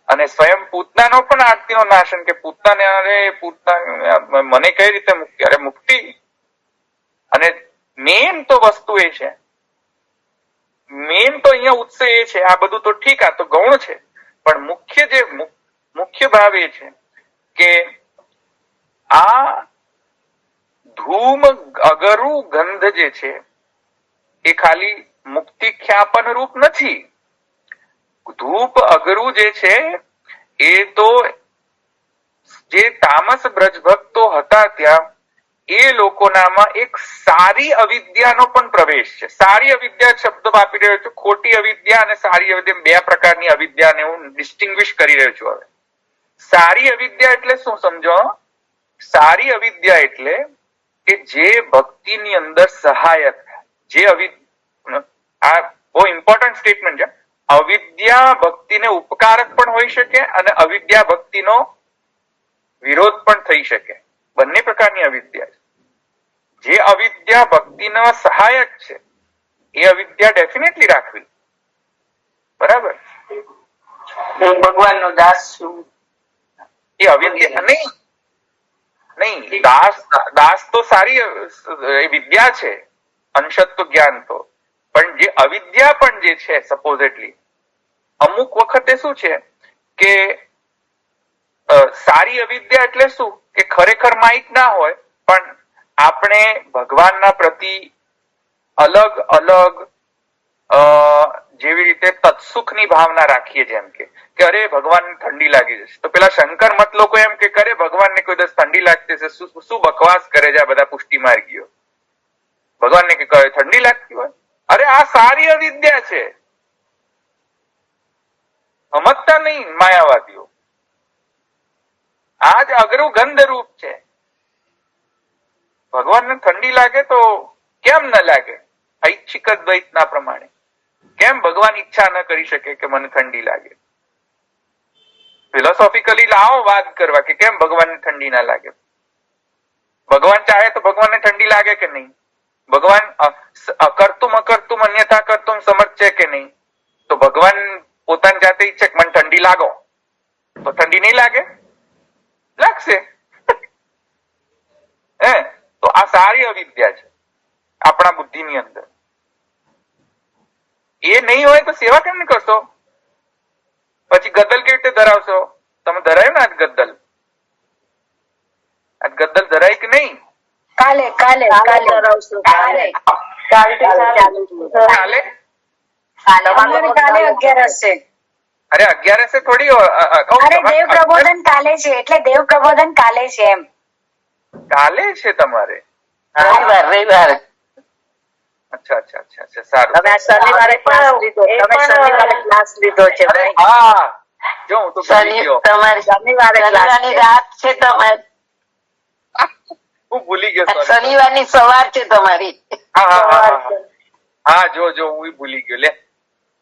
અને સ્વયં પૂતનાનો પણ આરતીનો નાશન કે પૂતનાને અરે પૂતના મને કઈ રીતે મુક્તિ, અરે મુક્તિ. અને મેન તો વસ્તુ એ છે, મેન તો અહીંયા ઉત્સવ એ છે, આ બધું તો ઠીક, આ તો ગૌણ છે, પણ મુખ્ય ભાવ એ છે કે આ ધૂમ અગરુ ગંધ જે છે એ ખાલી મુક્તિ ખ્યાપન રૂપ નથી. ધૂપ અગરુ જે છે એ તો જે તામસ બ્રજભક્તો હતા ત્યાં એ લોકોનામાં એક સારી અવિદ્યાનો પણ પ્રવેશ છે. સારી અવિદ્યા શબ્દ વાપરી રહ્યો છું, ખોટી અવિદ્યા અને સારી અવિદ્યા બે પ્રકારની અવિદ્યાને હું ડિસ્ટિંગ્વિશ કરી રહ્યો છું. હવે સારી અવિદ્યા એટલે શું સમજો? સારી અવિદ્યા એટલે કે જે ભક્તિની અંદર સહાયક, જે આ બહુ ઇમ્પોર્ટન્ટ સ્ટેટમેન્ટ છે. અવિદ્યા ભક્તિને ઉપકારક પણ હોઈ શકે અને અવિદ્યા ભક્તિનો વિરોધ પણ થઈ શકે. બંને પ્રકારની અવિદ્યા છે. જે અવિદ્યા ભક્તિનો સહાયક છે એ અવિદ્યા ડેફિનેટલી રાખવી, બરાબર. હું ભગવાનનો દાસ છું એ અવિદ્યા નહીં, દાસ તો સારી વિદ્યા છે, અંશત્વ જ્ઞાન તો. પણ જે અવિદ્યા પણ જે છે સપોઝેટલી અમુક વખતે શું છે કે સારી અવિદ્યા એટલે શું કે ખરેખર માહિત ના હોય પણ આપણે ભગવાનના પ્રતિ અલગ અલગ જેવી રીતે તત્સુખની ભાવના રાખીએ, જેમ કે અરે ભગવાનને ઠંડી લાગી જશે, તો પેલા શંકર મત લોકો એમ કે અરે ભગવાનને કોઈ દિવસ ઠંડી લાગતી હશે, શું બકવાસ કરે છે આ બધા પુષ્ટિ માર્ગીઓ. ભગવાનને કે ઠંડી લાગતી હોય, અરે આ સારી અવિદ્યા છે, સમજતા નહીં માયાવાદીઓ. આ જ અગરુ ગંધ રૂપ છે. ભગવાનને ઠંડી લાગે તો કેમ ન લાગે? ઐચ્છિક દ્વૈતના પ્રમાણે કેમ ભગવાન ઈચ્છા ન કરી શકે કે મને ઠંડી લાગે? ફિલોસોફિકલી લાવો વાત કરવા કે કેમ ભગવાનને ઠંડી ના લાગે. ભગવાન ચાહે તો ભગવાનને ઠંડી લાગે કે નહીં? ભગવાન અકર્તુમ અકર્તુમ અન્યથા કર્તુમ સમર્થ છે કે નહીં? તો ભગવાન પોતાની જાતે ઈચ્છે કે મને ઠંડી લાગો, તો ઠંડી નહીં લાગે? લાગશે. તો આ સારી અવિદ્યા છે આપણા બુદ્ધિની અંદર. એ નહીં હોય તો સેવા કેમ નહીં કરશો? પછી ગદ્દલ કેવી રીતે ધરાવશો? તમે ધરાયો ને આજ ગદ્દલ? આજ ગદ્દલ ધરાય કે નહીં? કાલે ધરાવશું. કાલે કાલે 11 છે. અરે 11 થોડી. અરે દેવ પ્રબોધન કાલે છે, એટલે દેવ પ્રબોધન કાલે છે એમ. કાલે છે તમારે? રવિવાર. અચ્છા અચ્છા અચ્છા અચ્છા, સારું. તમે શનિવારે ક્લાસ લીધો છે. હા, જો હું તો તમારી શનિવારની રાત છે તમારી. હું ભૂલી ગયો. શનિવારની સવાર છે તમારી. હા જો હું ભૂલી ગયો. લે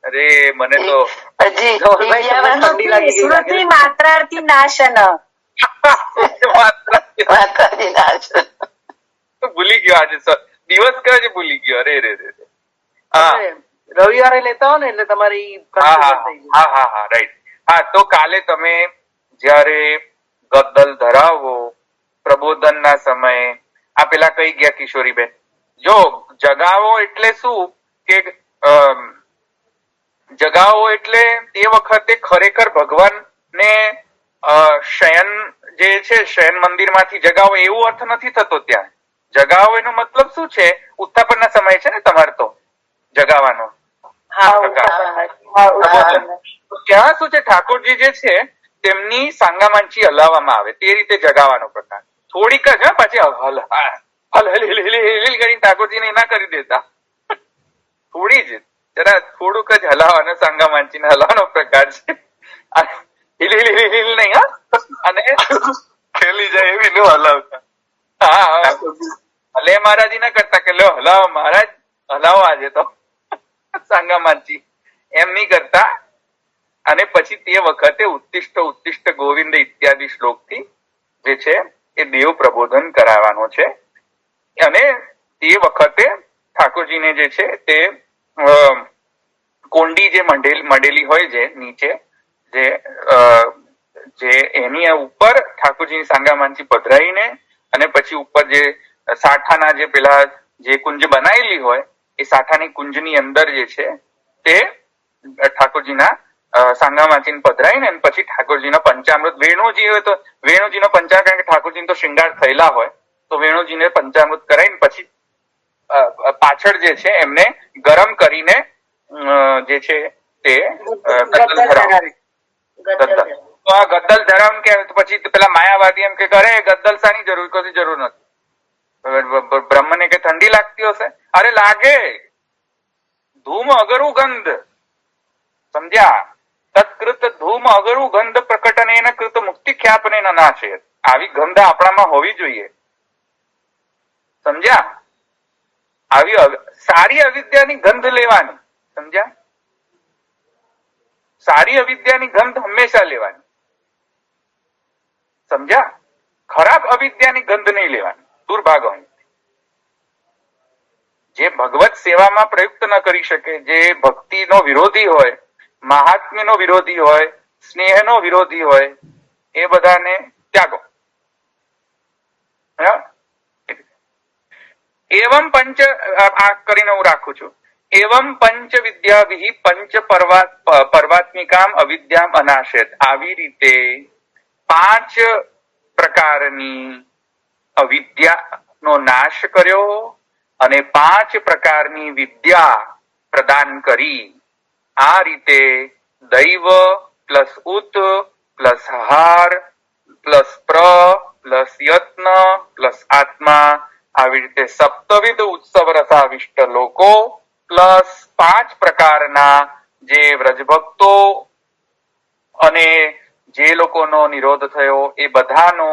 અરે મને તો હજી સ્મૃતિ માત્રાર્થી નાશન. ભૂલી ગયો. આજે દિવસ કયો છે ભૂલી ગયો. અરે રે રે. હા, રવિવારે લેતા હો ને એટલે તમારી. હા રાઈટ. હા, તો કાલે તમે જયારે ગદ્દલ ધરાવો પ્રબોધનના સમયે, આ પેલા કઈ ગયા કિશોરીબેન, જો જગાવો એટલે શું કે જગાવો એટલે તે વખતે ખરેખર ભગવાનને શયન જે છે શયન મંદિર માંથી જગાવો એવું અર્થ નથી થતો. ત્યાં જગાવો એનો મતલબ શું છે? ઉત્થાપનના સમય છે ને તમારે તો જગાવાનો. ત્યાં શું છે, ઠાકોરજી જે છે તેમની સાંગામાંચી હલાવવામાં આવે તે રીતે જગાવાનો પ્રકાર. થોડીક જ પાછી હલ કરીને ઠાકોરજીને ના કરી દેતા, થોડી જ જરા થોડુંક જ હલાવવાનો સાંગામાંચીને હલાવવાનો પ્રકાર છે. હિલ નહીં, અને ખેલી જાય એવી ન હલાવતા. હા, ભલે મહારાજી ના કરતા કે લો હલાવો મહારાજ, હલાવો આજે તો સાંગામાંચી, એમ નહીં કરતા. અને પછી તે વખતે ઉત્તિષ્ઠ ઉત્તિષ્ઠ ગોવિંદ ઇત્યાદિ શ્લોકથી જે છે એ દેવ પ્રબોધન કરાવવાનો છે. અને તે વખતે ઠાકોરજીને જે છે તે કોંડી જે મઢેલી હોય છે નીચે, જે એની ઉપર ઠાકોરજીની સાંગામાંચી પધરાઈને અને પછી ઉપર જે સાઠાના જે પેલા જે કુંજ બનાવેલી હોય એ સાઠાની કુંજની અંદર જે છે તે ઠાકોરજીના સાંગામાંચીને પધરાઈને પછી ઠાકોરજીનો પંચામૃત વેણુજી હોય તો વેણુજીનો પંચામૃત, કારણ કે ઠાકોરજીને તો શૃંગાર થયેલા હોય તો વેણુજીને પંચામૃત કરાવીને પછી પાછળ જે છે એમને ગરમ કરીને જે છે તે ગદ્દલ ધરાવ કે પછી પેલા માયાવાદી એમ કે કરે ગદ્દલ શાની જરૂર, કશી જરૂર નથી. બ્રહ્મને કે ઠંડી લાગતી હશે? અરે લાગે, ધૂમ અગરુ ગંધ, સમજ્યા? તત્કૃત ધૂમ અગરુ ગંધ પ્રકટને કૃત મુક્તિ ખ્યાપને નાશે. આવી ગંધ આપણામાં હોવી જોઈએ, સમજ્યા? આવી સારી અવિદ્યાની ગંધ લેવાની, સમજ્યા? સારી અવિદ્યાની ગંધ હંમેશા લેવાની, સમજ્યા? ખરાબ અવિદ્યાની ગંધ નહીં લેવાની, દુર્ભાગ્ય. જે ભગવત સેવામાં પ્રયુક્ત ન કરી શકે, જે ભક્તિનો વિરોધી હોય, મહાત્મ્યનો વિરોધી હોય, સ્નેહનો વિરોધી હોય, એ બધાને ત્યાગો. એવમ પંચ, આ કરીને હું રાખું છું, એવમ પંચ વિદ્યાભિ પંચ પર્વાત્મિકામ અવિદ્યામ અનાશેત. આવી રીતે 5 પ્રકારની અવિદ્યાનો નાશ કર્યો અને 5 પ્રકારની વિદ્યા પ્રદાન કરી. આ રીતે દૈવ પ્લસ ઉત પ્લસ હાર પ્લસ પ્ર પ્લસ યત્ન પ્લસ આત્મા, આવી રીતે સપ્તવિધ ઉત્સવ રસાવિષ્ટ લોકો પ્લસ 5 પ્રકારના જે વ્રજભક્તો અને જે લોકોનો નિરોધ થયો એ બધાનો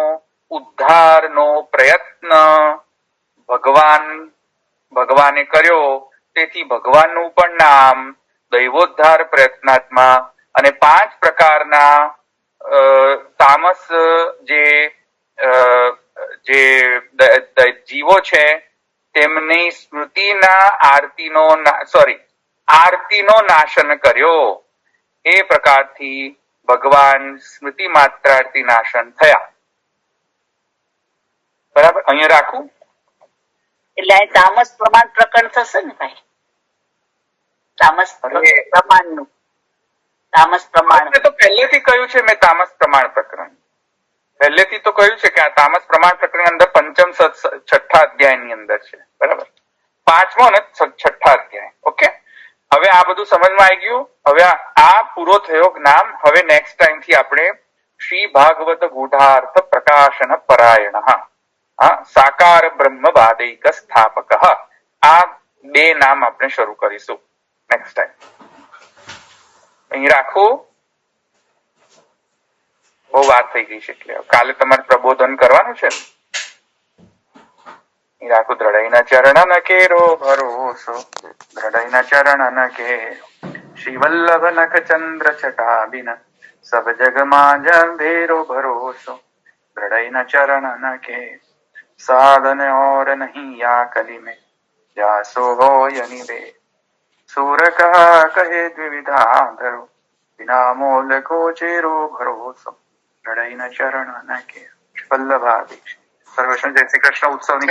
ઉદ્ધારનો પ્રયત્ન ભગવાને કર્યો. તેથી ભગવાનનું પણ નામ દૈવોદ્ધાર પ્રયત્નાત્મા. અને 5 પ્રકારના તામસ જે જીવો છે તેમની સ્મૃતિના આરતીનો નાશન કર્યો. એ પ્રકારથી ભગવાન સ્મૃતિ માત્રાર્થી નાશન થયા. બરાબર, અહીંયા રાખું. એટલે આ તામસ પ્રમાણ પ્રકરણ થશે ને ભાઈ? તામસ પ્રમાણનું, તામસ પ્રમાણ તો પહેલેથી કહ્યું છે મેં. તામસ પ્રમાણ પ્રકરણ પહેલેથી તો કહ્યું છે કે આ તામસ પ્રમાણ પ્રકરણ અંદર પંચમ છઠ્ઠા અધ્યાયની અંદર છે. બરાબર, 5મો અને 6ઠ્ઠા અધ્યાય. ઓકે, હવે આ બધું સમજમાં આવી ગયું. હવે આ પૂરો થયો જ્ઞાન. હવે નેક્સ્ટ ટાઈમ થી આપણે શ્રી ભાગવત ગૂઢાર્થ પ્રકાશન પરાયણ સાકાર બ્રહ્મવાદૈક સ્થાપક, આ 2 નામ આપણે શરૂ કરીશું નેક્સ્ટ ટાઈમ. અહીં રાખું, બહુ વાત થઈ ગઈ છે એટલે કાલે તમારે પ્રબોધન કરવાનું છે ને. અહીં રાખું. દ્રઢઈના ચરણ કેરો ભરોસો, દ્રઢઈના ચરણ કે શ્રી વલ્લભ નખ ચંદ્ર છટાબિન સબ જગમાં અંધેરો ભરોસો. દ્રઢઈના ચરણ કે साधन और नहीं या कली में जासो हो यनिवे सूर कहा कहे द्विविधा धरो बिना मोल को चेरो भरोસો. લડાઈ ના ચરણ ના કે વલ્લભાદિ. સર્વશ્રી જય શ્રી કૃષ્ણ ઉત્સવની